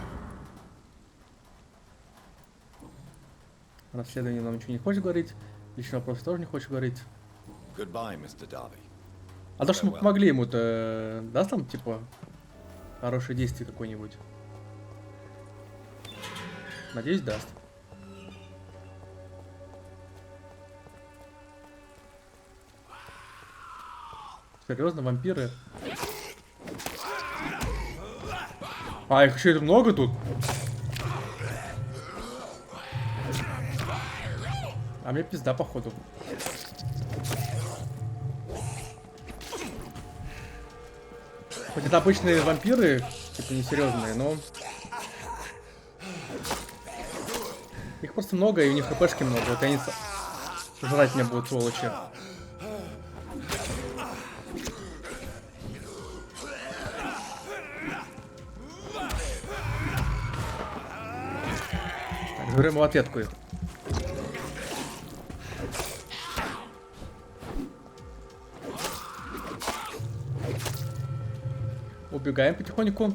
Speaker 1: Расследование нам ничего не хочешь говорить. Личный вопрос тоже не хочешь говорить.
Speaker 2: Goodbye, Mr. Derby.
Speaker 1: А то, что мы помогли ему-то, даст там, типа, хорошее действие какое-нибудь? Надеюсь, даст. Серьезно, вампиры? А, их еще много тут? А мне пизда, походу. Хоть это обычные вампиры, типа несерьезные, но... Их просто много, и у них хпшки много. Вот они жрать меня будут, сволочи. Так, жрем в ответку их. Убегаем потихоньку.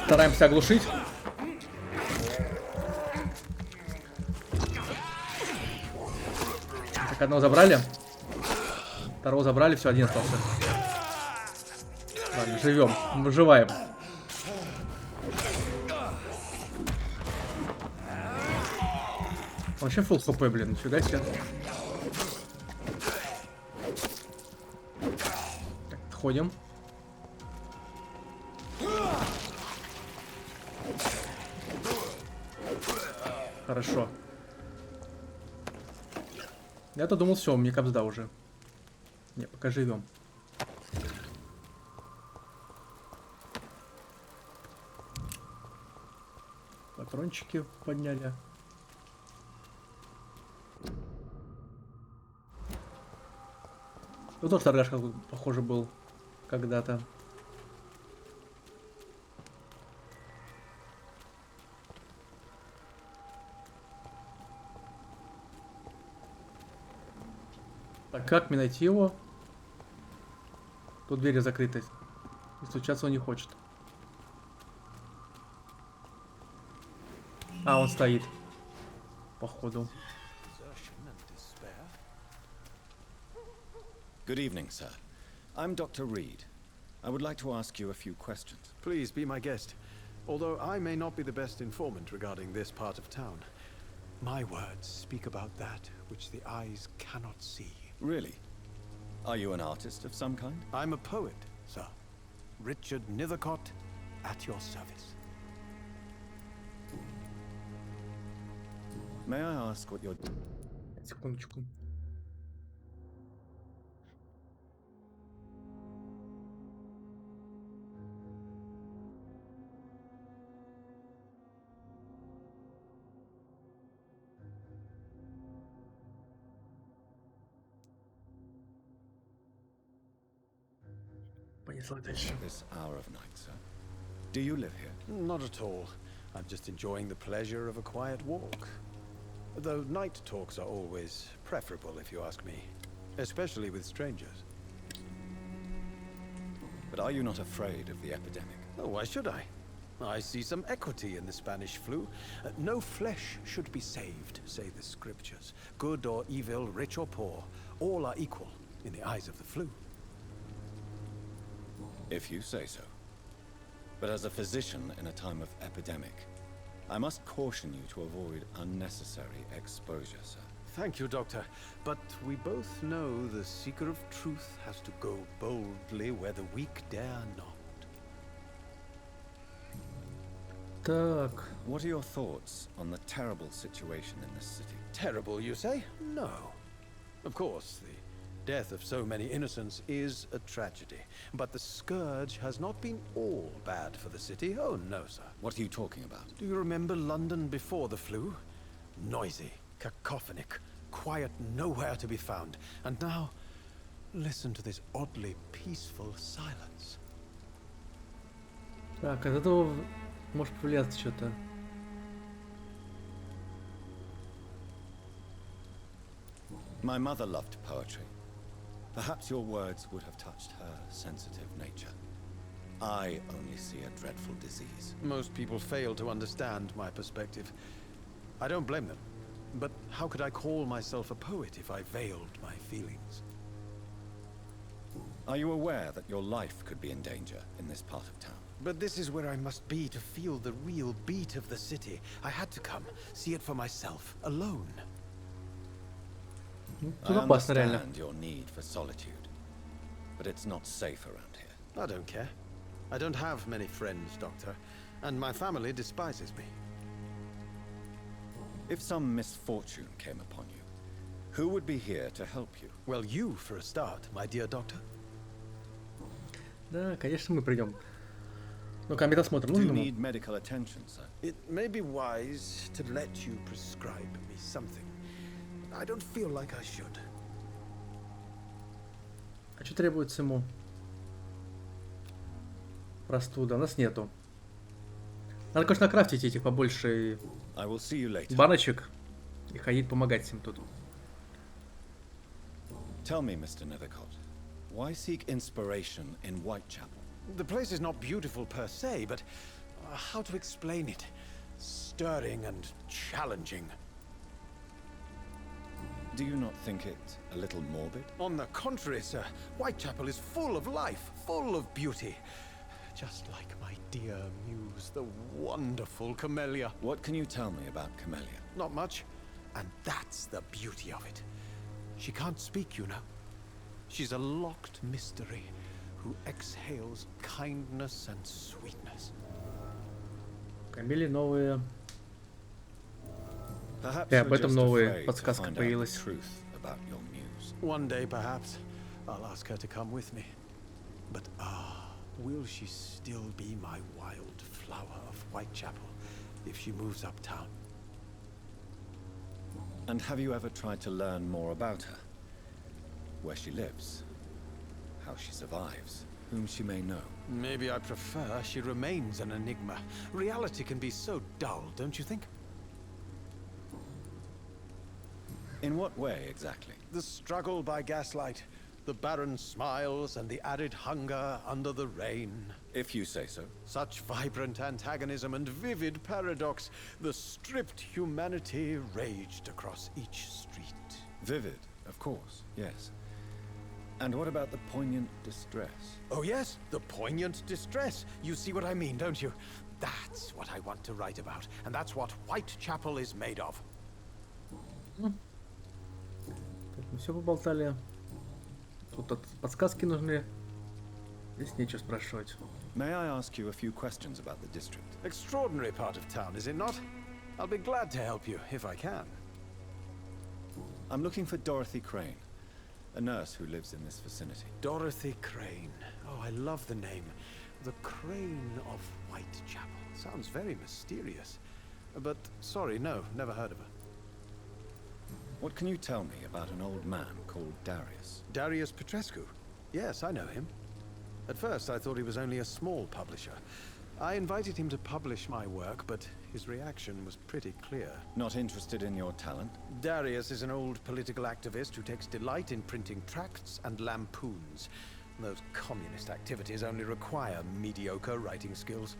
Speaker 1: Стараемся оглушить. Так, одного забрали. Второго забрали, все, один остался. Ладно, живем, выживаем. Вообще фулл хп, блин, нифига себе. Так, отходим. Хорошо. Я-то думал, все, мне капсда уже. Не, пока живем. Патрончики подняли. Ну тоже торгаш, как похоже, был когда-то. Так, как мне найти его? Тут двери закрыты. И стучаться он не хочет. А, он стоит. Походу.
Speaker 2: Good evening, sir. I'm Dr. Reed. I would like to ask you a few questions.
Speaker 4: Please be my guest. Although I may not be the best informant regarding this part of town, my words speak about that which the eyes cannot see.
Speaker 2: Really? Are you an artist of some kind?
Speaker 4: I'm a poet, sir. Richard Nithercott, at your service.
Speaker 2: May I ask what you're...
Speaker 1: Секундочку.
Speaker 2: This hour of night, sir. Do you live here?
Speaker 4: Not at all. I'm just enjoying the pleasure of a quiet walk. Though night talks are always preferable, if you ask me. Especially with strangers.
Speaker 2: But are you not afraid of the epidemic?
Speaker 4: Oh, why should I? I see some equity in the Spanish flu. No flesh should be saved, say the scriptures. Good or evil, rich or poor, all are equal. in the eyes of the flu.
Speaker 2: If you say so. But as a physician in a time of epidemic, I must caution you to avoid unnecessary exposure, sir.
Speaker 4: Thank you, Doctor. But we both know the seeker of truth has to go boldly where the weak dare not.
Speaker 1: Так.
Speaker 2: What are your thoughts on the terrible situation in this city?
Speaker 4: Terrible, you say? No. Of course, the death of so many innocents is a tragedy. But the scourge has not been all bad for the city. Oh, no, sir.
Speaker 2: What are you talking about?
Speaker 4: Do you remember London before the flu? Noisy, cacophonic, quiet nowhere to be found. And now, listen to this oddly peaceful silence.
Speaker 1: Так, от этого может повлияться что-то.
Speaker 2: My mother loved poetry. Perhaps your words would have touched her sensitive nature. I only see a dreadful disease.
Speaker 4: Most people fail to understand my perspective. I don't blame them. But how could I call myself a poet if I veiled my feelings?
Speaker 2: Are you aware that your life could be in danger in this part of town?
Speaker 4: But this is where I must be to feel the real beat of the city. I had to come, see it for myself, alone.
Speaker 2: I understand your need for solitude, but it's not safe around here.
Speaker 4: I don't care. I don't have many friends, Doctor, and my family despises me.
Speaker 2: If some misfortune came upon you, who would be here to help you?
Speaker 4: Well, you for a start, my dear Doctor.
Speaker 1: Да, конечно, мы придем. Ну-ка, медосмотр
Speaker 2: Do you
Speaker 1: нужно?
Speaker 2: need medical attention, sir?
Speaker 4: It may be wise to let you prescribe me something. I don't feel like I should.
Speaker 1: А что требуется ему? Простуда. У нас нету. Надо, конечно, крафтить этих побольше
Speaker 2: I will see you later.
Speaker 1: баночек и ходить помогать всем тут.
Speaker 2: Tell me, Mr. Nethercott, why seek inspiration in Whitechapel?
Speaker 4: The place is not beautiful per se, but how to explain it? Stirring and challenging.
Speaker 2: Do you not think it a little morbid?
Speaker 4: On the contrary, sir. Whitechapel is full of life, full of beauty. Just like my dear muse, the wonderful Camellia.
Speaker 2: What can you tell me about Camellia?
Speaker 4: Not much. And that's the beauty of it. She can't speak, you know. She's a locked mystery who exhales kindness and sweetness.
Speaker 1: Камели новые.
Speaker 2: Perhaps
Speaker 1: И об
Speaker 2: you're
Speaker 1: этом
Speaker 2: just
Speaker 1: новая
Speaker 2: afraid to
Speaker 1: подсказка
Speaker 2: find out
Speaker 1: появилась.
Speaker 2: the truth about your muse.
Speaker 4: One day, perhaps, I'll ask her to come with me. But will she still be my wild flower of Whitechapel if she moves uptown?
Speaker 2: And have you ever tried to learn more about her? Where she lives, how she survives, whom she may know?
Speaker 4: Maybe I prefer she remains an enigma. Reality can be so dull, don't you think?
Speaker 2: In what way, exactly?
Speaker 4: The struggle by gaslight, the barren smiles and the added hunger under the rain.
Speaker 2: If you say so.
Speaker 4: Such vibrant antagonism and vivid paradox. The stripped humanity raged across each street.
Speaker 2: Vivid, of course, yes. And what about the poignant distress?
Speaker 4: Oh yes, the poignant distress. You see what I mean, don't you? That's what I want to write about, and that's what Whitechapel is made of.
Speaker 1: Так, мы все поболтали. Тут подсказки нужны. Здесь нечего спрашивать.
Speaker 2: May I ask you a few questions about the district?
Speaker 4: Extraordinary part of town, is it not? I'll be glad to help you, if I can.
Speaker 2: I'm looking for Dorothy Crane, a nurse who lives in this vicinity.
Speaker 4: Dorothy Crane. Oh, I love the name. The Crane of Whitechapel. Sounds very mysterious. But, sorry, no, never heard of her.
Speaker 2: What can you tell me about an old man called Darius?
Speaker 4: Darius Petrescu? Yes, I know him. At first, I thought he was only a small publisher. I invited him to publish my work, but his reaction was pretty clear.
Speaker 2: Not interested in your talent?
Speaker 4: Darius is an old political activist who takes delight in printing tracts and lampoons. Those communist activities only require mediocre writing skills.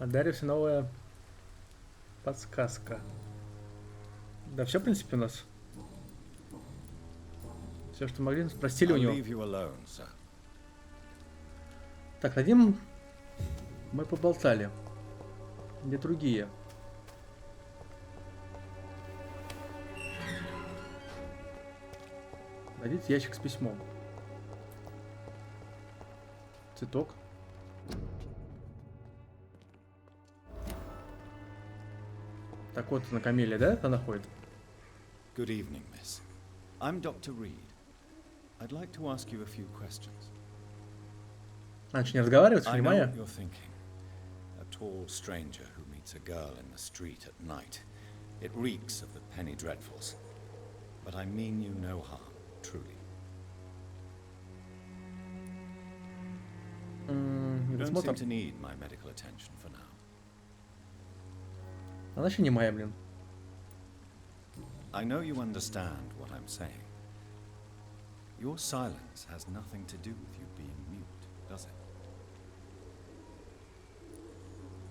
Speaker 1: А Дариус новая подсказка. Да, все, в принципе, у нас. Все, что могли, спросили у
Speaker 2: I'll
Speaker 1: него.
Speaker 2: leave you alone, sir.
Speaker 1: Так, один мы поболтали. Где другие? Найдите ящик с письмом. Цветок. Так вот, на камеле, да, она находит?
Speaker 2: Good evening, miss. I'm Dr. Reed. I'd like to ask you a few questions.
Speaker 1: Она что, не разговаривает,
Speaker 2: I know
Speaker 1: понимаю?
Speaker 2: what you're thinking. A tall stranger who meets a girl in the street at night. It reeks of the penny dreadfuls. But I mean you no harm, truly. You don't seem to need my medical attention for now.
Speaker 1: Она еще не моя, блин.
Speaker 2: I know you understand what I'm saying. Your silence has nothing to do with you being mute, does it?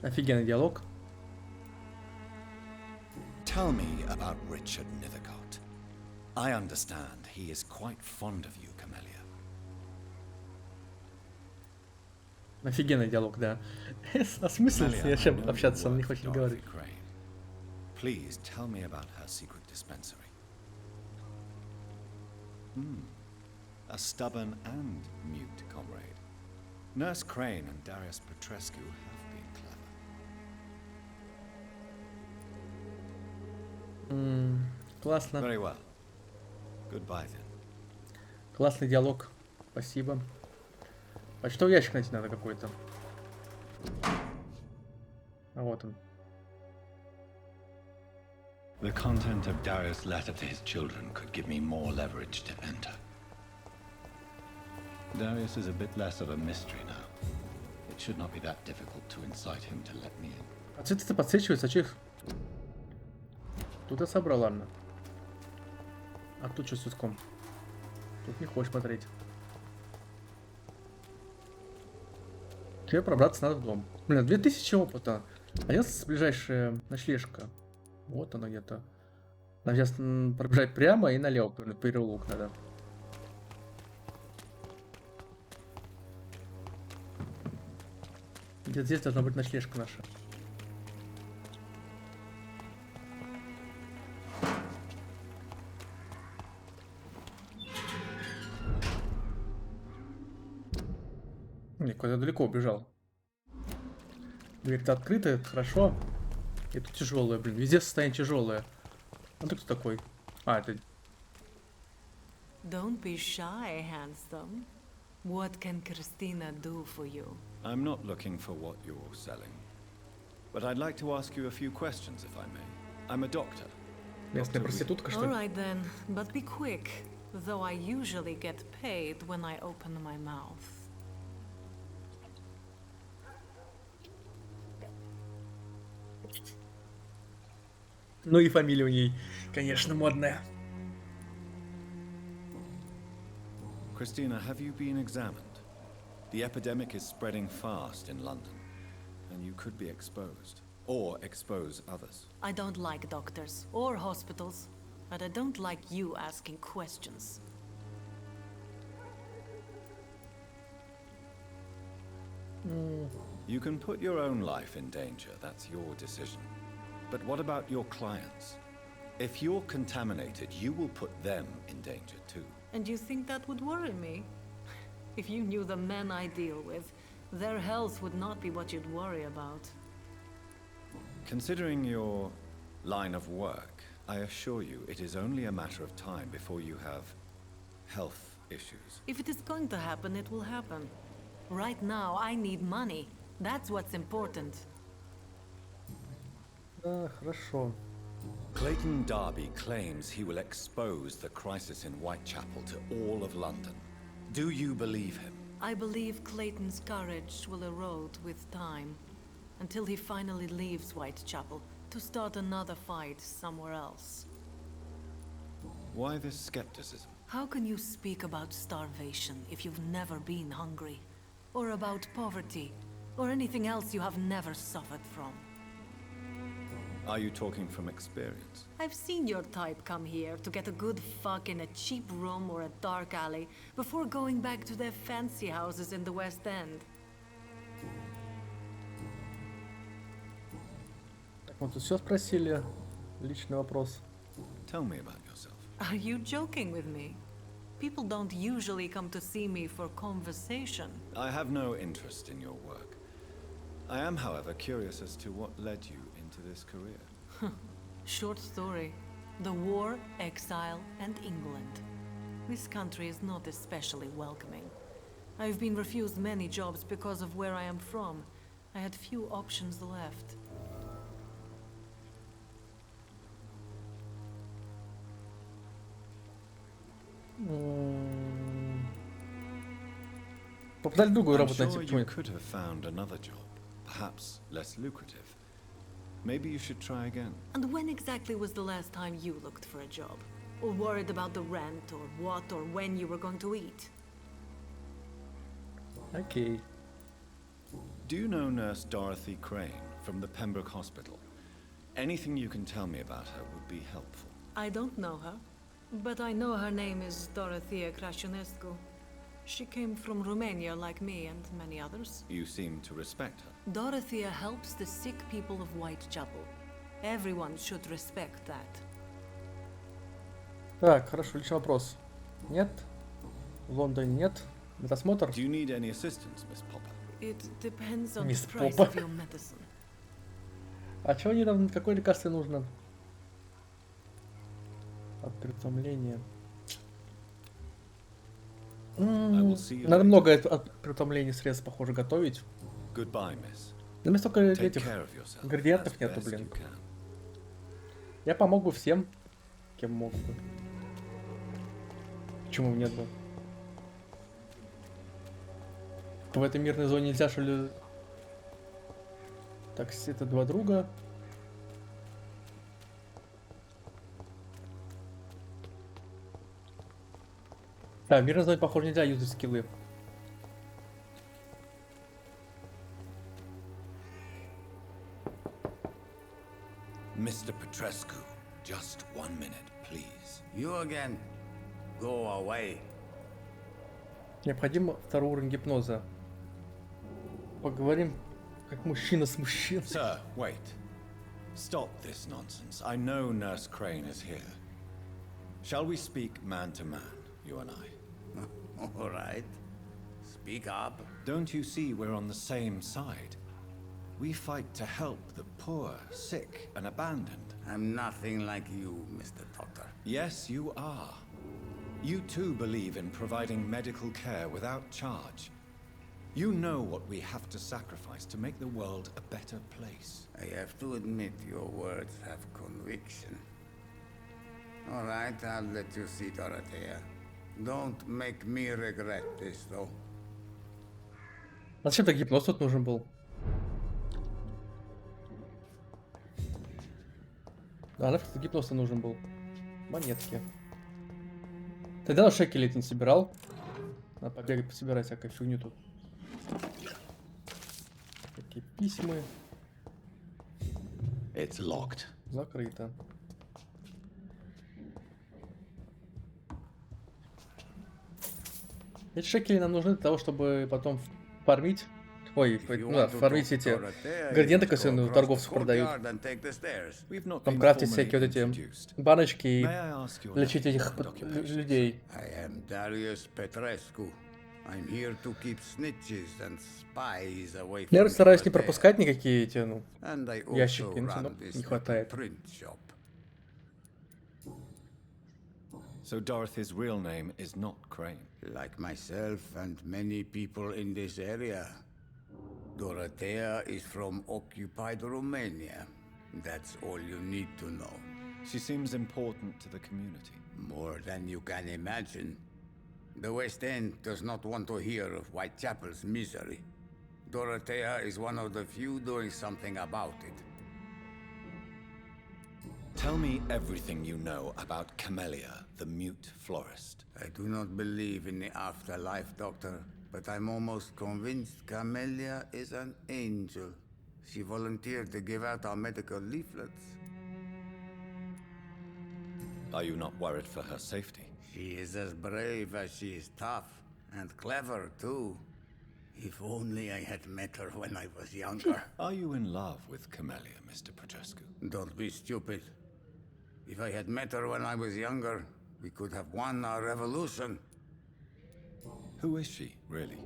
Speaker 1: Офигенный диалог.
Speaker 2: Tell me about Richard Nethercott. I understand he is quite fond of you, Camellia.
Speaker 1: Офигенный диалог, да. Осмыслился, я чем общаться, он не хочет говорить.
Speaker 2: Please tell me about her secret dispensary. A stubborn and mute comrade. Nurse Crane and Darius Petrescu have been clever.
Speaker 1: Классно.
Speaker 2: Very well. Goodbye then.
Speaker 1: Классный диалог. Спасибо. Почтовый ящик найти надо какой-то. А вот он.
Speaker 2: The content of Darius' letter to his children could give me more leverage to enter. Darius is a bit less of a mystery now. It should not be that difficult to incite him to let me in.
Speaker 1: А цветы-то подсвечиваются, а чих? Тут я собрал, ладно. А тут что с цветком? Тут не хочешь смотреть. Тебе пробраться надо в дом. Блин, 2000 опыта. А я ближайшая ночлежка. Вот она где-то. Нам сейчас пробежать прямо и налево, переулок надо. Где-то здесь должна быть ночлежка наша. Не, куда-то далеко убежал. Дверь-то открытая, это хорошо. И тут тяжелая, блин. Везде состояние тяжелое. А ты кто такой? А, это...
Speaker 7: Don't be shy, handsome. What can Christina do for you?
Speaker 2: I'm not looking for what you're selling. But I'd like to ask you a few questions, if I may. I'm a doctor.
Speaker 1: Местная проститутка, что ли?
Speaker 7: All right then, but be quick. Though I usually get paid when I open my mouth.
Speaker 1: Ну и фамилия у ней, конечно, модная.
Speaker 2: Christina, have you been examined? The epidemic is spreading fast in London, and you could be exposed, or expose others.
Speaker 7: I don't like doctors or hospitals, but I don't like you asking questions.
Speaker 2: You can put your own life in danger, that's your decision. But what about your clients? If you're contaminated, you will put them in danger too.
Speaker 7: And you think that would worry me? If you knew the men I deal with, their health would not be what you'd worry about.
Speaker 2: Considering your line of work, I assure you it is only a matter of time before you have health issues.
Speaker 7: If it is going to happen, it will happen. Right now, I need money. That's what's important.
Speaker 1: Хорошо.
Speaker 2: Clayton Derby claims he will expose the crisis in Whitechapel to all of London. Do you believe him?
Speaker 7: I believe Clayton's courage will erode with time, until he finally leaves Whitechapel to start another fight somewhere else.
Speaker 2: Why this skepticism?
Speaker 7: How can you speak about starvation if you've never been hungry? Or about poverty, or anything else you have never suffered from?
Speaker 2: Are you talking from experience?
Speaker 7: I've seen your type come here to get a good fuck in a cheap room or a dark alley before going back to their fancy houses in the West End.
Speaker 1: Так, мы тут все спросили. Личный вопрос.
Speaker 2: Tell me about yourself.
Speaker 7: Are you joking with me? People don't usually come to see me for conversation.
Speaker 2: I have no interest in your work. I am, however, curious as to what led you into this career.
Speaker 7: Short story. The war, exile, and England. This country is not especially welcoming. I've been refused many jobs because of where I am from. I had few options left.
Speaker 1: Попытали другую
Speaker 2: I'm
Speaker 1: работу найти,
Speaker 2: sure
Speaker 1: почему
Speaker 2: you
Speaker 1: нет?
Speaker 2: could have found another job, perhaps less lucrative. Maybe you should try again.
Speaker 7: And when exactly was the last time you looked for a job? Or worried about the rent, or what, or when you were going to eat?
Speaker 1: Окей.
Speaker 2: Do you know Nurse Dorothy Crane from the Pembroke Hospital? Anything you can tell me about her would be helpful.
Speaker 7: I don't know her, but I know her name is Dorothea Crăciunescu. She came from Romania like me and many others.
Speaker 2: You seem to respect her.
Speaker 7: Dorothea helps the sick people of Whitechapel. Everyone should respect that.
Speaker 1: Так, хорошо, личный вопрос. Нет. В Лондоне нет. Медосмотр.
Speaker 2: Do you need any assistance, Miss Popper?
Speaker 7: It depends on
Speaker 1: Miss
Speaker 7: the price
Speaker 1: Popper.
Speaker 7: of your medicine.
Speaker 1: А чего они там, какое лекарство нужно? От притомления. Надо много от притомления средств, похоже, готовить.
Speaker 2: Goodbye, miss.
Speaker 1: Но у меня столько
Speaker 2: Take
Speaker 1: этих
Speaker 2: care of yourself
Speaker 1: ингредиентов
Speaker 2: as
Speaker 1: нету,
Speaker 2: best
Speaker 1: блин.
Speaker 2: you can.
Speaker 1: Я помог бы всем, кем мог бы. Почему бы нет бы? В этой мирной зоне нельзя, что ли? Так, это два друга. Да, в мирной зоне, похоже, нельзя юзать скиллы.
Speaker 2: Mr. Petrescu, just 1 minute, please.
Speaker 18: You again. Go away.
Speaker 1: Необходим второй уровень гипноза. Поговорим как мужчина с мужчиной.
Speaker 2: Sir, wait. Stop this nonsense. I know Nurse Crane is here. Shall we speak man to man, you and I?
Speaker 18: All right. Speak up.
Speaker 2: Don't you see we're on the same side? We fight to help the poor, sick, and abandoned.
Speaker 18: I'm nothing like you, Mr. Doctor.
Speaker 2: Yes, you are. You too believe in providing medical care without charge. You know what we have to sacrifice to make the world a better place.
Speaker 18: I have to admit your words have conviction. All right, I'll let you see, Dorothea. Don't make me regret this, though.
Speaker 1: А зачем так гипноз тут нужен был? Да, нафиг гипноз нужен был. Монетки. Ты давно шекелей не собирал? Надо побегать, пособирать всякую фигню тут. Такие письма.
Speaker 2: It's locked.
Speaker 1: Закрыто. Эти шекели нам нужны для того, чтобы потом фармить. Ой, ну да, фармить эти ингредиенты, которые у торговцев продают. Там крафтить всякие вот эти баночки и лечить этих людей. Я стараюсь не пропускать никакие эти, ну, ящики, но не хватает.
Speaker 2: So Dorothy's real name is not Crane.
Speaker 18: Like myself and many people in this area. Dorothea is from occupied Romania. That's all you need to know.
Speaker 2: She seems important to the community.
Speaker 18: More than you can imagine. The West End does not want to hear of Whitechapel's misery. Dorothea is one of the few doing something about it.
Speaker 2: Tell me everything you know about Camellia, the mute florist.
Speaker 18: I do not believe in the afterlife, Doctor, but I'm almost convinced Camellia is an angel. She volunteered to give out our medical leaflets.
Speaker 2: Are you not worried for her safety?
Speaker 18: She is as brave as she is tough, and clever too. If only I had met her when I was younger.
Speaker 2: Are you in love with Camellia, Mr. Petrescu?
Speaker 18: Don't be stupid. If I had met her when I was younger, we could have won our revolution.
Speaker 2: Who is she, really?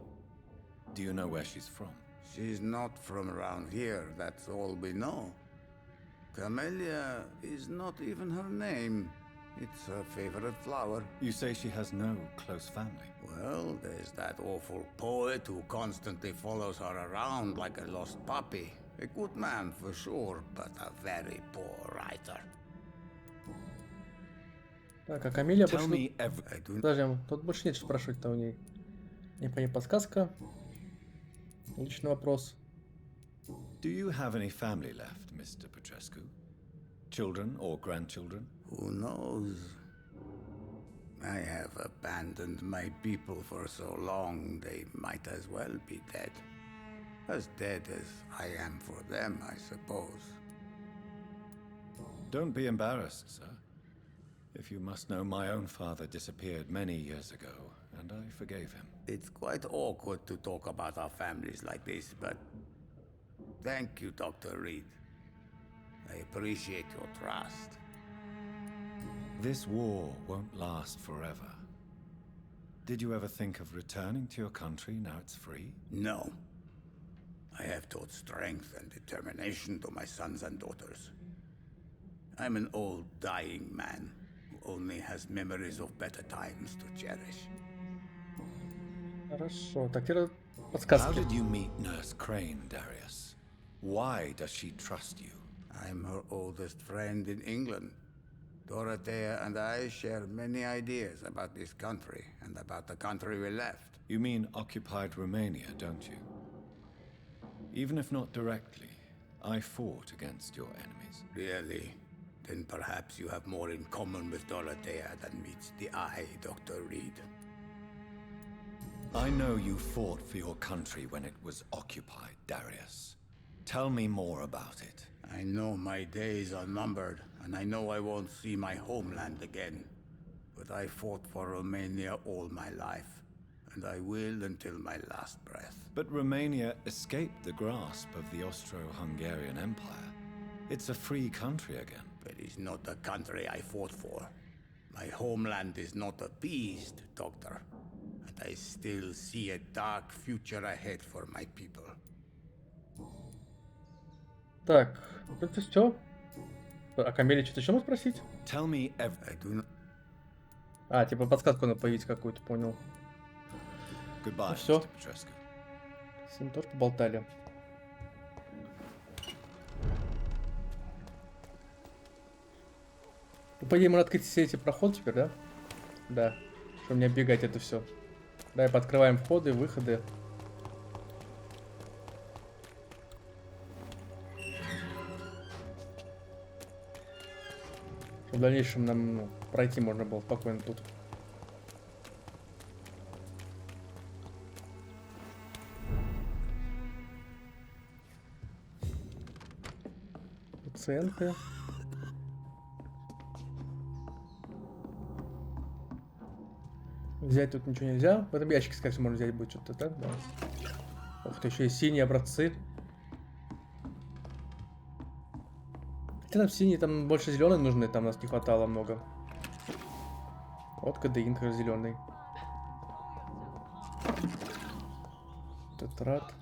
Speaker 2: Do you know where she's from?
Speaker 18: She's not from around here, that's all we know. Camellia is not even her name. It's her favorite flower.
Speaker 2: You say she has no close family?
Speaker 18: Well, there's that awful poet who constantly follows her around like a lost puppy. A good man for sure, but a very poor writer.
Speaker 1: Так, а Камелия больше... Подожди, тут больше нет что спрашивать-то у ней. Не подсказка. Личный вопрос.
Speaker 2: Do you have any family left, Mr. Petrescu? Children or grandchildren?
Speaker 18: Who knows? I have abandoned my people for so long, they might as well be dead. As dead as I am for them, I suppose.
Speaker 2: Don't be embarrassed, sir. If you must know, my own father disappeared many years ago, and I forgave him.
Speaker 18: It's quite awkward to talk about our families like this, but thank you, Dr. Reed. I appreciate your trust.
Speaker 2: This war won't last forever. Did you ever think of returning to your country now it's free?
Speaker 18: No. I have taught strength and determination to my sons and daughters. I'm an old, dying man who only has memories of better times to cherish.
Speaker 1: Хорошо, так теперь подсказки.
Speaker 2: How did you meet Nurse Crane, Darius? Why does she trust you?
Speaker 18: I'm her oldest friend in England. Dorothea and I share many ideas about this country and about the country we left.
Speaker 2: You mean occupied Romania, don't you? Even if not directly, I fought against your enemies.
Speaker 18: Really? Then perhaps you have more in common with Dorothea than meets the eye, Dr. Reed.
Speaker 2: I know you fought for your country when it was occupied, Darius. Tell me more about it.
Speaker 18: I know my days are numbered, and I know I won't see my homeland again. But I fought for Romania all my life, and I will until my last breath.
Speaker 2: But Romania escaped the grasp of the Austro-Hungarian Empire. It's a free country again.
Speaker 18: But it's not the country I fought for. My homeland is not appeased, Doctor. And I still see a dark future ahead for my people.
Speaker 1: Так, это все. А Камелия что-то еще можно спросить?
Speaker 2: Tell me
Speaker 1: А, типа подсказку надо появить какую-то, понял.
Speaker 2: Goodbye,
Speaker 1: ну, все.
Speaker 2: Mr. Petrescu.
Speaker 1: С ним тоже поболтали. Ну, по идее, можно открыть все эти проходы теперь, да? Да. Чтобы не оббегать это все. Давай пооткрываем входы, выходы. В дальнейшем нам пройти можно было спокойно тут. Пациенты. Взять тут ничего нельзя. В этом ящике, скорее всего, можно взять будет что-то, так? Да. Ух ты, еще и синие образцы. Хотя там синие, там больше зеленые нужны, там нас не хватало много. Вот кадеин, как зеленый. Тетрат.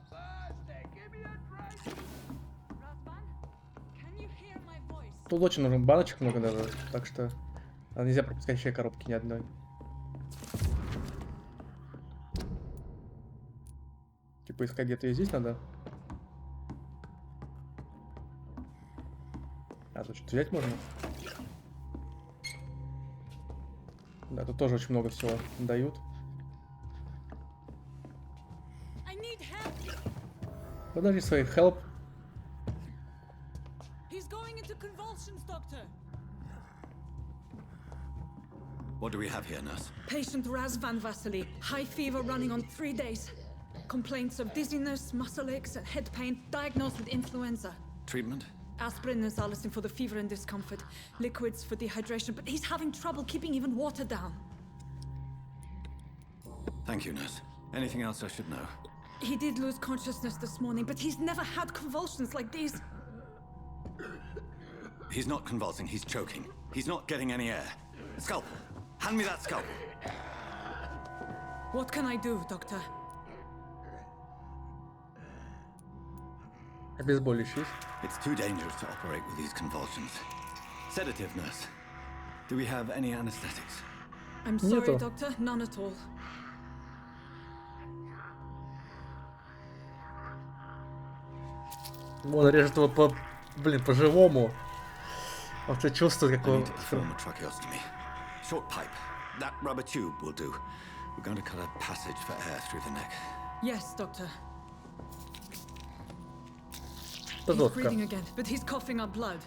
Speaker 1: Тут очень много баночек много даже, так что нельзя пропускать еще коробки ни одной. Типа искать где-то ее здесь надо. А тут что-то взять можно? Да, тут тоже очень много всего дают. Подожди свои help.
Speaker 2: What do we have here, nurse?
Speaker 14: Patient Raz Van Vasily. High fever running on 3 days. Complaints of dizziness, muscle aches, and head pain, diagnosed with influenza.
Speaker 2: Treatment?
Speaker 14: Aspirin and Zalacin for the fever and discomfort, liquids for dehydration, but he's having trouble keeping even water down.
Speaker 2: Thank you, nurse. Anything else I should know?
Speaker 14: He did lose consciousness this morning, but he's never had convulsions like these.
Speaker 2: He's not convulsing, he's choking. He's not getting any air. Scalpel! Hand me that scalpel!
Speaker 14: What can I do, Doctor?
Speaker 1: Обезболивающий.
Speaker 2: It's too dangerous to operate with these convulsions. Sedative, nurse. Do we have any anesthetics?
Speaker 14: I'm sorry, Doctor. None at all.
Speaker 1: Он режет его по-живому. Он все чувствует, как он...
Speaker 2: Short pipe. That rubber tube will do. We're going to cut a passage for air through the neck.
Speaker 14: Yes, Doctor. He's breathing again, but he's coughing up blood.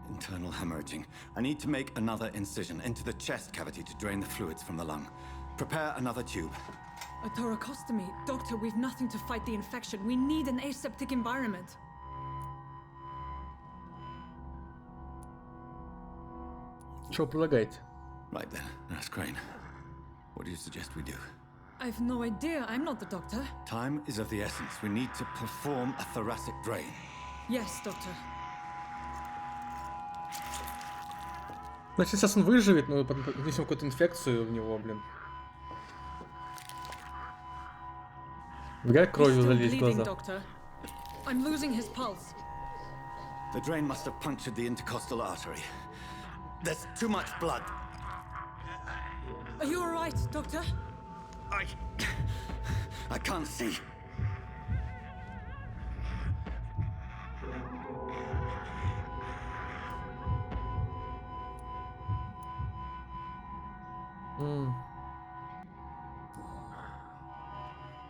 Speaker 2: Internal hemorrhaging. I need to make another incision into the chest cavity to drain the fluids from the lung. Prepare another tube.
Speaker 14: A thoracostomy. Doctor, we've nothing to fight the infection. We need an aseptic environment.
Speaker 1: Что предлагаете?
Speaker 2: Right then, Nurse Crane. What do you suggest we do?
Speaker 14: I've no idea. I'm not the doctor.
Speaker 2: Time is of the essence. We need to perform a thoracic drain.
Speaker 14: Yes, Doctor.
Speaker 1: Значит, сейчас он выживет, но несем какую-то инфекцию в него, блин. Дай кровью залить глаза.
Speaker 14: I'm losing his pulse.
Speaker 2: The drain must have punctured the intercostal artery. There's too much blood.
Speaker 14: Are you all right, Doctor?
Speaker 2: I can't see.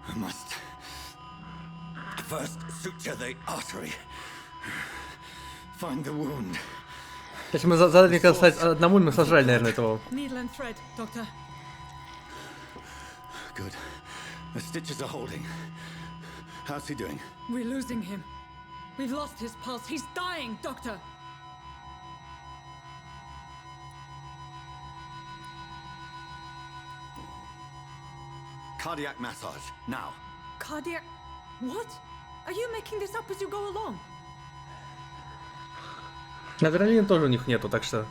Speaker 2: I must first suture the artery. Find the wound.
Speaker 1: Если мы задали касать одному, мы сожрали, наверное, этого.
Speaker 14: Needle and thread, Doctor.
Speaker 2: Good. The stitches are holding. How's he doing?
Speaker 14: We're losing him. We've lost his pulse. He's dying, Doctor.
Speaker 2: Cardiac massage, now.
Speaker 14: Cardiac... What? Are you making this up as you go along?
Speaker 1: Адреналина тоже у них нету, так что...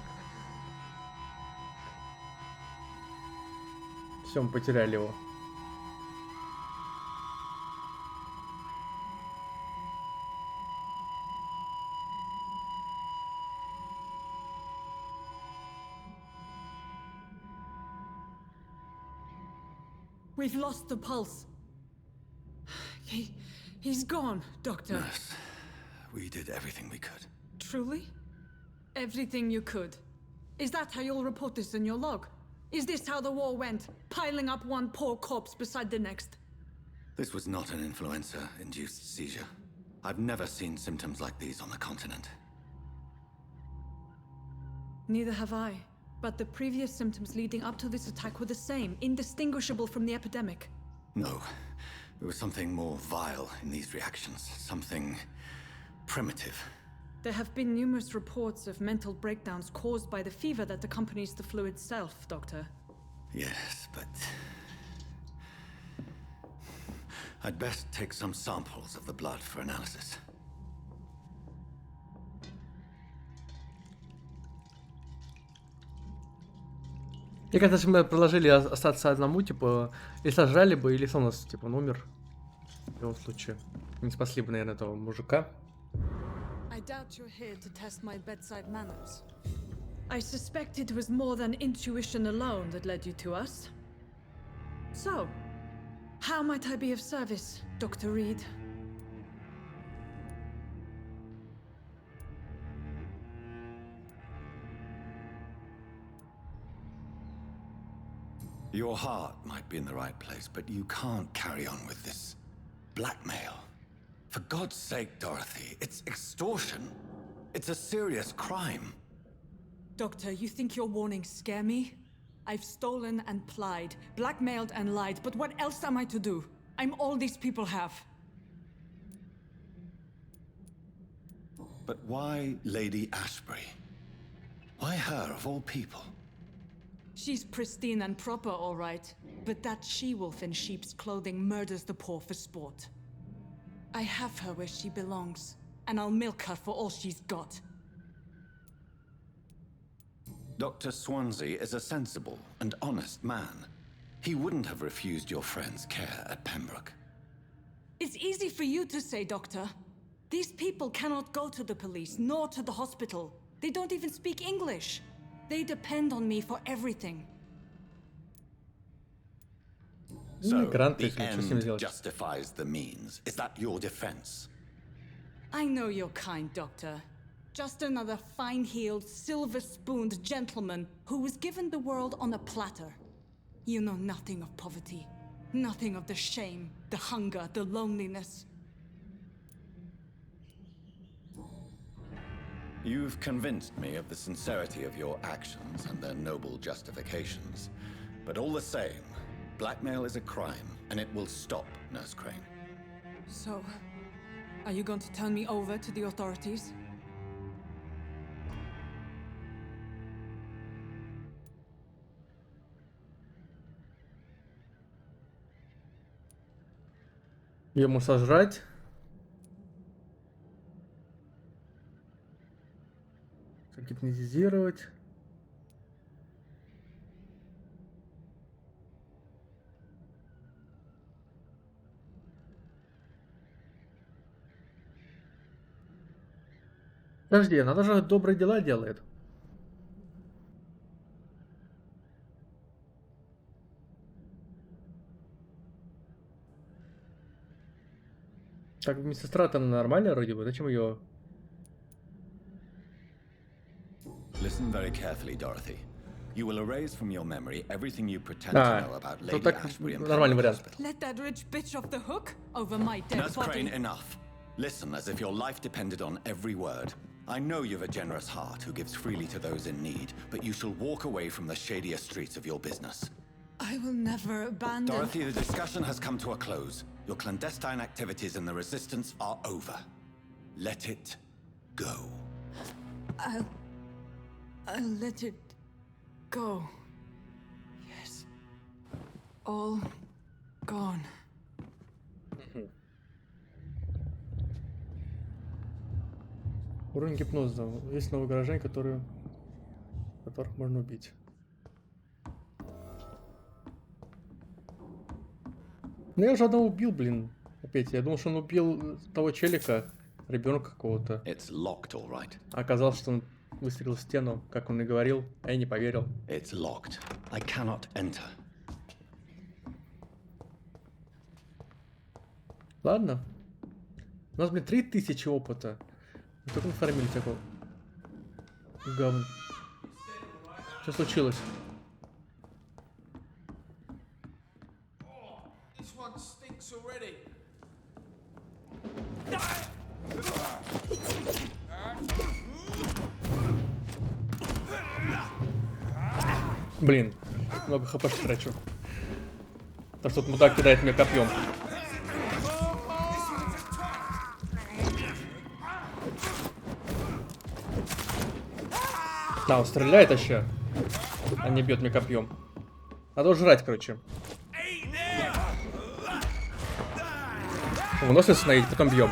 Speaker 1: Все, мы потеряли его.
Speaker 14: We've lost the pulse. He's gone, Doctor.
Speaker 2: Nurse, we did everything we could.
Speaker 14: Truly? Everything you could. Is that how you'll report this in your log? Is this how the war went? Piling up one poor corpse beside the next?
Speaker 2: This was not an influenza-induced seizure. I've never seen symptoms like these on the continent.
Speaker 14: Neither have I. But the previous symptoms leading up to this attack were the same, indistinguishable from the epidemic.
Speaker 2: No. There was something more vile in these reactions. Something primitive.
Speaker 14: There have been numerous reports of mental breakdowns caused by the fever that accompanies the flu itself, Doctor.
Speaker 2: Yes, but... I'd best take some samples of the blood for analysis.
Speaker 1: Мне кажется, если мы предложили остаться одному, типа, или сожрали бы, или он у нас, типа, он умер. В любом случае. Не спасли бы, наверное, этого мужика.
Speaker 14: I doubt you're here to test my bedside manners. I suspect it was more than intuition alone that led you to us. So, how might I be of service, Dr. Reed?
Speaker 2: Your heart might be in the right place, but you can't carry on with this blackmail. For God's sake, Dorothy, it's extortion. It's a serious crime.
Speaker 14: Doctor, you think your warnings scare me? I've stolen and plied, blackmailed and lied, but what else am I to do? I'm all these people have.
Speaker 2: But why Lady Ashbury? Why her of all people?
Speaker 14: She's pristine and proper, all right. But that she-wolf in sheep's clothing murders the poor for sport. I have her where she belongs, and I'll milk her for all she's got.
Speaker 2: Dr. Swansea is a sensible and honest man. He wouldn't have refused your friend's care at Pembroke.
Speaker 14: It's easy for you to say, Doctor. These people cannot go to the police, nor to the hospital. They don't even speak English. They depend on me for everything.
Speaker 2: So, the end justifies the means. Is that your defense?
Speaker 14: I know you're kind, Doctor. Just another fine-heeled, silver-spooned gentleman who was given the world on a platter. You know nothing of poverty. Nothing of the shame, the hunger, the loneliness.
Speaker 2: You've convinced me of the sincerity of your actions and their noble justifications. But all the same, blackmail is a crime, and it will stop, Nurse Crane.
Speaker 14: So, are you going to turn me over to the authorities?
Speaker 1: Ему сожрать. Гипнотизировать. Подожди, она даже добрые дела делает. Так, медсестра-то нормальная вроде бы, зачем ее...
Speaker 2: Listen very carefully, Dorothy. You will erase from your memory everything you pretend to know about Lady Ashbury and
Speaker 1: нормальный вариант.
Speaker 14: Let that rich bitch off the hook over my dead
Speaker 2: Nurse
Speaker 14: body.
Speaker 2: Crane, enough. Listen as if your life depended on every word. I know you've a generous heart who gives freely to those in need, but you shall walk away from the shadier streets of your business.
Speaker 14: I will never abandon...
Speaker 2: Dorothy, the discussion has come to a close. Your clandestine activities in the Resistance are over. Let it go.
Speaker 14: I'll let it go. Yes. All gone.
Speaker 1: Уровень гипноза. Есть новые горожане, которых можно убить. Ну я уже одного убил, блин. Опять, я думал, что он убил того челика, ребенка какого-то. А оказалось, что он выстрелил в стену, как он и говорил, а я не поверил.
Speaker 2: It's locked. I cannot enter.
Speaker 1: Ладно. У нас, блин, 3000 опыта. Мы только нафармили такого. Говно. Что случилось? Блин, много хп трачу. Так что мудак кидает мне копьем. Да, он стреляет еще, а не бьет мне копьем. Надо жрать, короче. Выносится остановить, потом бьем.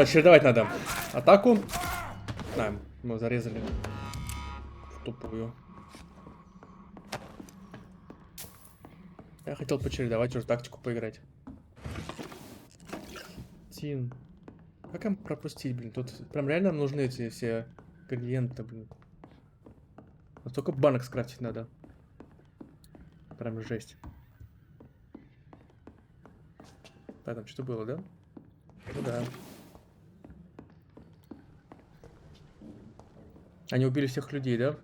Speaker 1: Чередовать надо. Атаку. Да, мы зарезали. В тупую. Я хотел почередовать, уже тактику поиграть. Тин. Как им пропустить, блин? Тут прям реально нужны эти все ингредиенты, блин. Столько банок скрафтить надо. Прям жесть. Да, там что-то было, да? Ну да. Они убили всех людей, да?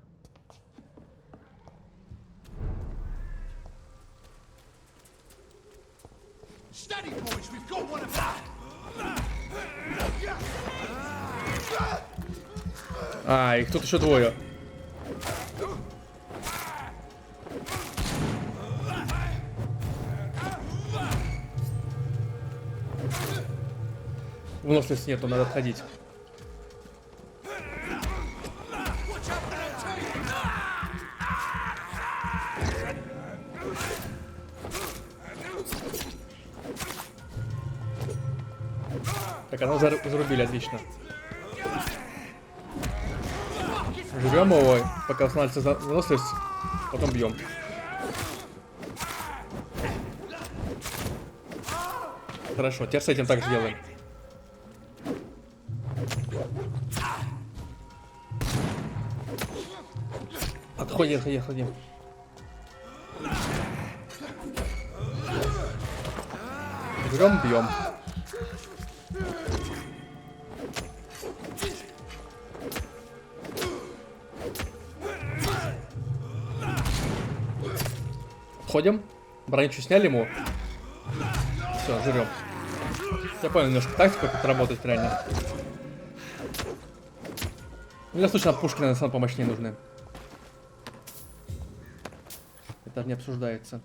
Speaker 1: А, их тут еще двое. Выносливости нету, надо отходить. Так, оно зарубили, отлично. Жрем его, пока устанавливается выносливость, потом бьем. Хорошо, теперь с этим так же делаем. Отходи, отходи, отходи. Жрем, бьем. Отходим. Броничу сняли ему. Все, жрем. Я понял немножко тактику, как работать реально. Для случая на пушки, наверное, помощнее нужны. Это не обсуждается.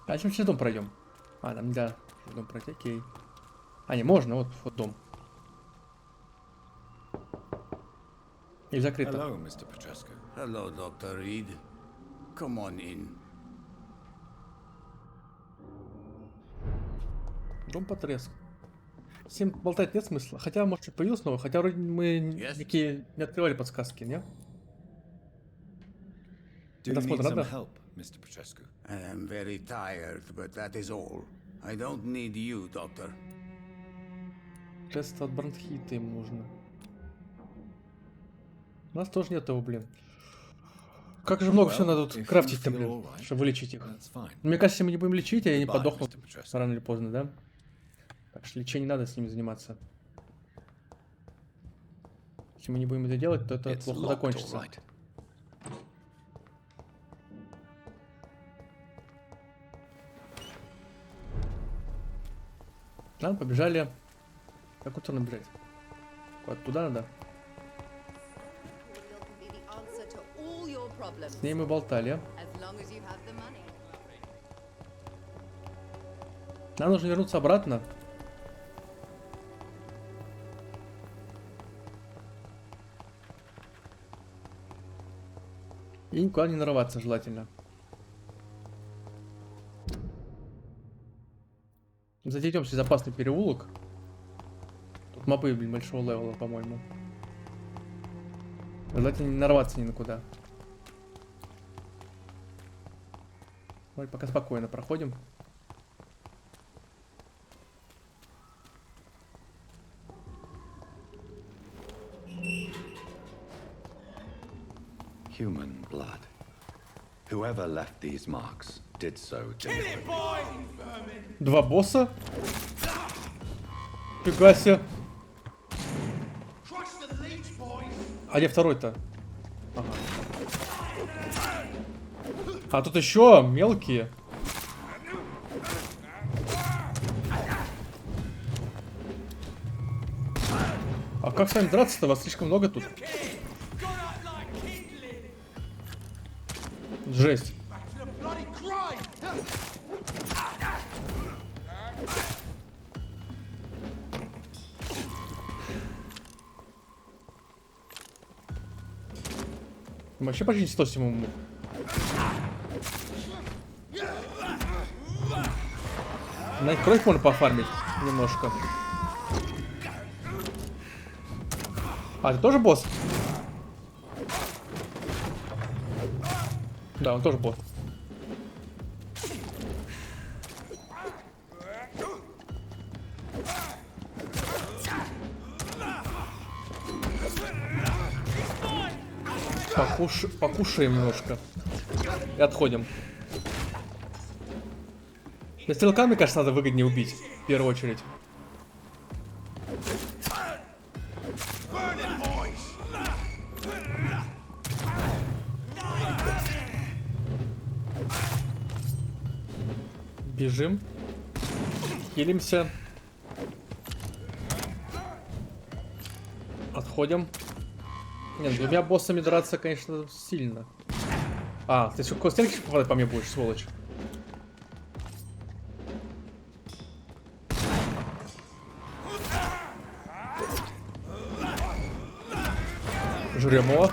Speaker 1: А чем через дом пройдем? А, нам нельзя через дом пройти, окей. А, не, можно, вот дом. Или закрыто.
Speaker 2: Hello, Mr. Petrescu.
Speaker 18: Hello, Dr. Reed. Come on in.
Speaker 1: Дом потреск. Всем болтать нет смысла. Хотя, может, что-то появилось новое. Хотя вроде мы никакие не открывали подсказки, не?
Speaker 2: Do you need some help, Mr. Petrescu?
Speaker 18: I am very tired, but that is all. I don't need you, doctor.
Speaker 1: Тест от бронхита им нужно. У нас тоже нет его, блин. Как же много всего надо тут крафтить-то, блин, чтобы вылечить их. Мне кажется, если мы не будем лечить, они подохнут рано или поздно, да? Так что лечение надо с ними заниматься. Если мы не будем это делать, то это плохо закончится. Ладно, побежали. Как куда бежать? Куда туда надо? С ней мы болтали. Нам нужно вернуться обратно. И никуда не нарываться желательно. Зайдем в безопасный переулок. Тут мобы, блин, большого левела, по-моему. Желательно не нарваться ни на куда. Давай пока спокойно проходим.
Speaker 2: Human blood. Whoever left these marks did so deliberately.
Speaker 1: Два босса? Фига себе. А где второй-то? Ага. А тут еще мелкие. А как с вами драться-то? Вас слишком много тут. Жесть. Мы вообще почти 107 ему. На их кровь можно пофармить немножко. А, ты тоже босс? Да, он тоже босс. Покушаем немножко. И отходим. Да стрелка, мне кажется, надо выгоднее убить. В первую очередь. Бежим. Хилимся. Отходим. Нет, с двумя боссами драться, конечно, сильно. А, ты еще к стенке попадать по мне будешь, сволочь. Жрем его.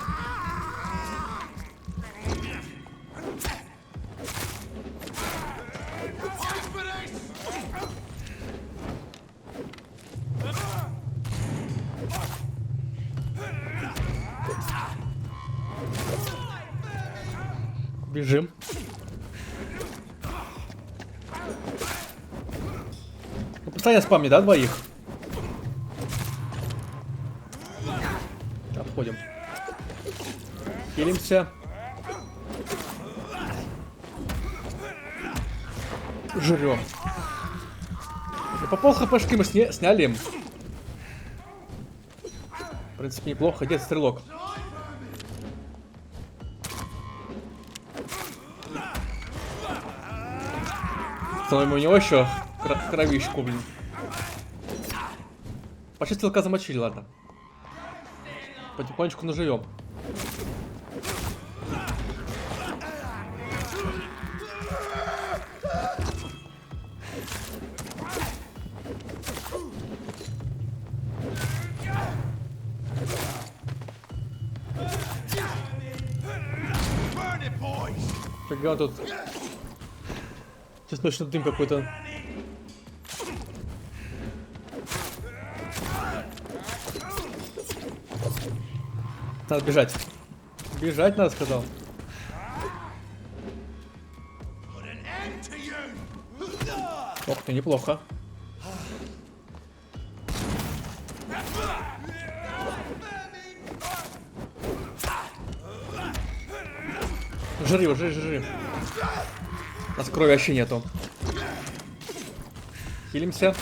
Speaker 1: Бежим. Ну, постоянно спамни, да, двоих? Отходим. Хилимся. Жрем. Ну, по пол хпшки мы сняли. В принципе, неплохо. Где стрелок? У него еще кровищку, блин. Почти стрелка замочили, ладно. Потихонечку наживем. Фига тут. Сейчас точно дым какой-то. Надо бежать. Бежать надо, сказал. Ох ты, неплохо. Жри его, жри. У нас крови вообще нету. Хилимся.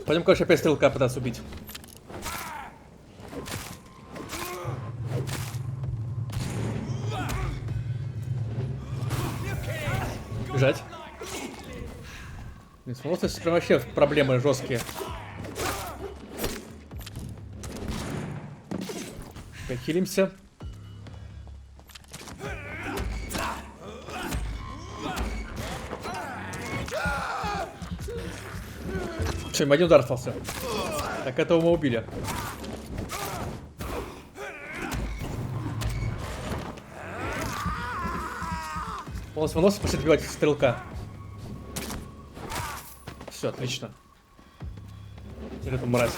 Speaker 1: Пойдем, короче, опять стрелка пытаться убить. Бежать. Не смотрится, прям вообще проблемы жесткие. Опять хилимся. Все, им один удар остался. Так, этого мы убили. Полностью выносит, пошли добивать стрелка. Все, отлично. Теперь эту мразь.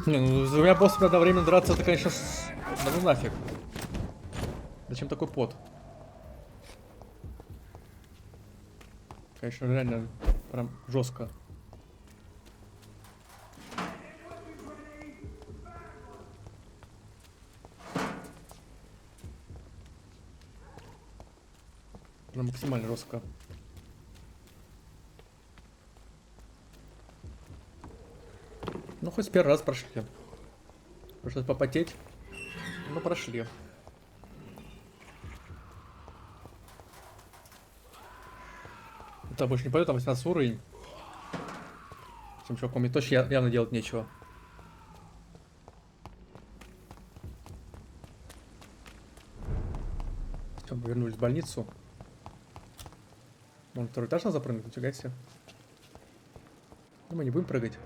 Speaker 1: Не, ну с двумя боссами одновременно драться, это, конечно, да ну нафиг. Зачем такой пот? Конечно, реально прям жестко. Прям максимально жестко. Ну, хоть с первый раз прошли. Пришлось попотеть. Но прошли. Это больше не пойдет, там 18 уровень. С этим чуваком мне точно явно делать нечего. Все, мы вернулись в больницу. Может, второй этаж надо запрыгнуть? Нифига себе. Ну, мы не будем прыгать.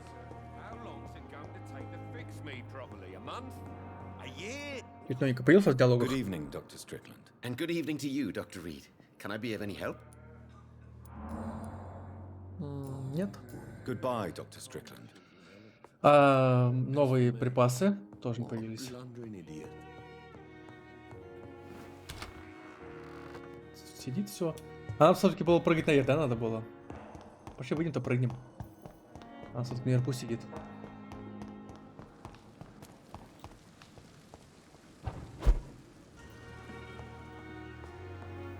Speaker 1: Ведь новенько появился в диалогах.
Speaker 10: Good evening, Dr. Strickland. And good evening to you, Dr. Reed. Can I be of any help?
Speaker 1: Нет.
Speaker 2: Goodbye, Dr. Strickland.
Speaker 1: Новые припасы тоже не появились. Сидит все. А нам все-таки было прыгать наверх, да, надо было? Пошли выйдем-то прыгнем. Она все-таки наверху сидит.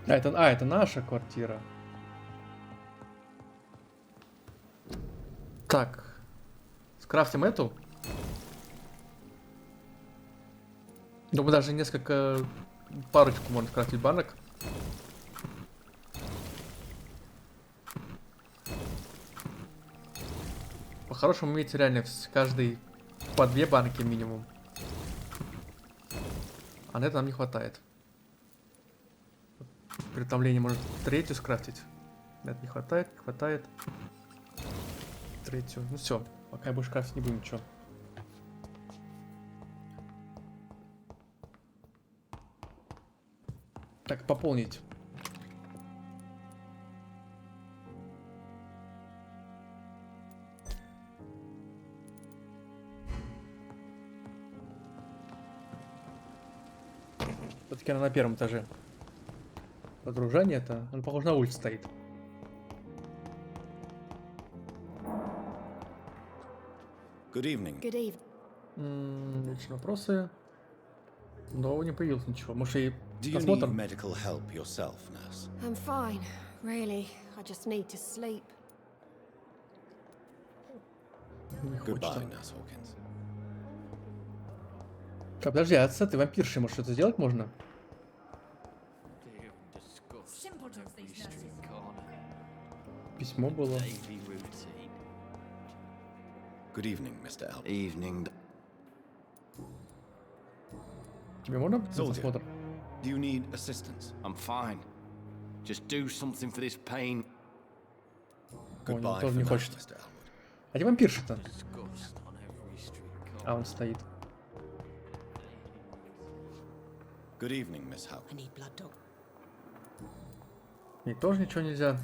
Speaker 1: Это наша квартира. Так. Скрафтим эту. Думаю, даже парочку можно скрафтить банок. По-хорошему иметь реально каждый по 2 банки минимум. А на это нам не хватает. Приготовление может 3 скрафтить. Это не хватает, не хватает. третью. Ну все, пока я больше крафтить не буду ничего. Так, пополнить. Все-таки она на первом этаже. Подружание это, он похож на улице стоит.
Speaker 2: Good evening.
Speaker 9: Good evening.
Speaker 1: Есть вопросы? Нового не появилось ничего. Может и
Speaker 2: Do you need
Speaker 1: посмотрим?
Speaker 2: medical help yourself, nurse?
Speaker 9: I'm fine, really. I just need to sleep.
Speaker 1: Не хочет.
Speaker 2: Goodbye, Nurse Hawkins.
Speaker 1: Так, подожди, а с этой вампиршей, может, что-то сделать можно? Письмо было.
Speaker 2: Good evening, Mr. Albert.
Speaker 15: Evening.
Speaker 1: Тебе можно
Speaker 2: Soldier,
Speaker 1: посмотр?
Speaker 2: do you need assistance?
Speaker 15: I'm fine. Just do something for this pain.
Speaker 1: О, он
Speaker 2: Goodbye
Speaker 1: тоже
Speaker 2: for
Speaker 1: не
Speaker 2: now,
Speaker 1: хочет.
Speaker 2: Mr. Elwood.
Speaker 1: А где вампирша-то?
Speaker 15: Disgust on every street
Speaker 1: А, он стоит.
Speaker 2: Good evening, Miss Howard.
Speaker 5: I need blood dog.
Speaker 1: Ей тоже ничего нельзя.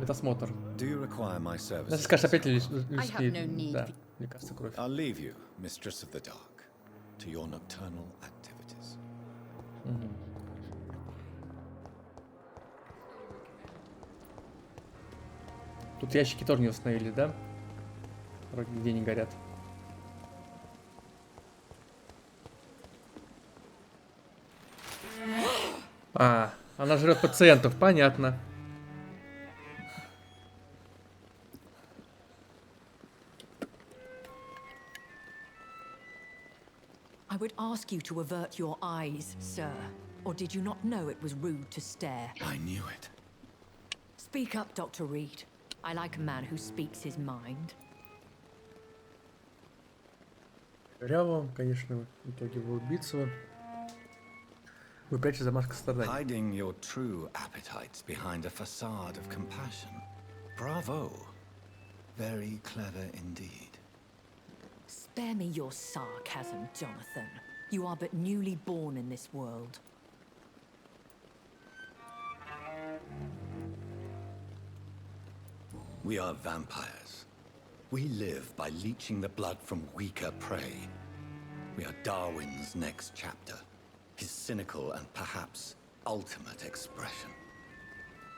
Speaker 1: Медосмотр.
Speaker 2: Do you require my services?
Speaker 1: Если скажешь опять
Speaker 5: I have no need.
Speaker 1: да, лекарство кровь.
Speaker 2: I'll leave you, Mistress of the Dark, to your nocturnal activities.
Speaker 1: Тут ящики тоже не установили, да? Вроде нигде не горят. А, она жрет пациентов, понятно.
Speaker 6: I would ask you to avert your eyes, sir. Or did you not know it was rude to stare?
Speaker 2: I knew it.
Speaker 6: Speak up, Dr. Reed. I like a man who speaks his mind.
Speaker 1: Коряво, конечно, в итоге вы убийцы. Вы прячете за маской страдания.
Speaker 2: Hiding your true appetites behind a facade of compassion. Bravo. Very clever indeed.
Speaker 6: Spare me your sarcasm, Jonathan. You are but newly born in this world.
Speaker 2: We are vampires. We live by leeching the blood from weaker prey. We are Darwin's next chapter. His cynical and perhaps ultimate expression.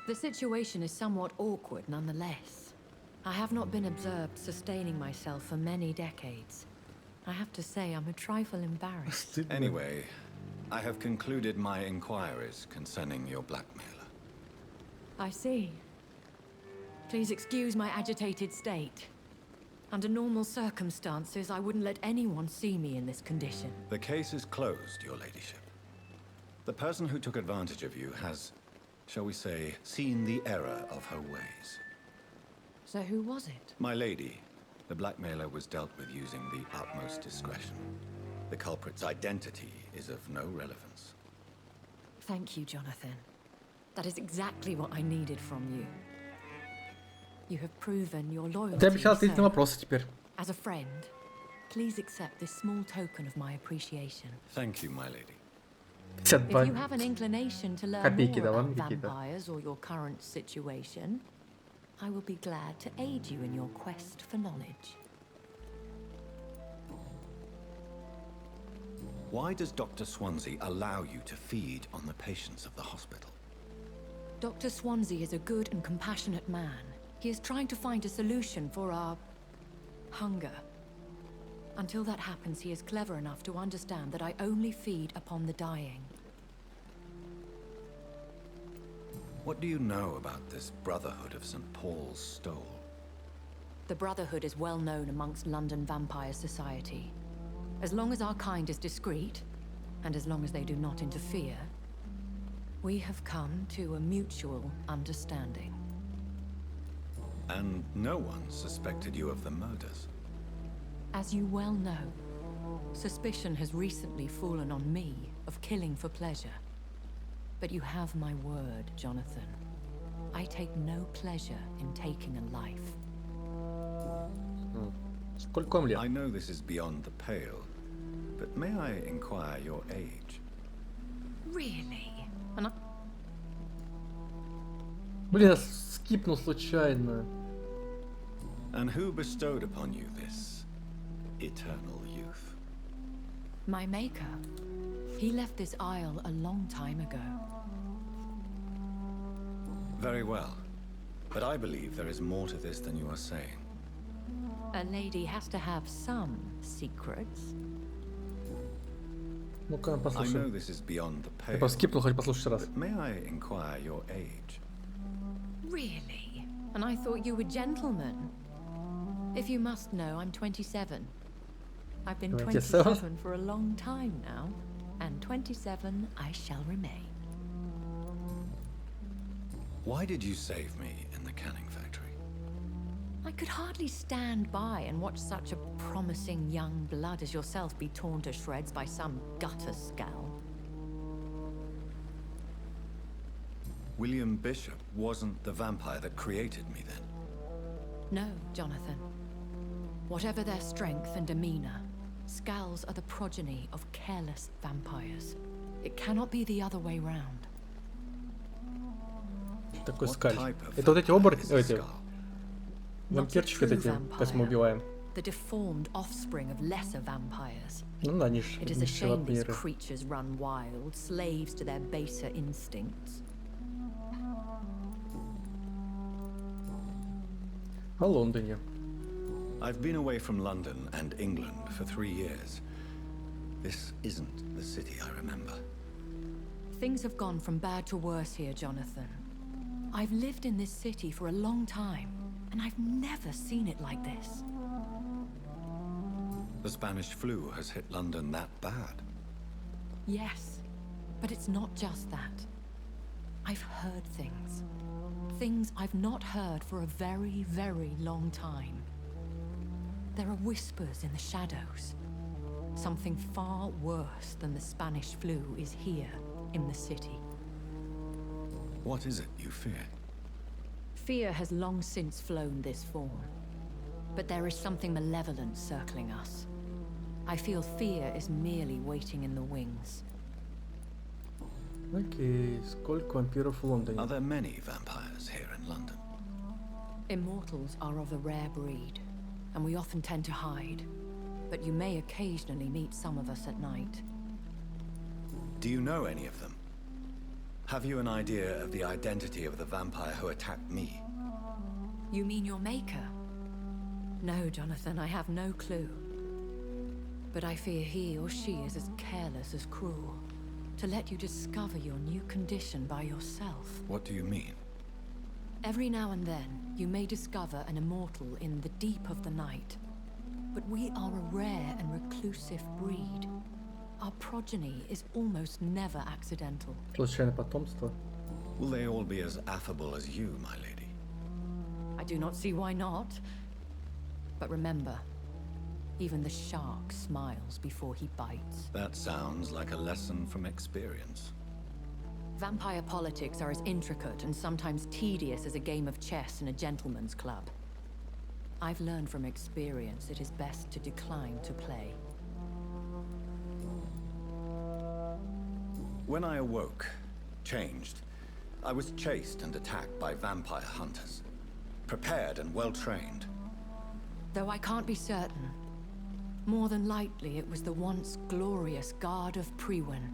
Speaker 6: The situation is somewhat awkward nonetheless. I have not been observed sustaining myself for many decades. I have to say I'm a trifle embarrassed.
Speaker 2: Anyway, I have concluded my inquiries concerning your blackmailer.
Speaker 6: I see. Please excuse my agitated state. Under normal circumstances, I wouldn't let anyone see me in this condition.
Speaker 2: The case is closed, Your Ladyship. The person who took advantage of you has, shall we say, seen the error of her ways.
Speaker 6: So who was it?
Speaker 2: My lady, the blackmailer was dealt with using the utmost discretion. The culprit's identity is of no relevance.
Speaker 6: Thank you, Jonathan. That is exactly what I needed from you. You have proven your loyalty.
Speaker 1: Ты обещал ответить на вопросы теперь.
Speaker 6: As a friend, please accept this small token of my appreciation.
Speaker 2: Thank you, my lady.
Speaker 1: 52
Speaker 6: If you have an inclination to learn
Speaker 1: копейки
Speaker 6: more
Speaker 1: давай,
Speaker 6: about
Speaker 1: Никита.
Speaker 6: vampires or your current situation, I will be glad to aid you in your quest for knowledge.
Speaker 2: Why does Dr. Swansea allow you to feed on the patients of the hospital?
Speaker 6: Dr. Swansea is a good and compassionate man. He is trying to find a solution for our hunger. Until that happens, he is clever enough to understand that I only feed upon the dying.
Speaker 2: What do you know about this Brotherhood of St. Paul's Stole?
Speaker 6: The Brotherhood is well known amongst London vampire society. As long as our kind is discreet, and as long as they do not interfere, we have come to a mutual understanding.
Speaker 2: And no one suspected you of the murders.
Speaker 6: As you well know, suspicion has recently fallen on me of killing for pleasure. But you have my word, Jonathan.
Speaker 8: I take no pleasure in taking a life.
Speaker 1: Сколько вам лет?
Speaker 2: I know this is beyond the pale, but may I inquire your age?
Speaker 8: Really? And I...
Speaker 1: Блин, я скипнул случайно.
Speaker 2: And who bestowed upon you this eternal youth?
Speaker 8: My maker. He left this isle a long time ago.
Speaker 2: Very well. But I believe there is more to this than you are saying.
Speaker 8: A lady has to have some secrets.
Speaker 1: Ну-ка,
Speaker 2: I
Speaker 1: послушай.
Speaker 2: know this is beyond the
Speaker 1: Я
Speaker 2: pale.
Speaker 1: просто скипнул, хоть послушать раз.
Speaker 2: But may I inquire your age?
Speaker 8: Really? And I thought you were gentlemen. If you must know, I'm 27. I've been 27 for a long time now, and 27 I shall remain.
Speaker 2: Why did you save me in the canning factory?
Speaker 8: I could hardly stand by and watch such a promising young blood as yourself be torn to shreds by some gutter scowl.
Speaker 2: William Bishop wasn't the vampire that created me then.
Speaker 8: No, Jonathan. Whatever their strength and demeanor, Scowls are the progeny of careless vampires. It cannot be the other way round.
Speaker 1: Такой скаль. Это вот эти оборотни, эти вампирчики вот эти, как мы убиваем.
Speaker 8: The deformed offspring of lesser vampires.
Speaker 1: Ну да, они ж
Speaker 8: It is a shame these creatures run wild, slaves to their baser instincts.
Speaker 1: А Лондоне?
Speaker 2: I've been away from London and England for 3 years. This isn't the city I remember.
Speaker 8: Things have gone from bad to worse here, Jonathan. I've lived in this city for a long time, and I've never seen it like this.
Speaker 2: The Spanish flu has hit London that bad.
Speaker 8: Yes, but it's not just that. I've heard things. Things I've not heard for a very, very long time. There are whispers in the shadows. Something far worse than the Spanish flu is here in the city.
Speaker 2: What is it you fear?
Speaker 8: Fear has long since flown this form. But there is something malevolent circling us. I feel fear is merely waiting in the wings.
Speaker 1: Окей, сколько вампиров в Лондоне?
Speaker 2: Are there many vampires here in London?
Speaker 8: Immortals are of a rare breed, and we often tend to hide. But you may occasionally meet some of us at night.
Speaker 2: Do you know any of them? Have you an idea of the identity of the vampire who attacked me?
Speaker 8: You mean your maker? No, Jonathan, I have no clue. But I fear he or she is as careless as cruel. To let you discover your new condition by yourself.
Speaker 2: What do you mean?
Speaker 8: Every now and then, you may discover an immortal in the deep of the night. But we are a rare and reclusive breed. Our progeny is almost never accidental.
Speaker 1: Случайное потомство.
Speaker 2: Will they all be as affable as you, my lady?
Speaker 8: I do not see why not. But remember, even the shark smiles before he bites.
Speaker 2: That sounds like a lesson from experience.
Speaker 8: Vampire politics are as intricate and sometimes tedious as a game of chess in a gentleman's club. I've learned from experience it is best to decline to play.
Speaker 2: When I awoke, changed, I was chased and attacked by vampire hunters. Prepared and well-trained.
Speaker 8: Though I can't be certain, more than likely it was the once glorious Guard of Priwen.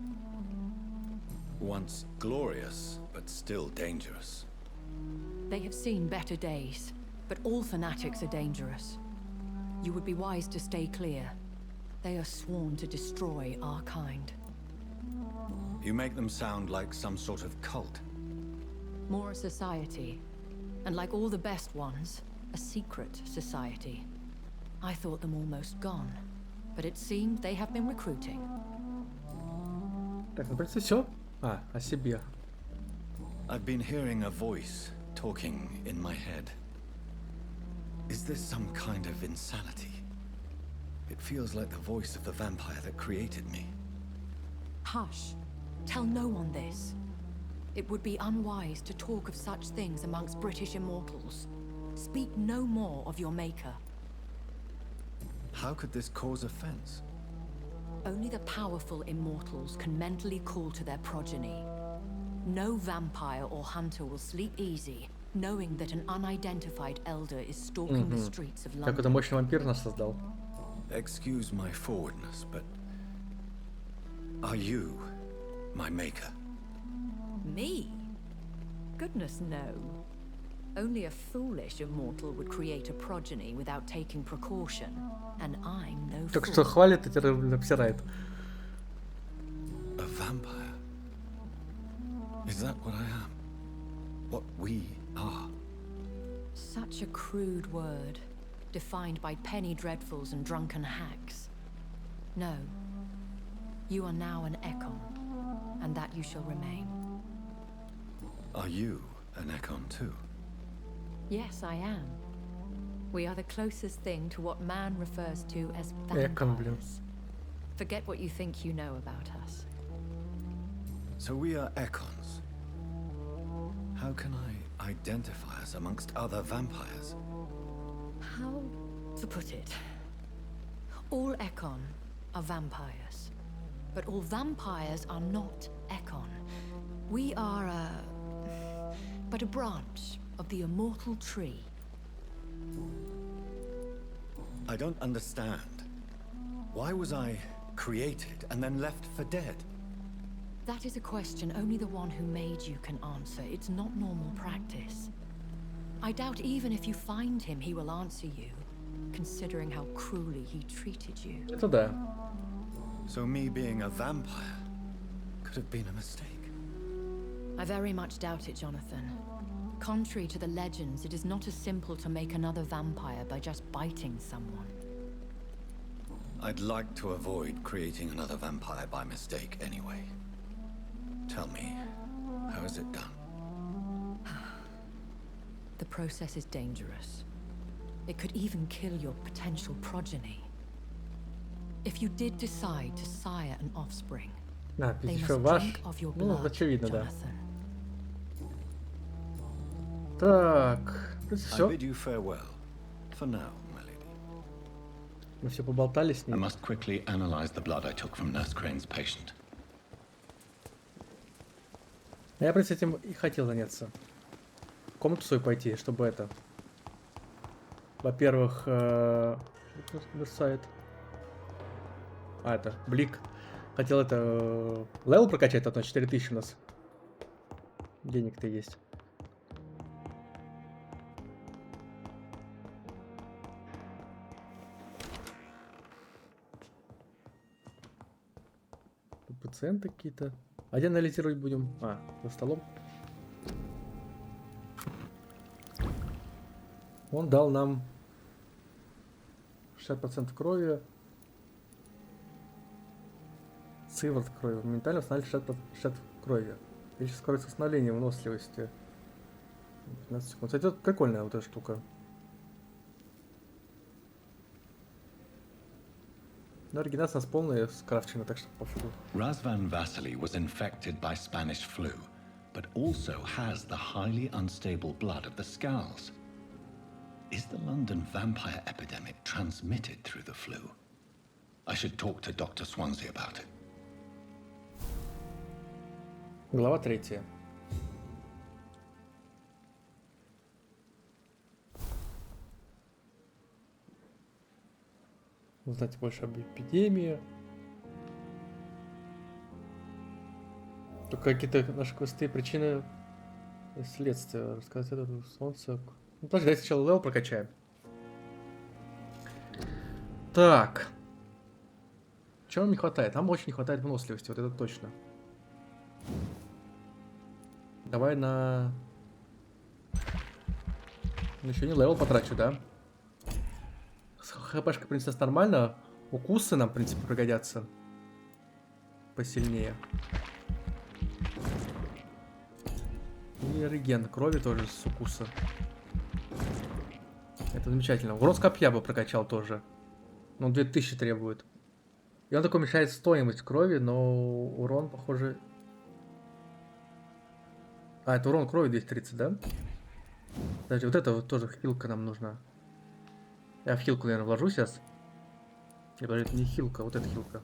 Speaker 2: Once glorious, but still dangerous.
Speaker 8: They have seen better days, but all fanatics are dangerous. You would be wise to stay clear. They are sworn to destroy our kind.
Speaker 2: You make them sound like some sort of cult.
Speaker 8: More a society, and like all the best ones, a secret society. I thought them almost gone, but it seemed they have been recruiting.
Speaker 1: Так, ну, в принципе, все. О себе.
Speaker 2: I've been hearing a voice talking in my head. Is this some kind of insanity? It feels like the voice of the vampire that created me.
Speaker 8: Hush. Tell no one this. It would be unwise to talk of such things amongst British immortals. Speak no more of your maker.
Speaker 2: How could this cause offense?
Speaker 8: Only the powerful immortals can mentally call to their progeny. No vampire or hunter will sleep easy, knowing that an unidentified elder is stalking the streets of London.
Speaker 1: Как это мощный вампир нас создал.
Speaker 2: Excuse my forwardness, but are you my maker?
Speaker 8: Me? Goodness, no. Only a foolish immortal would create a progeny without taking precaution, and I'm no fool.
Speaker 1: Так что хвалит и теперь обсирает.
Speaker 2: A vampire? Is that what I am? What we are?
Speaker 8: Such a crude word, defined by penny dreadfuls and drunken hacks. No. You are now an Ekon, and that you shall remain.
Speaker 2: Are you an Ekon too?
Speaker 8: Yes, I am. We are the closest thing to what man refers to as
Speaker 1: Ekon, блин.
Speaker 8: vampires. Forget what you think you know about us.
Speaker 2: So we are Ekons. How can I identify us amongst other vampires?
Speaker 8: How to put it? All Ekon are vampires. But all vampires are not Ekon. We are but a branch of the immortal tree.
Speaker 2: I don't understand. Why was I created and then left for dead?
Speaker 8: That is a question only the one who made you can answer. It's not normal practice. I doubt even if you find him, he will answer you, considering how cruelly he treated you.
Speaker 1: Это да.
Speaker 2: So me being a vampire could have been a mistake.
Speaker 8: I very much doubt it, Jonathan. Contrary to the legends, it is not as simple to make another vampire by just biting someone.
Speaker 2: I'd like to avoid creating another vampire by mistake anyway. Tell me, how is it done?
Speaker 8: The process is dangerous. It could even kill your potential progeny. If you did decide to sire an offspring, they
Speaker 1: еще
Speaker 8: must
Speaker 1: ваш.
Speaker 8: drink of your
Speaker 1: Ну,
Speaker 8: blood,
Speaker 1: очевидно, да.
Speaker 8: Jonathan.
Speaker 1: Так,
Speaker 2: I
Speaker 1: все.
Speaker 2: bid you farewell. For now, my lady.
Speaker 1: Мы все поболтали с
Speaker 2: I
Speaker 1: ним.
Speaker 2: must quickly analyze the blood I took from Nurse Crane's patient.
Speaker 1: Я, в принципе, этим и хотел заняться. В комнату свою пойти, чтобы это... Во-первых, сайт. А, это, Блик. Хотел это... Левел прокачать, а то 4000 у нас. Денег-то есть. Тут пациенты какие-то. А где анализировать будем? А, за столом. Он дал нам 60% крови. Сыворот крови. Моментально восстанавливает 60 крови. Еще скорость восстановления выносливости. 15 секунд. Кстати, это прикольная вот эта штука. Но регенерация у нас полная скрафчена, так что пофигу.
Speaker 2: Razvan Vasily was infected by Spanish flu, but also has the highly unstable blood of the Skulls. Is the London vampire epidemic transmitted through the flu? I should talk to Dr. Swansea about it.
Speaker 1: Глава 3. Узнать больше об эпидемии. Только какие-то наши квесты, причины и следствия. Рассказать это солнце. Ну, подожди, давайте сначала левел прокачаем. Так. Чего нам не хватает? Нам очень не хватает выносливости, вот это точно. Давай на... Еще не левел потрачу, да? ХПшка, в принципе, нормально. Укусы нам, в принципе, пригодятся. Посильнее. И реген крови тоже с укуса. Это замечательно. Урон с копья бы прокачал тоже. Но он 2000 требует. И он такой мешает стоимость крови, но урон, похоже... А, это урон крови 230, да? Подожди, вот это вот тоже хилка нам нужна. Я в хилку, наверное, вложу сейчас. Нет, подожди, это не хилка, вот это хилка.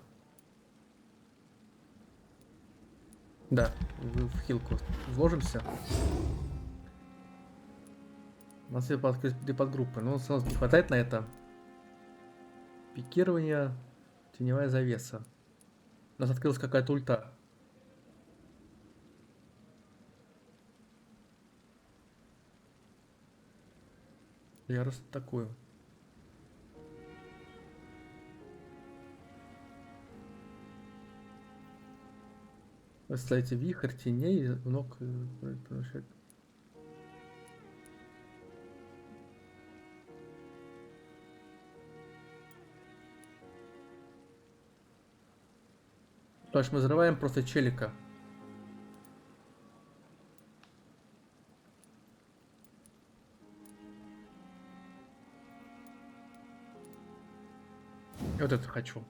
Speaker 1: Да, в хилку вложимся. У нас есть подгруппы, но у нас не хватает на это. Пикирование, теневая завеса. У нас открылась какая-то ульта. Я раз такую. Вы ставите вихрь теней, ног. То есть мы взрываем просто челика. Вот это хочу.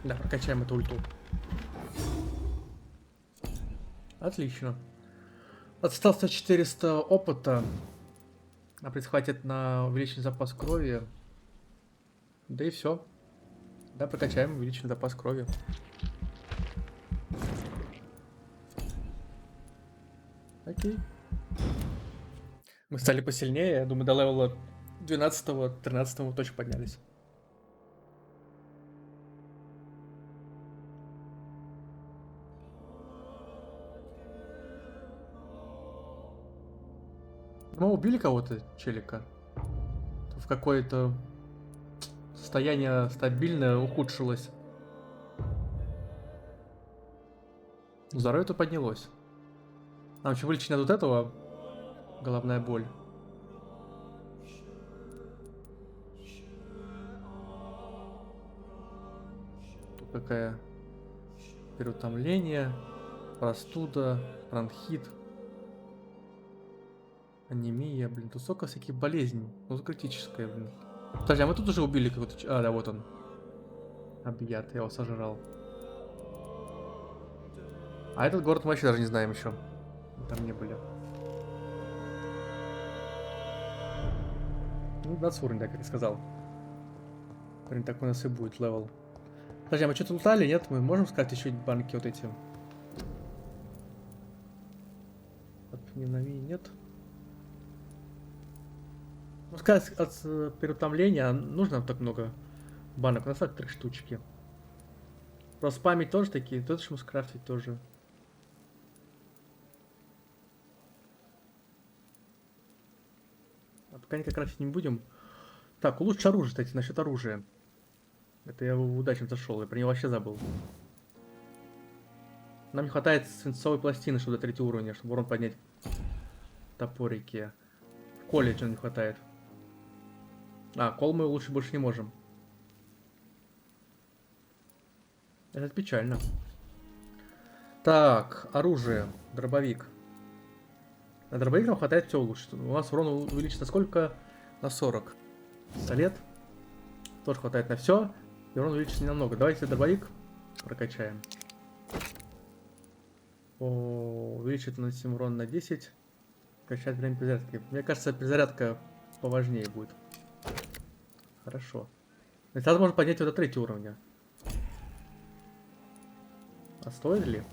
Speaker 1: Да, прокачаем эту ульту. Отлично. Остался 400 опыта. А хватит на увеличенный запас крови. Да и все. Да, прокачаем увеличенный запас крови. Окей. Мы стали посильнее. Я думаю, до левела 12-13 точно поднялись. Мы убили кого-то, челика. В какое-то состояние стабильное ухудшилось. Здоровье-то поднялось. Нам еще вылечить надо вот этого. Головная боль. Тут какая? Переутомление, простуда, бронхит. Анемия, блин, тут столько всяких болезней. Ну, критическая, блин. Подожди, а мы тут уже убили какого-то... А, да, вот он. Объят, я его сожрал. А этот город мы вообще даже не знаем еще. Там не были. Ну, 20 уровень, да, как я сказал. Блин, так у нас и будет левел. Подожди, а мы что-то лутали, нет? Мы можем сказать еще банки вот эти? От пневмонии нет. Ну, сказать, от переутомления нужно так много банок. У нас так 3 штучки. Просто память тоже такие. Тут же мы скрафтить тоже. А пока никак крафтить не будем. Так, улучшить оружие, кстати, насчет оружия. Это я удачно зашел, я про него вообще забыл. Нам не хватает свинцовой пластины, чтобы до 3 уровня, чтобы урон поднять топорики. В коле чего не хватает. А, кол мы улучшить больше не можем. Это печально. Так, оружие. Дробовик. На дробовик нам хватает все улучшить. У нас урон увеличится сколько? На 40. Пистолет. Тоже хватает на все. И урон увеличится не намного. Давайте дробовик прокачаем. Увеличит наносим урон на 10. Качать время перезарядки. Мне кажется, перезарядка поважнее будет. Хорошо. И сразу можно поднять его до 3 уровня. А стоит ли?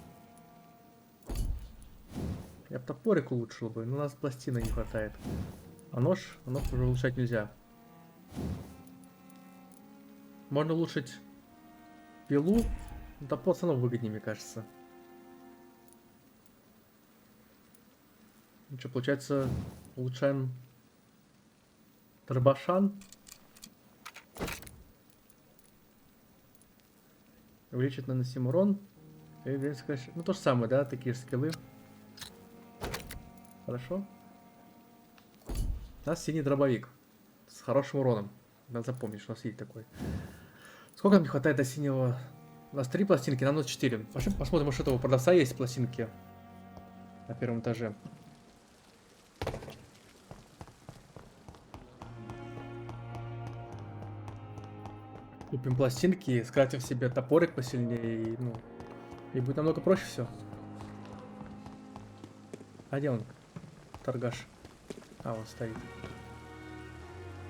Speaker 1: Я бы топорик улучшил бы, но у нас пластины не хватает. А нож уже улучшать нельзя. Можно улучшить пилу. Но топор все равно выгоднее, мне кажется. Ну что, получается, улучшаем дробашан. Увеличит наносим урон. И, ну то же самое, да, такие же скиллы. Хорошо. У нас синий дробовик. С хорошим уроном. Надо запомнить, что у нас есть такой. Сколько нам не хватает до синего? У нас 3 пластинки, нам нужно 4. Посмотрим, может, у этого продавца есть пластинки на 1-м этаже. Купим пластинки, скрафтим себе топорик посильнее, и, ну, и будет намного проще все. А где он? Торгаш. А, вот стоит.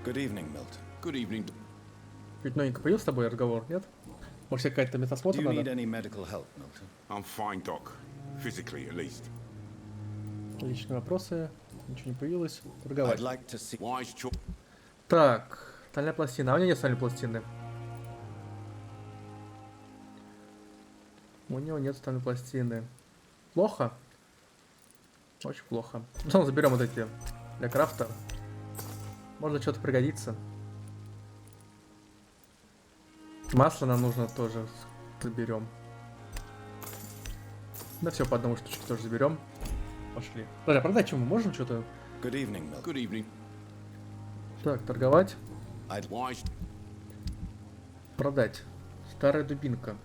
Speaker 2: Good evening, Milton. Good evening.
Speaker 1: Ведь новенько появился с тобой разговор, нет? Может, какая-то медосмотр
Speaker 2: Do you need
Speaker 1: надо?
Speaker 2: any medical help, Milton?
Speaker 21: I'm fine, Doc. Physically, at least.
Speaker 1: Личные вопросы. Ничего не появилось. Торговать.
Speaker 2: I'd like to see...
Speaker 1: Так, стальная пластина. А у меня нет стальной пластины. У него нет стальной пластины. Плохо? Очень плохо. Ну, заберем вот эти для крафта. Может, что-то пригодится. Масло нам нужно тоже заберем. Да все, по одному штучке тоже заберем. Пошли. Подожди, а продать чему? Можем что-то?
Speaker 2: Good evening, Milton. Good evening.
Speaker 1: Так, торговать.
Speaker 2: I'd like...
Speaker 1: Продать. Старая дубинка.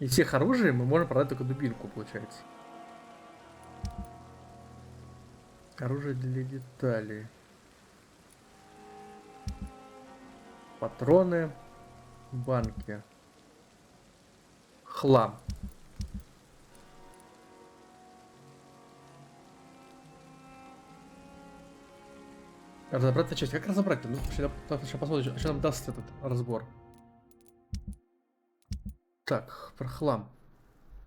Speaker 1: Из всех оружий мы можем продать только дубинку, получается. Оружие для деталей. Патроны. Банки. Хлам. Разобрать часть. Как разобрать-то? Ну, сейчас посмотрим, что нам даст этот разбор. Так, про хлам.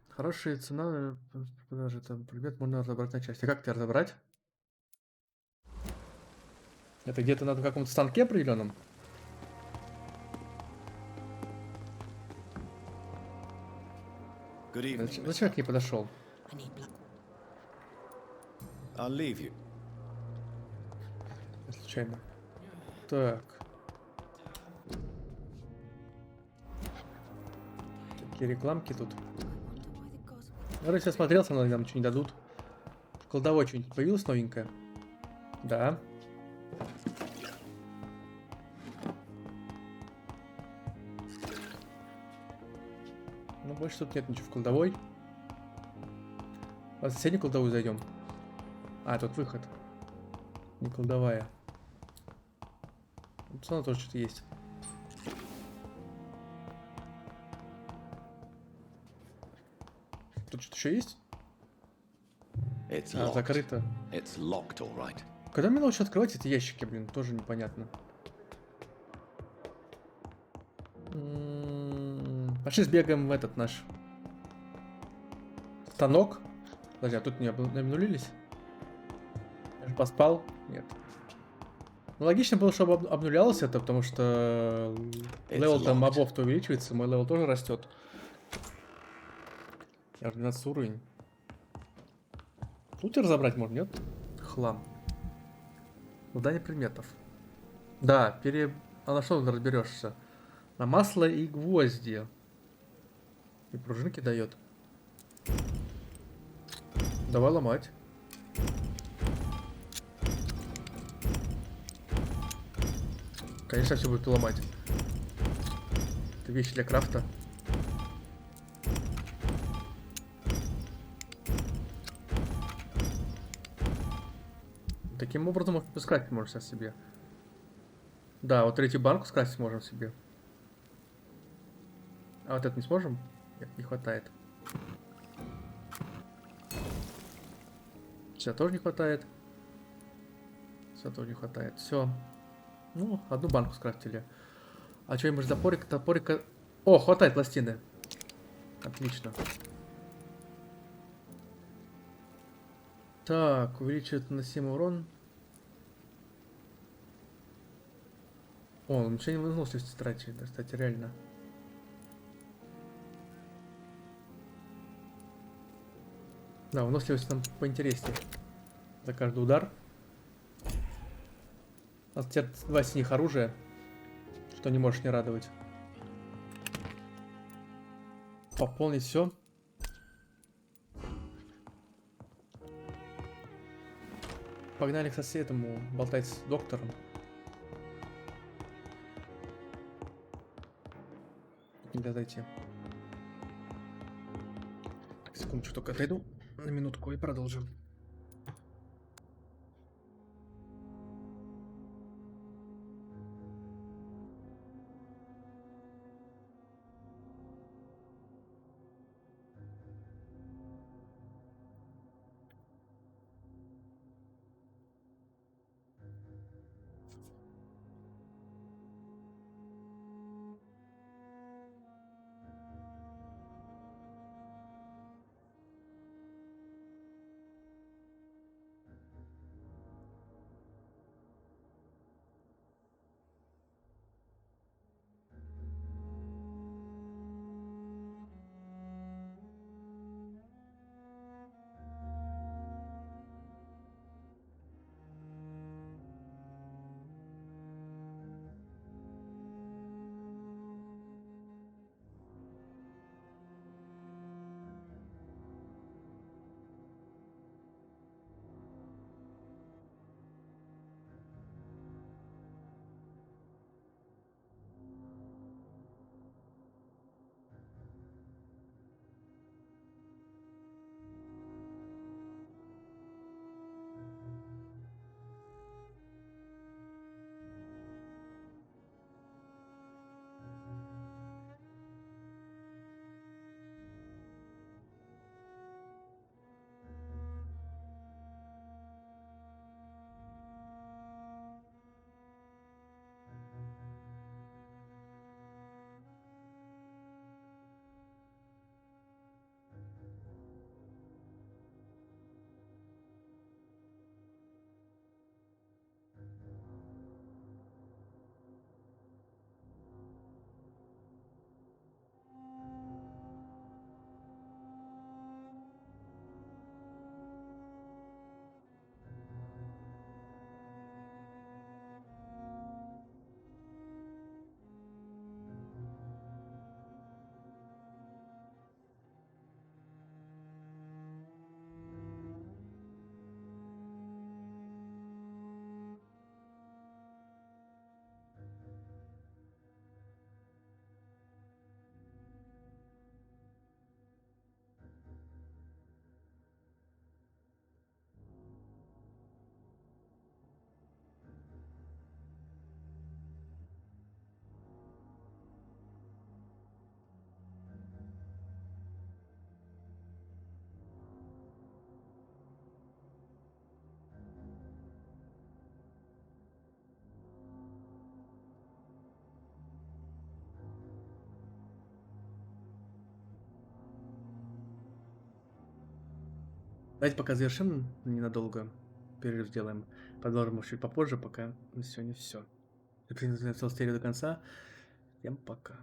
Speaker 1: Хорошая цена. Даже там предмет можно разобрать на части. А как тебя разобрать? Это где-то на каком-то станке определенном? Зачем я к ней подошел?
Speaker 2: I'll leave you.
Speaker 1: Случайно. Так. Какие рекламки тут? Я сейчас смотрелся, но нам ничего не дадут. В кладовой что-нибудь появилось новенькое? Да. Ну, больше тут нет ничего в кладовой. В соседнюю кладовую зайдем. А, тут выход. Не кладовая. Тут снова тоже что-то есть. Тут что-то еще есть? А, закрыто.
Speaker 2: It's locked, all right.
Speaker 1: Когда мне научат открывать эти ящики, блин, тоже непонятно. Пошли сбегаем в этот наш станок. Подожди, а тут не обнулились? Я же поспал? Нет. Ну, логично было, чтобы обнулялось это, потому что левел там мобов-то увеличивается, мой левел тоже растет. Я уже 12 уровень. Тут и разобрать можно, нет? Хлам. Задание предметов. Да, А на что разберешься? На масло и гвозди. И пружинки дает. Давай ломать. Конечно, все будет ломать. Это вещи для крафта. Таким образом можно скрафтить можем сейчас себе. Да, вот третью банку скрафтить можем себе. А вот это не сможем? Нет, не хватает. Все тоже не хватает. Все тоже не хватает. Все. Ну, одну банку скрафтили. А что, им же топорика... О, хватает пластины. Отлично. Так, увеличивает наносимый урон. О, уменьшение выносливости тратит, кстати, реально. Да, выносливость нам поинтереснее. За каждый удар. У нас теперь 2 синих оружия, что не можешь не радовать. Пополнить все. Погнали к соседу болтать с доктором. Нельзя зайти. Так, секундочку, только отойду на минутку и продолжим. Давайте пока завершим ненадолго. Перерыв сделаем. Продолжим чуть попозже, пока на сегодня все. Я серию до конца. Всем пока.